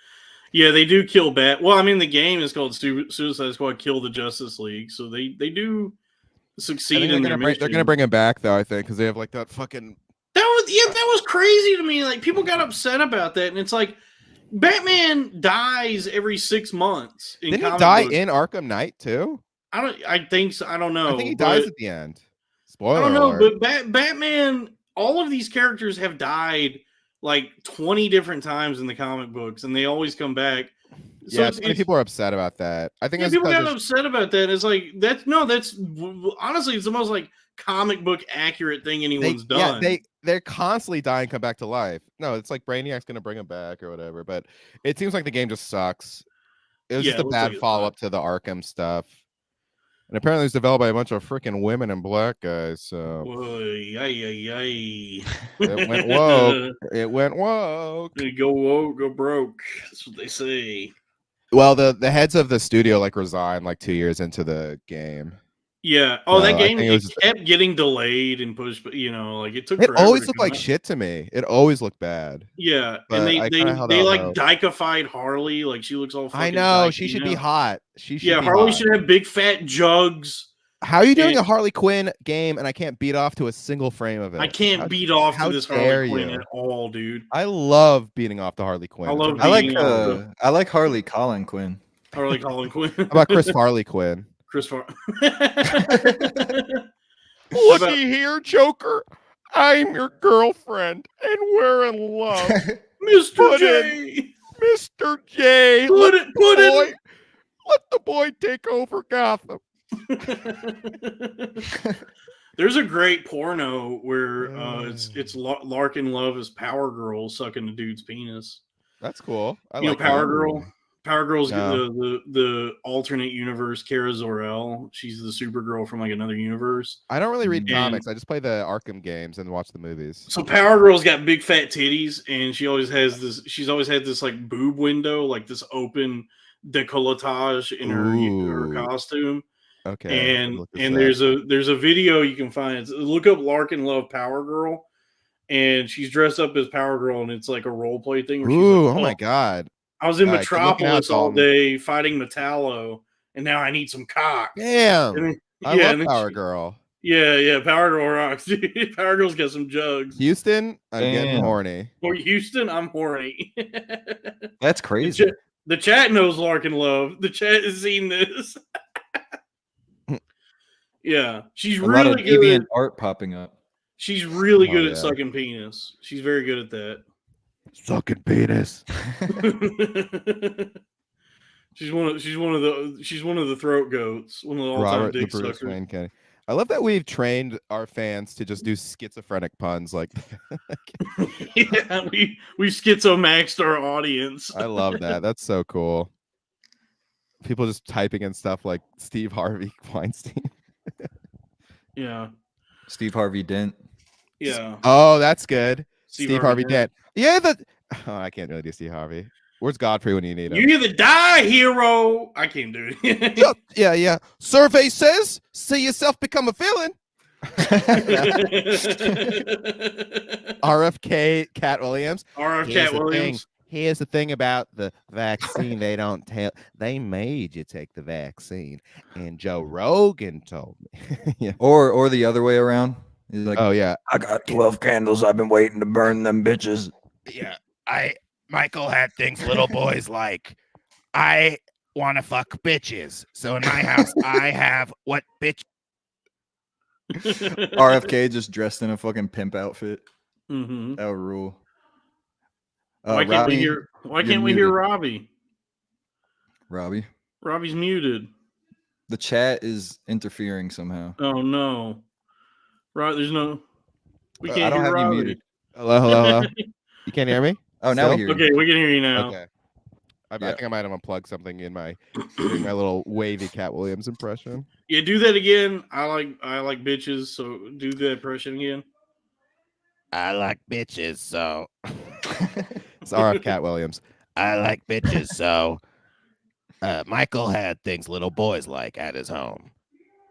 Yeah, they do kill Bat. Well, I mean, the game is called Suicide Squad Kill the Justice League, so they do succeed in their mission. They're gonna bring him back though, I think, because they have like that fucking. That was crazy to me. Like people got upset about that, and it's like Batman dies every 6 months. Didn't he die in Arkham Knight too? I think so. I don't know. I think he dies at the end. Spoiler. I don't know, alert. but Batman. All of these characters have died like 20 different times in the comic books, and they always come back. So yeah, many people are upset about that. I think people got upset about that. It's like that's honestly, it's the most like comic book accurate thing anyone's done. Yeah, they're constantly dying, come back to life. No, it's like Brainiac's gonna bring them back or whatever. But it seems like the game just sucks. It was just a bad follow up to the Arkham stuff. And apparently it's developed by a bunch of freaking women and black guys. So it went woke. It went woke. Go woke, go broke. That's what they say. Well, the heads of the studio like resigned like 2 years into the game. Yeah. Oh, that game kept getting delayed and pushed, but like it took. It always looked like shit to me. It always looked bad. Yeah, but and they like dykeified Harley. Like she looks all. I know she should be hot. She should. Yeah, Harley should have big fat jugs. How are you doing a Harley Quinn game and I can't beat off to a single frame of it? I can't beat off to this Harley Quinn at all, dude. I love beating off to Harley Quinn. I like Harley Colin Quinn. Harley Colin Quinn. How about Chris Farley Quinn? Looky here, Joker. I'm your girlfriend, and we're in love. Mr. J. Mr. J. Put it. Let the boy take over Gotham. There's a great porno where it's Larkin Love as Power Girl sucking the dude's penis. That's cool. I like Power Girl. Power Girl's the alternate universe, Kara Zor-El. She's the Supergirl from like another universe. I don't really read comics. I just play the Arkham games and watch the movies. So Power Girl's got big fat titties, and she always has this. She's always had this like boob window, like this open decolletage in her costume. Okay. And there's a video you can find. Look up Larkin Love Power Girl, and she's dressed up as Power Girl, and it's like a role play thing. Where she's like, oh my god! I was in Metropolis all day fighting Metallo, and now I need some cock. Damn, I love Power Girl. Yeah, Power Girl rocks. Power Girl's got some jugs. Houston, I'm getting horny. For Houston, I'm horny. That's crazy. The chat knows Larkin Love. The chat has seen this. Yeah, she's really good. Deviant art popping up. She's really good at sucking penis. She's very good at that. Sucking penis. she's one of the throat goats. One of the all-time dick suckers. Wayne Kenny. I love that we've trained our fans to just do schizophrenic puns like that. Yeah, we schizomaxed our audience. I love that. That's so cool. People just typing in stuff like Steve Harvey Weinstein. Yeah. Steve Harvey Dent. Yeah. Oh, that's good. Steve Harvey Dent. Yeah, I can't really do Steve Harvey. Where's Godfrey when you need him? You either die, hero. I can't do it. Yeah. Survey says, see yourself become a villain. RFK Cat Williams. Here's the thing about the vaccine. They don't tell. They made you take the vaccine, and Joe Rogan told me. Yeah. Or the other way around. He's like, oh yeah, I got 12 candles. I've been waiting to burn them bitches. Yeah, Michael had things little boys like. I want to fuck bitches, so in my house I have what bitch. RFK just dressed in a fucking pimp outfit. Mm-hmm. That would rule. Why can't we hear Robbie? Robbie's muted. The chat is interfering somehow. Oh no. There's no. We can't hear Robbie. You muted. Hello. You can't hear me? Oh, now we hear you. Okay, we can hear you now. Okay. I think I might have unplugged something in my little wavy Cat Williams impression. Yeah, do that again. I like bitches, so do the impression again. I like bitches, so it's RF Cat Williams. I like bitches, so Michael had things little boys like at his home.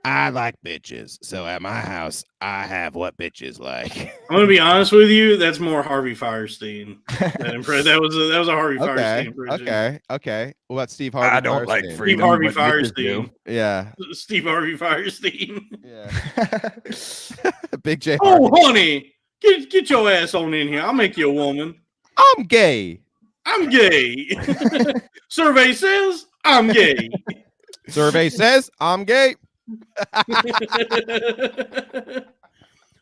I like bitches, so at my house I have what bitches like. I'm gonna be honest with you. That's more Harvey Firestein. That was a Harvey Firestein impression. Okay. What about Steve Harvey? I don't like freedom. Steve Harvey Firestein. Yeah. Steve Harvey Firestein. Yeah. Big J. Oh, honey, get your ass on in here. I'll make you a woman. I'm gay. Survey says I'm gay. Survey says I'm gay.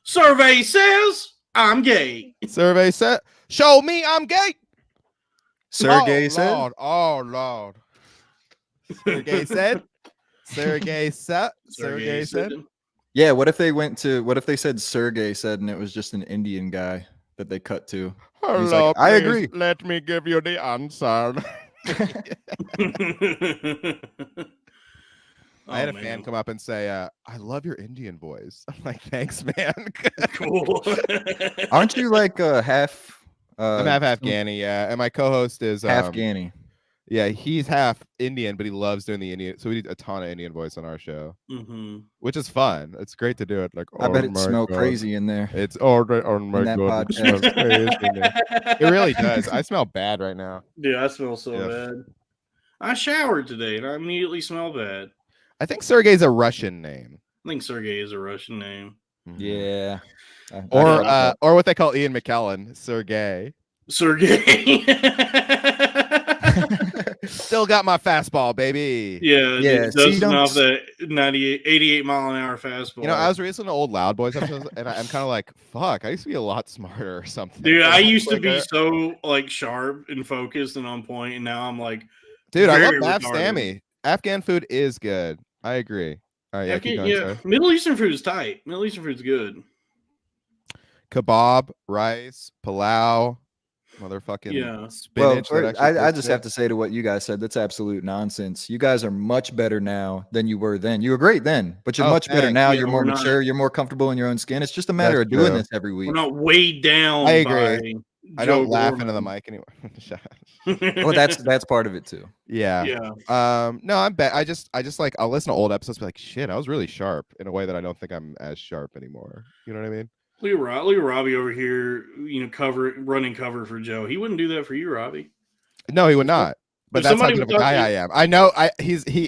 Survey says I'm gay. Survey said, show me I'm gay. Sergey said. Oh Lord. Sergey said. Sergey said. Yeah. What if they said Sergey said and it was just an Indian guy that they cut to? Hello, like, I agree. Let me give you the answer. I had a fan come up and say, I love your Indian voice. I'm like, thanks, man. Cool. Aren't you like half? I'm half Afghani, yeah. And my co-host is half Afghani. Yeah, he's half Indian, but he loves doing the Indian. So we do a ton of Indian voice on our show, which is fun. It's great to do it. Like, I bet it smells crazy in there. It's oh my god, it smells crazy in there. It really does. I smell bad right now. Dude, I smell so bad. I showered today and I immediately smell bad. I think Sergey's a Russian name. I think Sergey is a Russian name. Yeah. Or what they call Ian McKellen, Sergey. Still got my fastball, baby. Yeah. Dusting off that 88 mile an hour fastball. You know, I was listening to old Loud Boys episodes, and I'm kind of like, fuck, I used to be a lot smarter or something. Dude, I used to be so like sharp and focused and on point, and now I'm like, dude, I love Mav Stammy. Afghan food is good. I agree. All right, keep going, sorry. Middle Eastern food is tight. Middle Eastern food's good. Kebab, rice, palau, motherfucking spinach. Well, I just have to say to what you guys said, that's absolute nonsense. You guys are much better now than you were then. You were great then, but you're much better now. You're more mature. You're more comfortable in your own skin. It's just a matter of doing this every week. We're not weighed down. I agree. I don't Joe laugh into the Gorman. mic anymore. Well, that's part of it too. Yeah. No, I just like I'll listen to old episodes, be like, shit, I was really sharp in a way that I don't think I'm as sharp anymore. You know what I mean? Look at Robbie over here, running cover for Joe. He wouldn't do that for you, Robbie. No, he would not. But if that's how somebody good of was a guy talking- I am. I know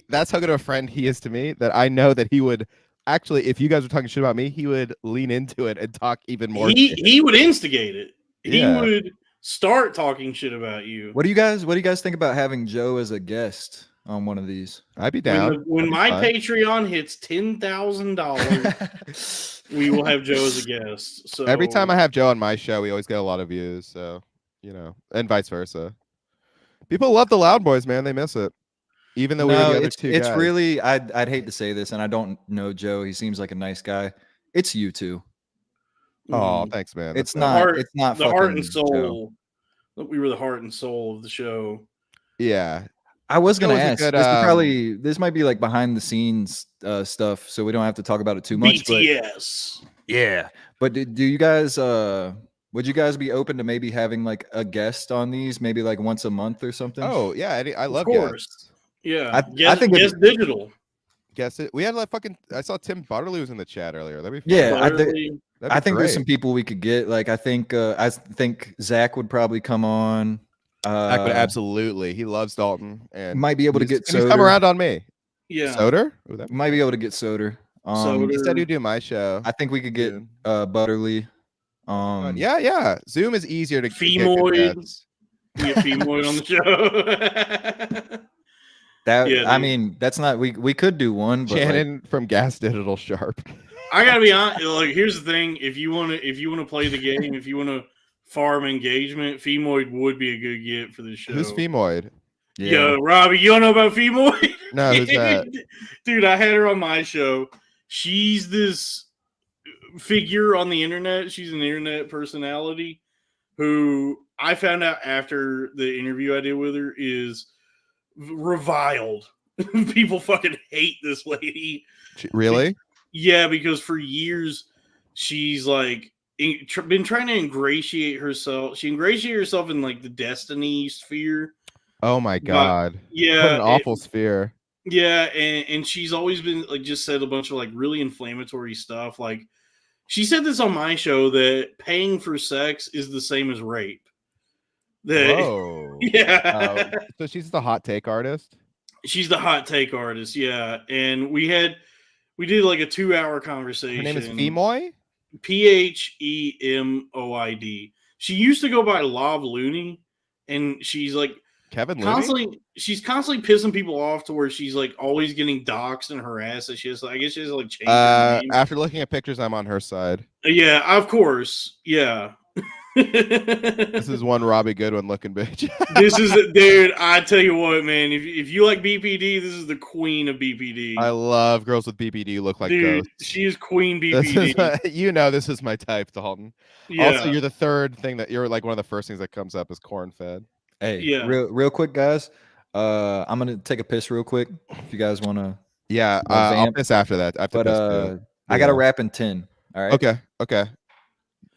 that's how good of a friend he is to me, that I know that he would actually, if you guys were talking shit about me, he would lean into it and talk even more shit. He would instigate it. Yeah. He would start talking shit about you. What do you guys think about having Joe as a guest on one of these? I'd be down. When my fun. Patreon hits $10,000, we will have Joe as a guest. So Every time I have Joe on my show, we always get a lot of views. So, and vice versa. People love the Loud Boys, man. They miss it. Even though we were the other two it's guys. really, I'd hate to say this, and I don't know Joe. He seems like a nice guy. It's you two. Oh, thanks, man. It's the not the heart and fucking soul. We were the heart and soul of the show. Yeah. I was gonna Joe was a ask. good, This might be like behind the scenes stuff, so we don't have to talk about it too much. BTS. But, yeah, but do you guys? Would you guys be open to maybe having like a guest on these, maybe like once a month or something? Oh yeah, I love Of course. guests. Yeah. I think Guess digital. Guess it. We had like I saw Tim Butterly was in the chat earlier. That'd be Yeah, Butterly. I think there's some people we could get. Like I think Zach would probably come on. Zach would absolutely. He loves Dalton and might be able to get Soder. He's come around on me. Yeah. Soder? Might be able to get Soder. He said he'd do my show. I think we could get Butterly. Yeah. Zoom is easier to Femoid. We get Femoid on the show. I mean, that's not we could do one, but Shannon from Gas Digital Sharp. I gotta be honest. Like, here's the thing: if you want to play the game, if you want to farm engagement, Femoid would be a good get for this show. Who's Femoid? Yeah. Yo, Robbie, you don't know about Femoid? No, who's that? Dude, I had her on my show. She's this figure on the internet. She's an internet personality who I found out after the interview I did with her is reviled. People fucking hate this lady. Really? Yeah, because for years she's like been trying to ingratiate herself. She ingratiated herself in like the Destiny sphere. Oh my god! Yeah, what an awful sphere. Yeah, and she's always been like just said a bunch of like really inflammatory stuff. Like she said this on my show that paying for sex is the same as rape. Whoa! Yeah. So she's the hot take artist. She's the hot take artist. Yeah, and we did like a 2-hour conversation. Her name is Femoid. Phemoid. She used to go by Love Looney, and she's like Kevin constantly. She's constantly pissing people off to where she's like always getting doxxed and harassed. And I guess she has to like change her name. After looking at pictures, I'm on her side. Yeah, of course. Yeah. This is one Robbie Goodwin looking bitch. This is dude. I tell you what, man. If you like BPD, this is the queen of BPD. I love girls with BPD who look like dude, ghosts. she is queen BPD. This is my type, Dalton. Yeah. Also, you're the third thing that you're like one of the first things that comes up is corn fed. Hey, yeah. real quick, guys. I'm gonna take a piss real quick. If you guys want to, yeah, I'll piss after that. I gotta wrap in 10. All right. Okay.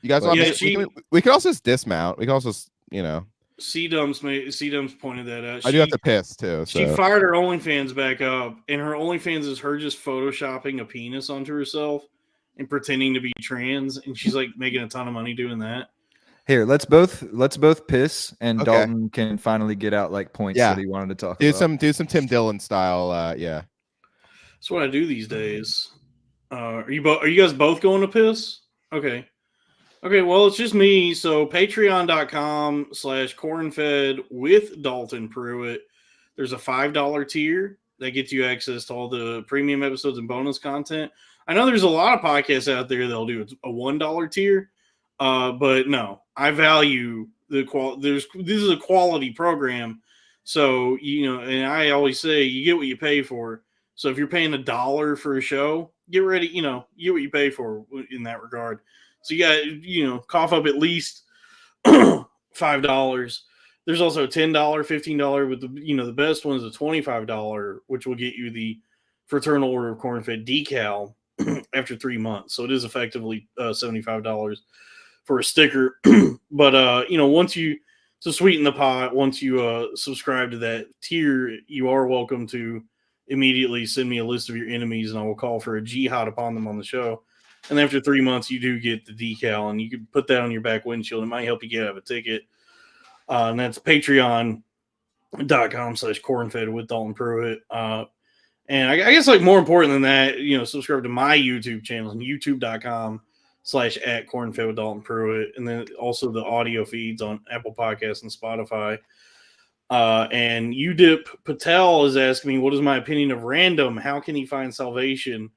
You guys want we could also just dismount. We can also, C-Dumps pointed that out. I do have to piss too. So. She fired her OnlyFans back up, and her OnlyFans is her just photoshopping a penis onto herself and pretending to be trans, and she's like making a ton of money doing that. Here, let's both piss, and Dalton can finally get out like points that he wanted to talk about. Do some Tim Dillon style. Yeah, that's what I do these days. Are you guys both going to piss? Okay. Well, it's just me. So patreon.com/cornfed with Dalton Pruitt. There's a $5 tier that gets you access to all the premium episodes and bonus content. I know there's a lot of podcasts out there that'll do a $1 tier. But no, I value the quality. This is a quality program. So, and I always say you get what you pay for. So if you're paying $1 for a show, get ready, you get what you pay for in that regard. So you got, cough up at least $5. There's also a $10, $15 with the best one is a $25, which will get you the Fraternal Order of Corn-Fed decal after 3 months. So it is effectively $75 for a sticker. But once you to sweeten the pot, once you subscribe to that tier, you are welcome to immediately send me a list of your enemies, and I will call for a jihad upon them on the show. And after 3 months, you do get the decal, and you can put that on your back windshield. It might help you get out of a ticket. And that's patreon.com/cornfed with Dalton Pruitt. And I guess like more important than that, subscribe to my YouTube channel, youtube.com/@cornfed with Dalton Pruitt. And then also the audio feeds on Apple Podcasts and Spotify. And Udip Patel is asking me, what is my opinion of random? How can he find salvation?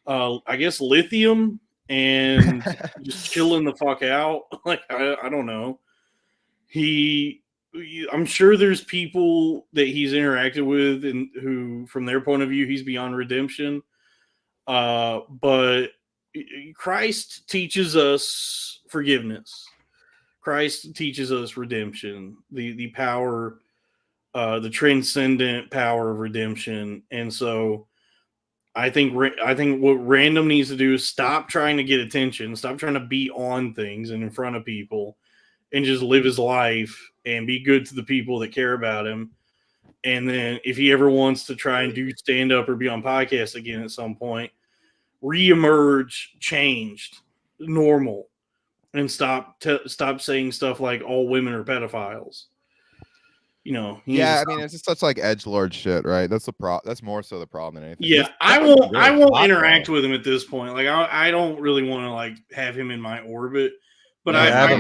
I guess lithium and just chilling the fuck out. Like, I don't know. I'm sure there's people that he's interacted with and who, from their point of view, he's beyond redemption. But Christ teaches us forgiveness. Christ teaches us redemption, the power, the transcendent power of redemption. And so I think what random needs to do is stop trying to get attention, stop trying to be on things and in front of people, and just live his life and be good to the people that care about him. And then if he ever wants to try and do stand up or be on podcast again at some point, reemerge changed, normal, and stop saying stuff like all women are pedophiles. Yeah, I mean, it's just such like edgelord shit, right? That's the That's more so the problem than anything. Yeah, I won't interact with him at this point. Like, I don't really want to like have him in my orbit. But I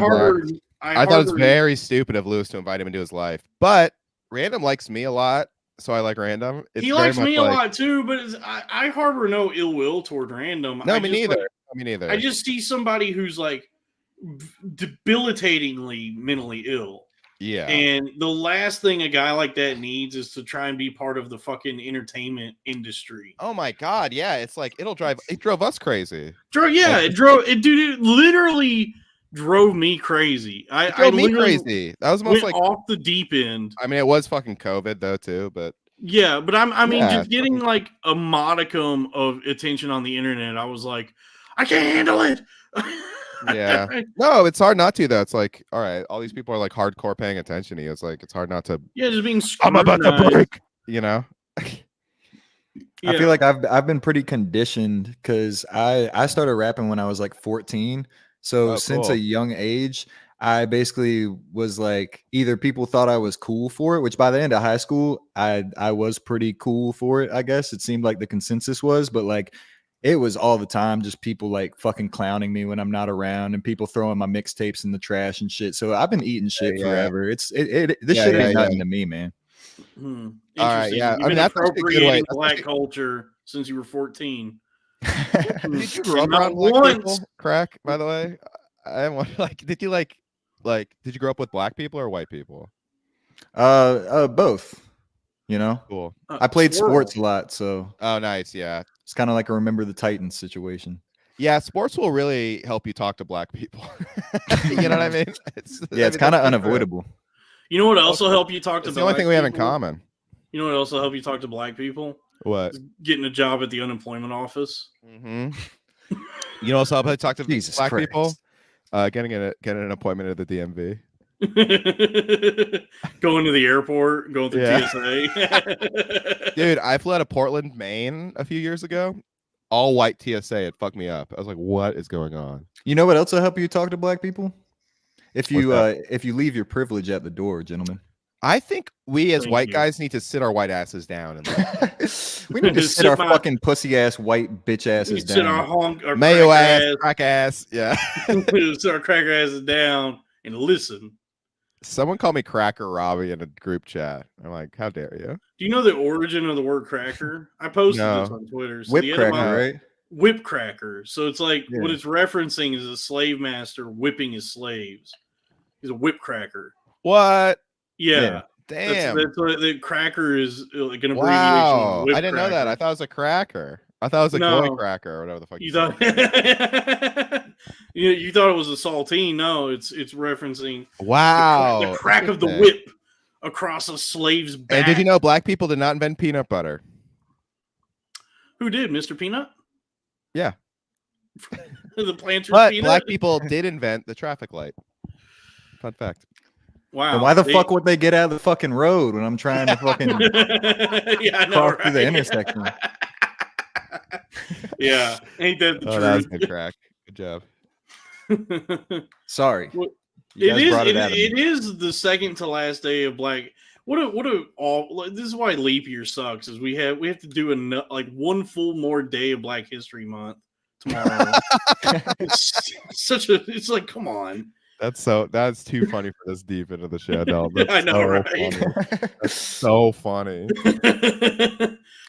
thought it's very stupid of Lewis to invite him into his life. But Random likes me a lot, so I like Random. He likes me a lot too, but I harbor no ill will toward Random. No, me neither. Me neither. I just see somebody who's like debilitatingly mentally ill. Yeah. And the last thing a guy like that needs is to try and be part of the fucking entertainment industry. Oh my God. Yeah. It's like, it drove us crazy. It literally drove me crazy. It drove me crazy. That was most like off the deep end. I mean, it was fucking COVID though too, but yeah, but just getting like a modicum of attention on the internet. I was like, I can't handle it. Yeah. No, it's hard not to though. It's like, all right, all these people are like hardcore paying attention to you. It's like, it's hard not to. Yeah, just being. I'm about to break. Yeah. I feel like I've been pretty conditioned because I started rapping when I was like 14. So since a young age, I basically was like, either people thought I was cool for it, which by the end of high school, I was pretty cool for it. I guess it seemed like the consensus was, but like. It was all the time, just people like fucking clowning me when I'm not around, and people throwing my mixtapes in the trash and shit. So I've been eating shit forever. This shit ain't nothing to me, man. All right, yeah. You've been appropriating black culture since you were 14. Did you grow up around black people? Crack, by the way. I want did you did you grow up with black people or white people? Both. Cool. I played sports a lot, so. Oh, nice. Yeah. It's kind of like a Remember the Titans situation. Yeah, sports will really help you talk to black people. You know what I mean? It's kind of unavoidable. You know what else will help you talk to? It's the only thing we have in common. You know what else will help you talk to black people? What? Getting a job at the unemployment office. Mm-hmm. You know, also help you talk to black people. Getting an appointment at the DMV. Going to the airport, going through TSA. Dude, I flew out of Portland, Maine a few years ago. All white TSA. It fucked me up. I was like, what is going on? You know what else will help you talk to black people? If you leave your privilege at the door, gentlemen. I think we as white guys need to sit our white asses down and we need to sit our fucking pussy ass white bitch asses down. Sit our mayo ass, crack ass, yeah. Sit our cracker asses down and listen. Someone called me Cracker Robbie in a group chat. I'm like, how dare you? Do you know the origin of the word cracker? I posted this on Twitter. So whip cracker, right? Whip cracker. So it's like what it's referencing is a slave master whipping his slaves. He's a whip cracker. What? Yeah. Damn. That's what the cracker is like an abbreviation. Wow. Of whip I didn't know that. I thought it was a cracker. I thought it was a goy cracker or whatever the fuck you thought. You thought it was a saltine. No, it's referencing the crack of the whip across a slave's back. And did you know black people did not invent peanut butter? Who did, Mr. Peanut? Yeah. The planter's But peanut. black people did invent the traffic light. Fun fact. Wow. And why the fuck would they get out of the fucking road when I'm trying to fucking yeah, I know, cross through the right? intersection? Yeah, ain't that the Oh, that was truth? good, Crack. Good job. Sorry. Well, You guys brought it out of me. it is the second to last day of Black. This is why leap year sucks. Is we have to do one full more day of Black History Month tomorrow. It's like, come on. That's too funny for this deep into the show. No, I know, right? Funny. That's so funny.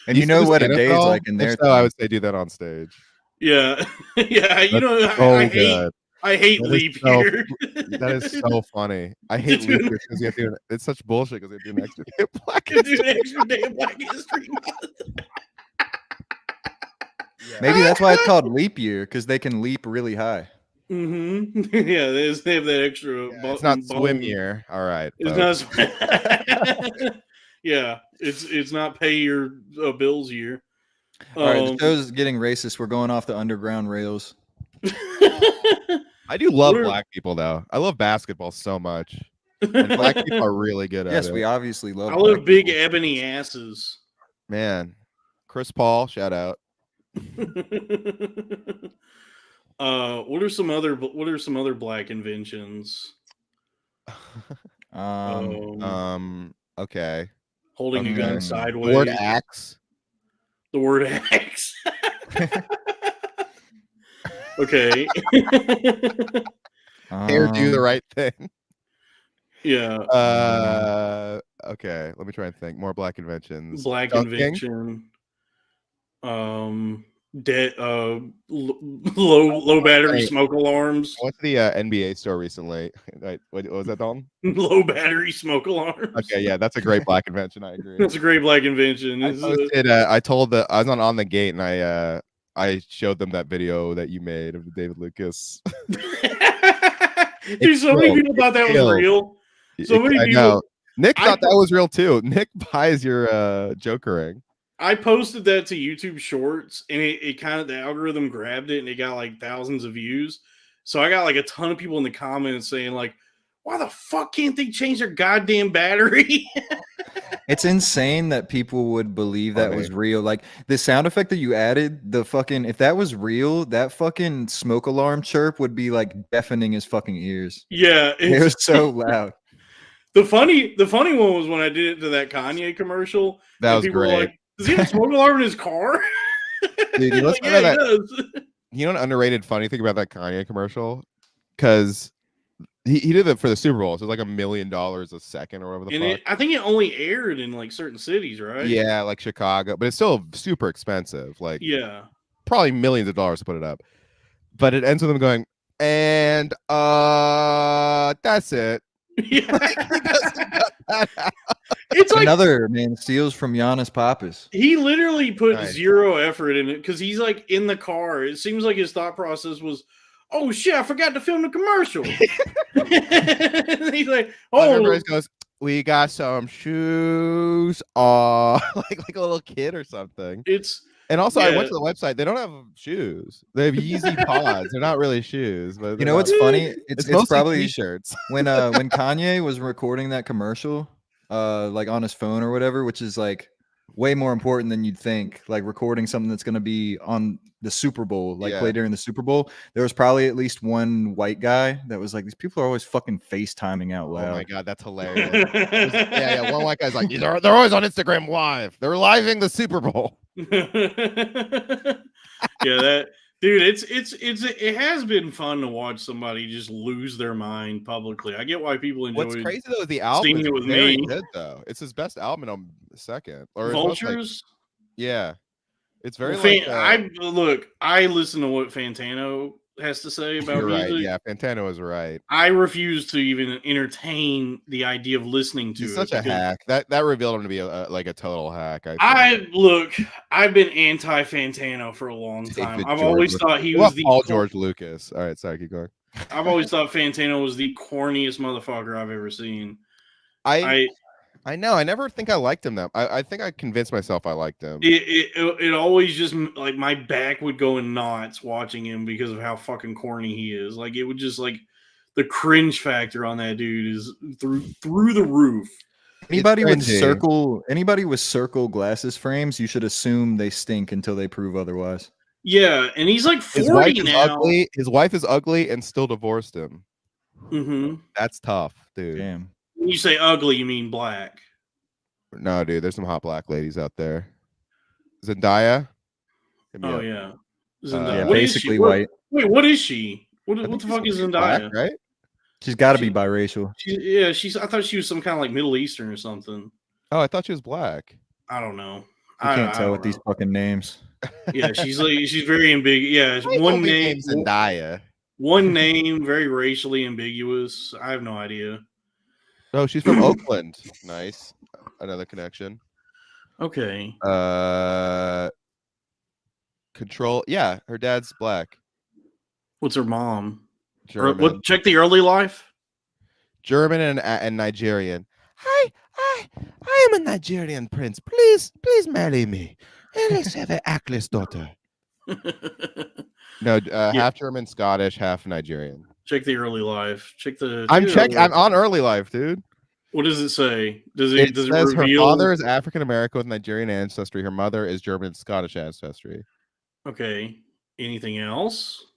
And you know what a day's like in there. So I would say do that on stage. Yeah, yeah. You know, I hate leap year. That is so funny. I hate leap year because you have to. It's such bullshit because you have to do an extra day of Black History. Do an extra day of Black History Month. Maybe that's why it's called leap year, because they can leap really high. Mm-hmm. Yeah, they have that extra. Yeah, it's not swim year. All right. It's not. Yeah, it's not pay your bills year. All right, the show's getting racist. We're going off the underground rails. I do love black people, though. I love basketball so much. And black people are really good at it. Yes, we obviously love. I love big people. Ebony asses. Man, Chris Paul, shout out. What are some other black inventions? Okay. Holding a gun sideways. The word axe. The word axe. Okay. Hair do the right thing. Yeah. Okay. Let me try and think. More black inventions. Black invention. Low battery smoke alarms. I went to the NBA store recently. What was that, Dalton? Low battery smoke alarms. Okay, yeah, that's a great black invention. I agree. That's a great black invention. I was on the gate and I showed them that video that you made of the David Lucas. Dude, so many people thought that was real. So many people. Nick thought that was real too. Nick buys your Joker ring. I posted that to YouTube Shorts, and it kind of, the algorithm grabbed it, and it got like thousands of views. So I got like a ton of people in the comments saying like, "Why the fuck can't they change their goddamn battery?" It's insane that people would believe that was real. Like the sound effect that you added, if that was real, that fucking smoke alarm chirp would be like deafening his fucking ears. Yeah, it was so loud. The funny one was when I did it to that Kanye commercial. That was great. Like, does he have a smoke alarm in his car? Dude, you like, yeah, that. You know an underrated funny thing about that Kanye commercial? Because he did it for the Super Bowl, so it's like $1 million a second or whatever the fuck. I think it only aired in like certain cities, right? Yeah, like Chicago, but it's still super expensive. Like, yeah, probably millions of dollars to put it up. But it ends with him going, and that's it. Yeah. It's like another man steals from Giannis Papas. He literally put zero effort in it because he's like in the car. It seems like his thought process was, "Oh shit, I forgot to film the commercial." He's like, "Oh," everybody goes, "We got some shoes." Like a little kid or something. And also, I went to the website. They don't have shoes. They have Yeezy pods. They're not really shoes. But you know what's funny? It's probably t-shirts. when Kanye was recording that commercial, like on his phone or whatever, which is like way more important than you'd think. Like recording something that's going to be on the Super Bowl, play during the Super Bowl. There was probably at least one white guy that was like, "These people are always fucking FaceTiming out loud." Oh my god, that's hilarious. Yeah. One white guy's like, "They're always on Instagram live. They're living the Super Bowl." Yeah, dude, it has been fun to watch somebody just lose their mind publicly. I get why people enjoy. What's crazy though is the album is with very me. good though. It's his best album on the second. Or Vultures. Yeah, it's very. I listen to what Fantano has to say about music. Right. Yeah, Fantano is right. I refuse to even entertain the idea of listening to. He's such a hack. That revealed him to be a total hack. I've been anti Fantano for a long time. I've always thought he was Paul George Lucas. All right, sorry, keep going. I've always thought Fantano was the corniest motherfucker I've ever seen. I know. I never think I liked him that. I think I convinced myself I liked him. It always just like my back would go in knots watching him because of how fucking corny he is. Like it would just like the cringe factor on that dude is through the roof. Anybody with circle glasses frames, you should assume they stink until they prove otherwise. Yeah, and he's like 40 His wife is now. ugly. His wife is ugly and still divorced him. Mm-hmm. That's tough, dude. Damn. When you say ugly, you mean black. No, dude. There's some hot black ladies out there. Zendaya. Oh yeah. Yeah, what basically is she? white. Wait, what is she? What the fuck is Zendaya? Black, right? She's got to be biracial. I thought she was some kind of like Middle Eastern or something. Oh, I thought she was black. I don't know. You can't tell with these fucking names. Yeah, she's very ambiguous. Yeah, one name, Zendaya. One name, very racially ambiguous. I have no idea. Oh, she's from Oakland. Nice. Another connection. Okay. Control. Yeah, her dad's black. What's her mom? German. Check the early life. German and Nigerian. Hi, I am a Nigerian prince. Please marry me. And let's have an actless daughter. No, half German, Scottish, half Nigerian. Check the early life. I'm on early life, dude. What does it say? Does it reveal? Her father is African American with Nigerian ancestry. Her mother is German and Scottish ancestry. Okay. Anything else?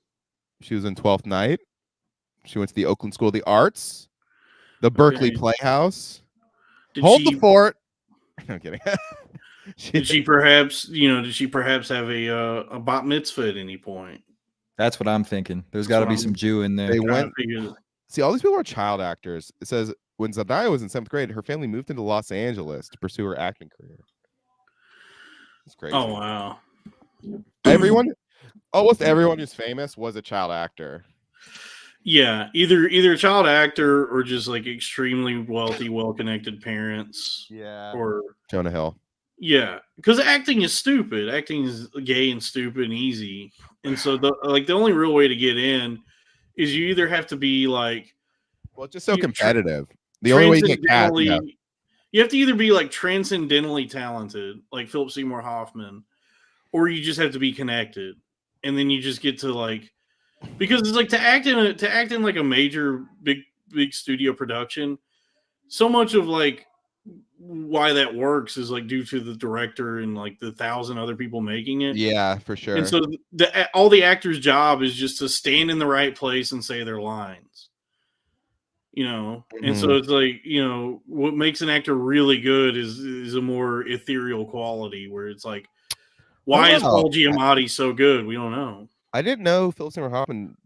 She was in 12th Night. She went to the Oakland School of the Arts, the Berkeley Playhouse. Hold the fort. I'm kidding. Did she perhaps have a bat mitzvah at any point? That's what I'm thinking. There's got to be some Jew in there. See, all these people are child actors. It says when Zendaya was in 7th grade, her family moved into Los Angeles to pursue her acting career. It's crazy. Oh wow! Almost everyone who's famous was a child actor. Yeah, either a child actor or just like extremely wealthy, well-connected parents. Yeah, or Jonah Hill. Yeah, because acting is stupid. Acting is gay and stupid and easy, and so the only real way to get in is you either have to be like, well, it's just so competitive. The only way you get cast, you have to either be like transcendentally talented, like Philip Seymour Hoffman, or you just have to be connected, and then you just get to like, because it's like to act in like a major big studio production. So much of like why that works is like due to the director and like the 1,000 other people making it. Yeah, for sure. And so all the actor's job is just to stand in the right place and say their lines. And so it's like, what makes an actor really good is a more ethereal quality where it's like, why is Paul Giamatti so good? We don't know. I didn't know Philip Seymour Hoffman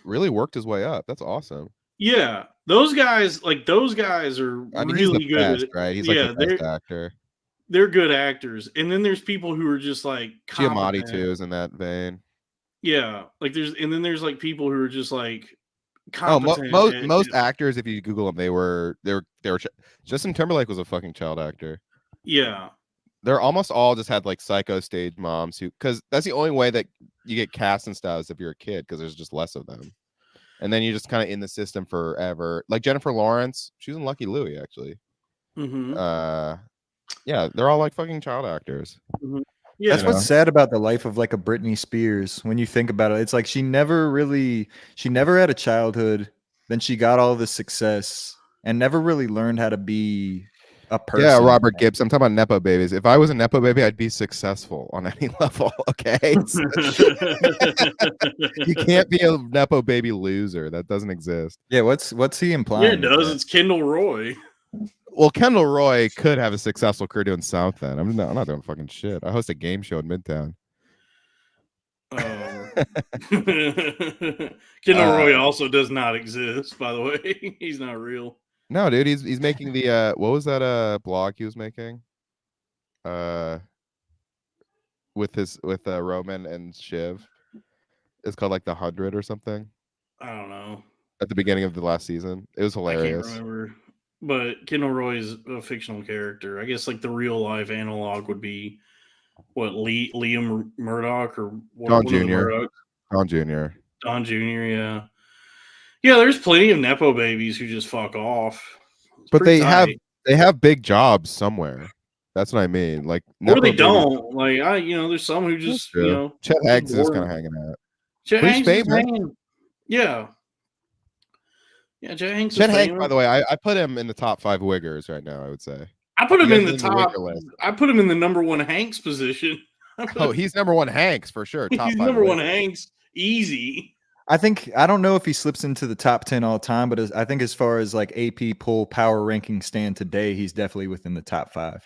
really worked his way up. That's awesome. Yeah, those guys are really good. Right? He's like the best actor. They're good actors, and then there's people who are just like Giamatti too is in that vein. Yeah, like there's like people who are just like competent. Most actors, if you Google them, they were Justin Timberlake was a fucking child actor. Yeah, they're almost all just had like psycho stage moms because that's the only way that you get cast and stuff is if you're a kid because there's just less of them. And then you're just kind of in the system forever. Like Jennifer Lawrence, she was in Lucky Louie, actually. Mm-hmm. Yeah, they're all like fucking child actors. Mm-hmm. Yeah, that's what's sad about the life of like a Britney Spears. When you think about it, it's like she never had a childhood. Then she got all the success and never really learned how to be a person. Yeah, Robert Gibbs. I'm talking about Nepo babies. If I was a Nepo baby, I'd be successful on any level. Okay. You can't be a Nepo baby loser. That doesn't exist. Yeah, what's he implying? Yeah, it does. It's Kendall Roy. Well, Kendall Roy could have a successful career doing something. I'm not doing fucking shit. I host a game show in Midtown. Kendall Roy also does not exist, by the way. He's not real. No, dude, he's making the what was that blog he was making? With Roman and Shiv. It's called like the 100 or something. I don't know. At the beginning of the last season. It was hilarious. I can't remember. But Kendall Roy is a fictional character. I guess like the real life analog would be what Liam Murdoch or Don Jr. Don Jr. Don Jr. Yeah, there's plenty of Nepo babies who just fuck off. But they have They have big jobs somewhere. That's what I mean. Like, or they Nepo Babies- don't. Like there's some who That's just true. Chet Hanks is bored. kind of hanging out. Chet But he's Hanks is famous. hanging. Yeah. Yeah, Chet Hanks Chet is Hanks, famous. by the way, I put him in the top 5 wiggers right now, I would say. I put him You in guys the are in the top. wigger list. I put him in the number 1 Hanks position. Oh, he's number 1 Hanks for sure. Top He's 5 number 1 wiggers. Hanks. Easy. I don't know if he slips into the top 10 all time, but I think as far as like AP poll power ranking stand today, he's definitely within the top 5.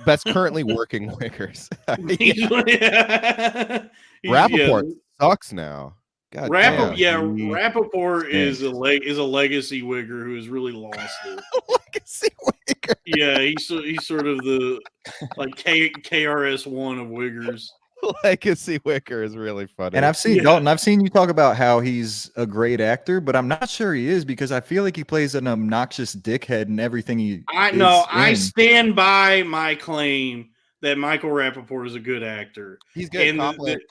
Best currently working wiggers. Yeah. Rappaport sucks now. God damn. Rappaport is a legacy wigger who has really lost it. Legacy wigger. Yeah, he's sort of the like KRS-One of wiggers. Legacy wicker is really funny. And I've seen Dalton, I've seen you talk about how he's a great actor, but I'm not sure he is because I feel like he plays an obnoxious dickhead in everything he I stand by my claim that Michael Rappaport is a good actor. He's good.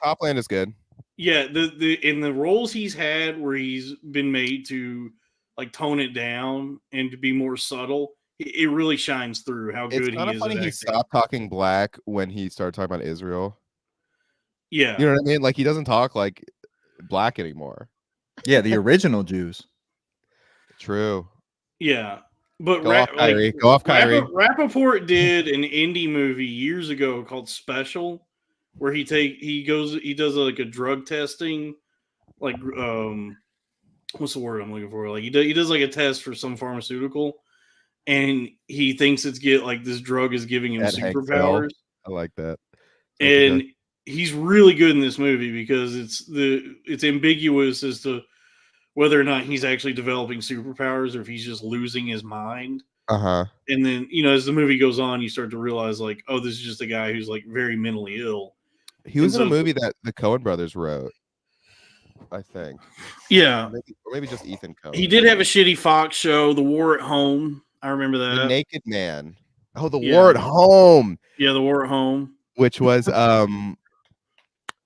Copland is good. Yeah, in the roles he's had where he's been made to like tone it down and to be more subtle, it really shines through how good he is. It's kind of funny he stopped talking black when he started talking about Israel. Yeah. You know what I mean? Like, he doesn't talk like black anymore. Yeah, the original Jews. True. Yeah. But Go off, Kyrie. Rappaport did an indie movie years ago called Special, where he does like a drug testing, like what's the word I'm looking for? Like he does like a test for some pharmaceutical, and he thinks this drug is giving him superpowers. I like that. And he's really good in this movie because it's ambiguous as to whether or not he's actually developing superpowers or if he's just losing his mind. Uh-huh. And then, as the movie goes on, you start to realize like, oh, this is just a guy who's like very mentally ill. He was in a movie that the Coen brothers wrote, I think. Yeah. Or maybe just Ethan Coen. He did have a shitty Fox show, The War at Home. I remember that. The Naked Man. Oh, The War at Home. Yeah, The War at Home. Which was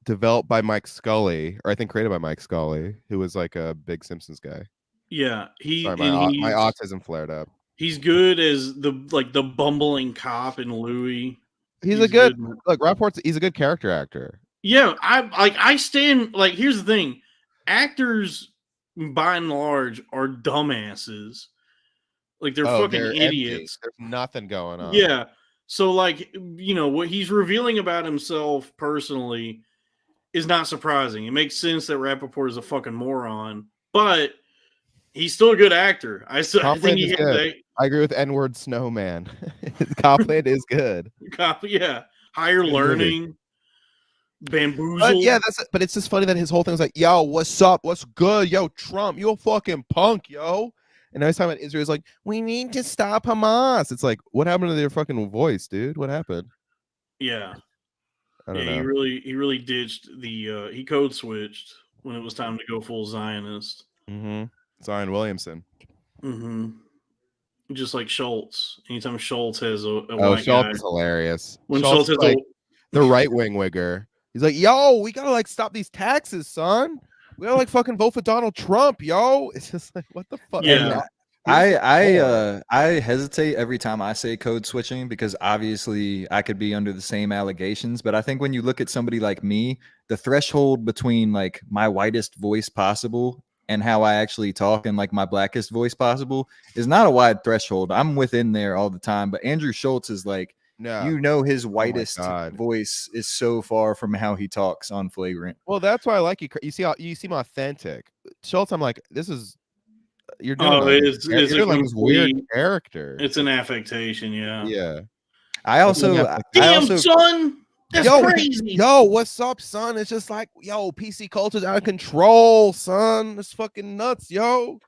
developed by Mike Scully, or I think created by Mike Scully, who was like a big Simpsons guy. Yeah, my autism flared up. He's good as the bumbling cop in Louis. He's a good Rappaport's. He's a good character actor. Yeah, I stand like. Here's the thing: actors, by and large, are dumbasses. Like they're fucking idiots. There's nothing going on. Yeah. So like what he's revealing about himself personally is not surprising. It makes sense that Rappaport is a fucking moron, but he's still a good actor. I think he has I agree with N-word Snowman. Copland is good. Yeah. Higher Learning. Bamboozle. But it's just funny that his whole thing was like, yo, what's up? What's good? Yo, Trump, you a fucking punk, yo. And now he's talking about Israel. He's like, we need to stop Hamas. It's like, what happened to their fucking voice, dude? What happened? Yeah. I don't know. He really ditched he code switched when it was time to go full Zionist. Mm-hmm. Zion Williamson. Mm-hmm. Just like Schultz. Anytime Schultz has a white Schultz guy, is hilarious. When Schultz has the right-wing wigger. He's like, yo, we gotta like stop these taxes, son. We gotta like fucking vote for Donald Trump, yo. It's just like, what the fuck? Yeah. I hesitate every time I say code switching because obviously I could be under the same allegations. But I think when you look at somebody like me, the threshold between like my whitest voice possible and how I actually talk and like my blackest voice possible is not a wide threshold. I'm within there all the time. But Andrew Schultz is like, his whitest voice is so far from how he talks on Flagrant. Well, that's why I like you. You seem authentic. Schultz, I'm like, you're doing it's like weird character. It's an affectation, yeah. Yeah. Son, that's crazy. Yo, what's up, son? It's just like, yo, PC culture's out of control, son. It's fucking nuts, yo.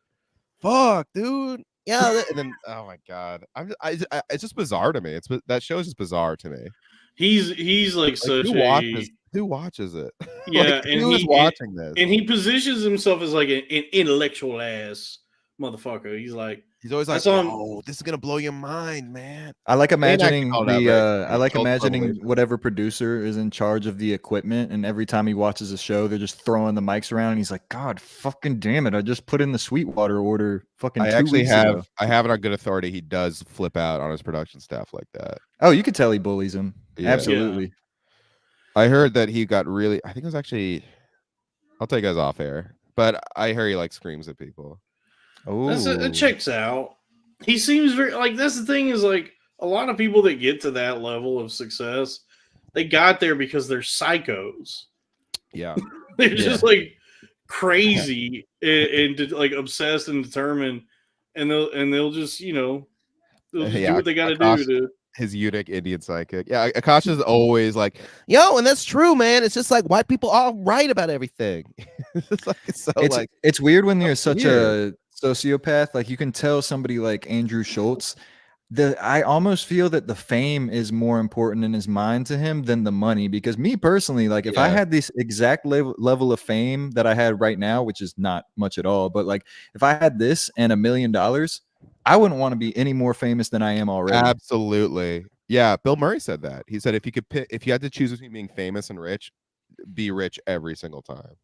Fuck, dude. Yeah, and then oh my god, it's just bizarre to me. That show is just bizarre to me. He's like such who watches it? Yeah, like, and who's watching this? And he positions himself as like an intellectual ass motherfucker. He's like, He's always like, That's on- "Oh, this is gonna blow your mind, man." I like imagining called out, right? I like Told imagining Revelation. whatever producer is in charge of the equipment, and every time he watches a show, they're just throwing the mics around, and he's like, "God, fucking damn it! I just put in the Sweetwater order fucking I 2 actually weeks have ago." I have it on good authority. He does flip out on his production staff like that. Oh, you could tell he bullies him. Yeah. Absolutely. I heard that he got really. I think it was actually. I'll take you guys off air, but I hear he like screams at people. Oh, it checks out. He seems very like that's the thing is like a lot of people that get to that level of success, they got there because they're psychos. Yeah, They're just like crazy and like obsessed and determined, and they'll just they'll just do what they got to do to. His unique Indian psychic. Yeah, Akasha's always like, Yo, and that's true, man. It's just like white people are right about everything. It's weird when you're such weird. a sociopath. Like you can tell somebody like Andrew Schultz. I almost feel that the fame is more important in his mind to him than the money. Because me personally, like if I had this exact level of fame that I had right now, which is not much at all, but like if I had this and $1 million, I wouldn't want to be any more famous than I am already. Absolutely. Yeah, Bill Murray said that. He said if you had to choose between being famous and rich, be rich every single time.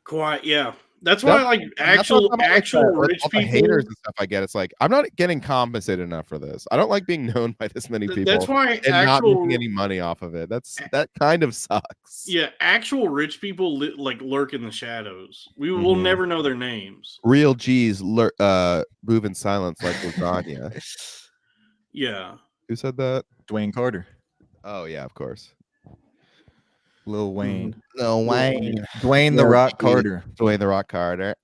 Quite, yeah. That's why like actual rich people. Haters and stuff I get. It's like I'm not getting compensated enough for this. I don't like being known by this many people. That's why and not making any money off of it. That kind of sucks. Yeah, actual rich people like lurk in the shadows. We will never know their names. Real G's move in silence like lasagna. Yeah. Who said that? Dwayne Carter. Oh yeah, of course. Lil Wayne. Lil Wayne. Dwayne the Rock Carter. Dwayne the Rock Carter.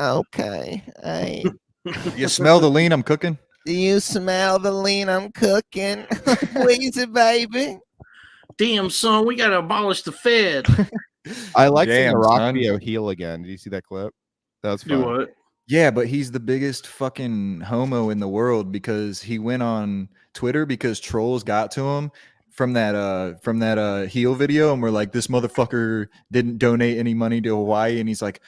Okay. You smell the lean I'm cooking? Do you smell the lean I'm cooking? Please, baby. Damn, son, we gotta abolish the Fed. I like seeing the Rock son. video heel again. Did you see that clip? That was fun. Do what? Yeah, but he's the biggest fucking homo in the world because he went on Twitter because trolls got to him from that heel video, and we're like, this motherfucker didn't donate any money to Hawaii, and he's like,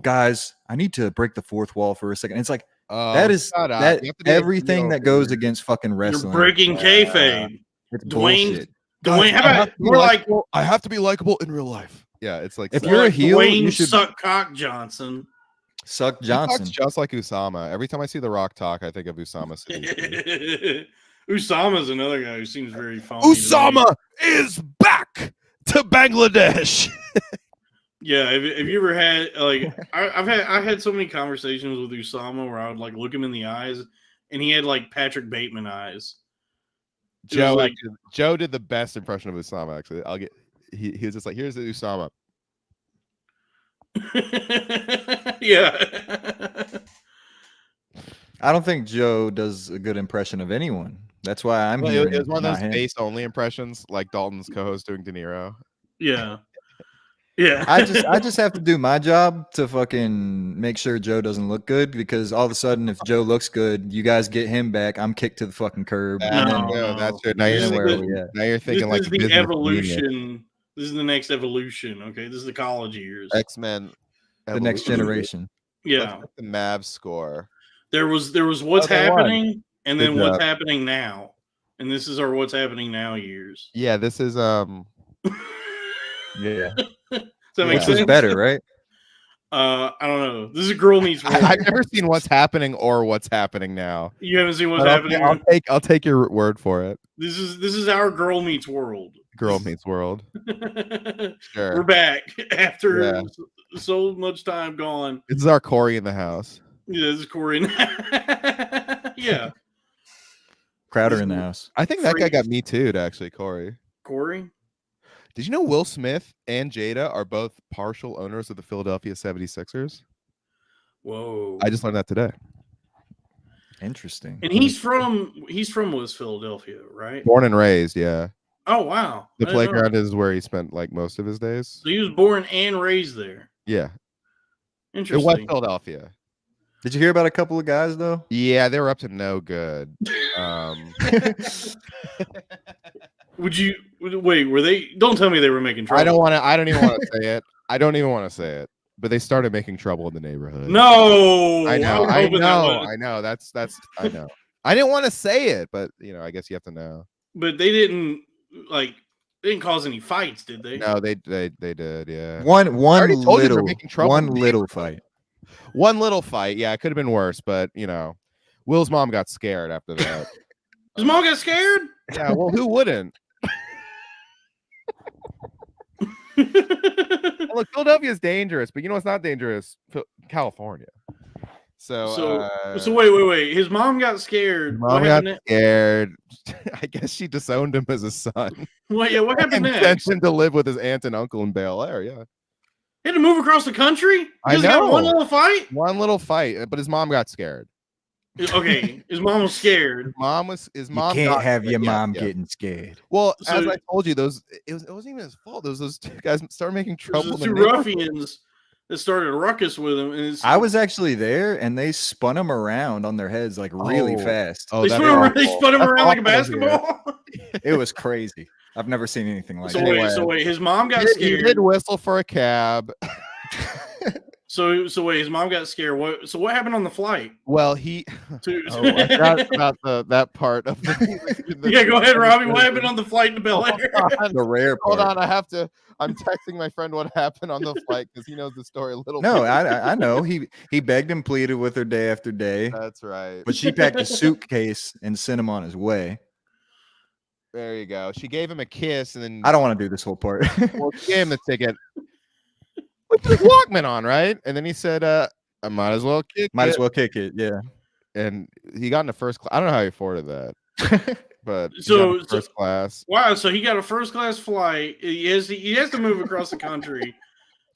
guys, I need to break the fourth wall for a second. It's like that is that everything that goes against fucking wrestling. You're breaking kayfabe. It's Dwayne, bullshit. Dwayne, how about more like I have to be likable in real life. Yeah, it's like if you're a heel, Dwayne you should suck cock Johnson. Suck he Johnson. talks just like Usama. Every time I see The Rock talk, I think of Usama. Usama's another guy who seems very phony. Usama is back to Bangladesh. Yeah, have you ever had like I had so many conversations with Usama where I would like look him in the eyes and he had like Patrick Bateman eyes. Joe did the best impression of Usama. Actually, he was just like, here's the Usama. Yeah. I don't think Joe does a good impression of anyone. That's why I'm here. It was one of those face-only impressions, like Dalton's co-host doing De Niro. Yeah. Yeah. I just have to do my job to fucking make sure Joe doesn't look good, because all of a sudden, if Joe looks good, you guys get him back. I'm kicked to the fucking curb. That's it. Now you're thinking like the evolution. This is the next evolution. Okay, this is the college years. X-Men. The next generation. Yeah. The Mavs score. There was what's happening, and then what's happening now, and this is our what's happening now years. Yeah, this is Yeah. Does that make Which sense? was better, right? I don't know. This is a Girl Meets World. I've never seen What's Happening or What's Happening Now. You haven't seen What's Happening? I'll take your word for it. This is our Girl Meets World. Girl Meets World. Sure. We're back after so much time gone. This is our Corey in the house. Yeah, this is Corey. Yeah. Crowder in the house. I think that guy got me too, actually, Corey. Corey? Did you know Will Smith and Jada are both partial owners of the Philadelphia 76ers? Whoa. I just learned that today. Interesting. And he's from West Philadelphia, right? Born and raised, yeah. Oh, wow. The playground is where he spent like most of his days. So he was born and raised there. Yeah. Interesting. In West Philadelphia. Did you hear about a couple of guys though? Yeah, they were up to no good. Would you wait? Were they? Don't tell me they were making trouble. I don't even want to say it. I don't even want to say it. but they started making trouble in the neighborhood. No, I know, was I hoping that know, was- I know. That's I know. I didn't want to say it, but I guess you have to know. But they didn't cause any fights, did they? No, they did, yeah. One already told you they're little making trouble in one the little fight. One little fight, yeah, it could have been worse, but Will's mom got scared after that. His mom got scared. Yeah, well, who wouldn't? Look, Philadelphia is dangerous, but it's not dangerous. California. So wait. His mom got scared. Mom got scared. I guess she disowned him as a son. What happened and next? sent him to live with his aunt and uncle in Bel Air. Yeah. He had to move across the country. I He got know. one little fight. One little fight, but his mom got scared. Okay, his mom was scared. His You mom can't got have scared. your Yeah, mom yeah. getting scared. Well, So- as I told you, it wasn't even his fault. Those two guys started making trouble. Those in the two neighborhood. ruffians that started a ruckus with him. And I was actually there, and they spun him around on their heads like really fast. Oh, they that spun is him awful. around like a That's awful to hear. basketball. It was crazy. I've never seen anything like So that. wait, his mom got He scared. did whistle for a cab. So wait, his mom got scared. What happened on the flight? Well, he. To- I forgot about that part of the. yeah, go ahead, Robbie. What happened on the flight to Bel Air? The rare part. Hold on, I'm texting my friend what happened on the flight because he knows the story a little. No, bit. I know. He begged and pleaded with her day after day, That's right. but she packed a suitcase and sent him on his way. There you go. She gave him a kiss and then I don't want to do this whole part. well, she gave him the ticket. With the Walkman on, right? And then he said, I might as well kick Might it. as well kick it. Yeah. And he got in the first class. I don't know how he afforded that, but he So- got in first class. Wow, so he got a first class flight. He has to move across the country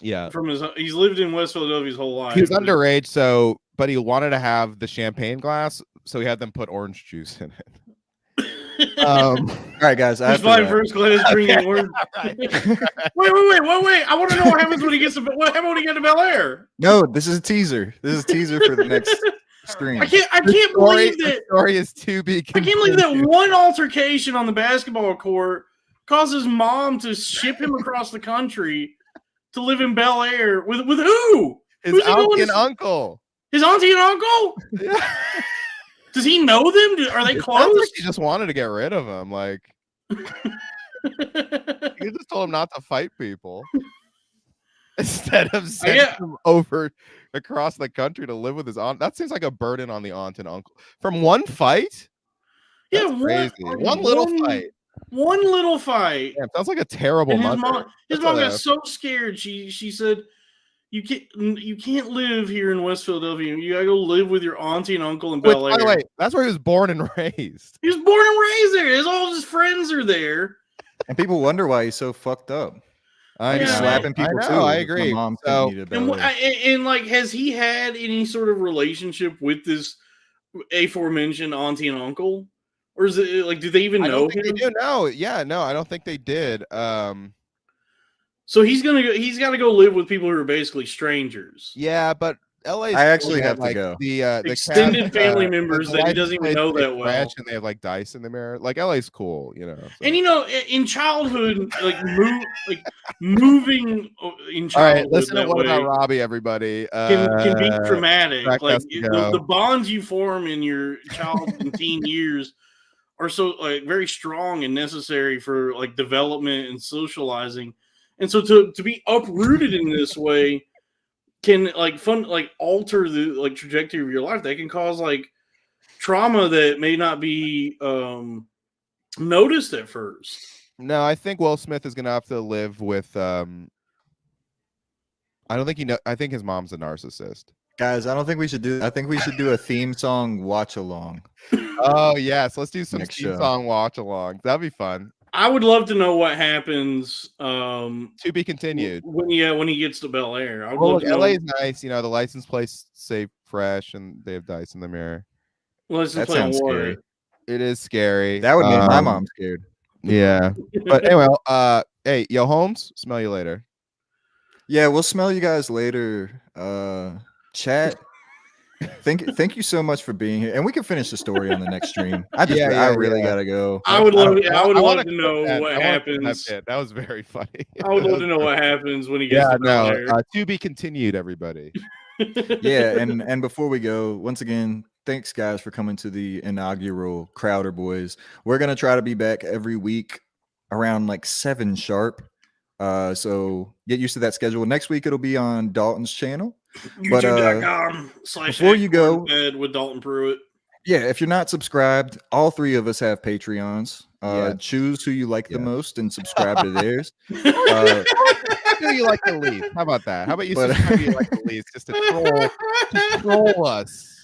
Yeah. from he's lived in West Philadelphia his whole life. He was underage, but he wanted to have the champagne glass, so he had them put orange juice in it. All right, guys. He's flying first class, bringing word. Wait! I want to know what happens when he gets to what happened when he got to Bel Air. No, this is a teaser. This is a teaser for the next stream. I can't believe The that. story is to be I can't believe that one altercation on the basketball court causes mom to ship him across the country to live in Bel Air with who? His Who's he going auntie to and uncle. His auntie and uncle? Yeah. Does he know them? Are they It sounds close? like he just wanted to get rid of him. Like he just told him not to fight people instead of sending him over across the country to live with his aunt. That seems like a burden on the aunt and uncle. From one fight? Yeah, That's crazy. One little fight. One little fight. Yeah, sounds like a terrible And mother. his mom got so scared. She said, "You can't live here in West Philadelphia. You gotta go live with your auntie and uncle in Bel Air." By the way, that's where he was born and raised. He was born and raised there. All his friends are there. And people wonder why he's so fucked up. I He's know. slapping people I too. know, I My agree. mom So- couldn't eat a Bel Air. And like, has he had any sort of relationship with this aforementioned auntie and uncle, or is it like, do they even I know don't think him? they do. No, yeah, no, I don't think they did. So he's got to go live with people who are basically strangers. Yeah, but LA. I actually have to go. The Extended family the members that he license doesn't even plates know they that well. scratch and they have like dice in the mirror. Like LA's cool, so. And in childhood, moving in childhood. All right, listen to that What way About Robbie, everybody. can be traumatic. Crack Like has to go. the bonds you form in your child and teen years are so very strong and necessary for like development and socializing. And so to be uprooted in this way can alter the trajectory of your life. That can cause trauma that may not be noticed at first. No, I think Will Smith is gonna have to live with. I don't think I think his mom's a narcissist. Guys, I don't think we should do. I think we should do a theme song watch along. Oh yes, let's do some Next theme show. song watch along. That'd be fun. I would love to know what happens To be continued. when he gets to Bel Air. I would Well, love look, to know. LA is nice. The license plates say fresh, and they have dice in the mirror. License That plate sounds war. scary. It is scary. That would make my mom scared. Yeah, but anyway, hey, yo, Holmes, smell you later. Yeah, we'll smell you guys later. Chat. Thank you so much for being here, and we can finish the story on the next stream. I really gotta go. I would love wanna to know clip what that. I wanna clip happens. That was very funny. I would love to know what happens when he gets to there. To be continued, everybody. Yeah, and before we go, once again, thanks guys for coming to the inaugural Crowder Boys. We're gonna try to be back every week around like 7 sharp. So get used to that schedule. Next week it'll be on Dalton's channel. YouTube.com/ before you go with Dalton Pruitt. Yeah, if you're not subscribed, all 3 of us have Patreons. Yes. Choose who you like the most and subscribe to theirs. Who you like the least? How about that? How about you subscribe who you like the least, just to troll us?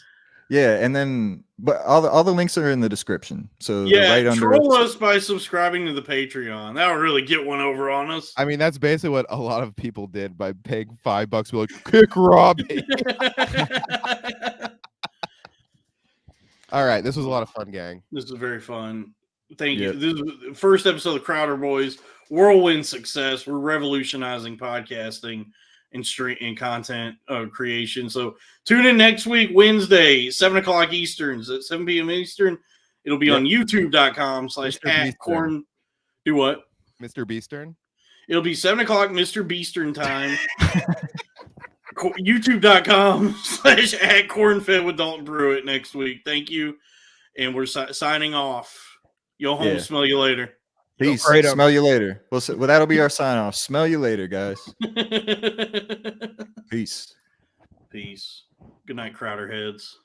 Yeah, and then but all the links are in the description. So yeah, right under troll us by subscribing to the Patreon. That would really get one over on us. I mean, that's basically what a lot of people did by paying $5. We're like, kick Robbie. All right, this was a lot of fun, gang. This was very fun. Thank you. This is the first episode of Crowder Boys. Whirlwind success. We're revolutionizing podcasting and stream and content creation. So tune in next week, Wednesday, 7 o'clock Eastern, at 7 p.m. Eastern. It'll be on youtube.com/@corn. Do what? Mr. Beastern? It'll be 7 o'clock Mr. Beastern time. youtube.com/@cornfed with Dalton Pruitt next week. Thank you. And we're signing off. Yo home, smell you later. Peace. Smell you later. Well, that'll be our sign off. Smell you later, guys. Peace. Peace. Good night, Crowder heads.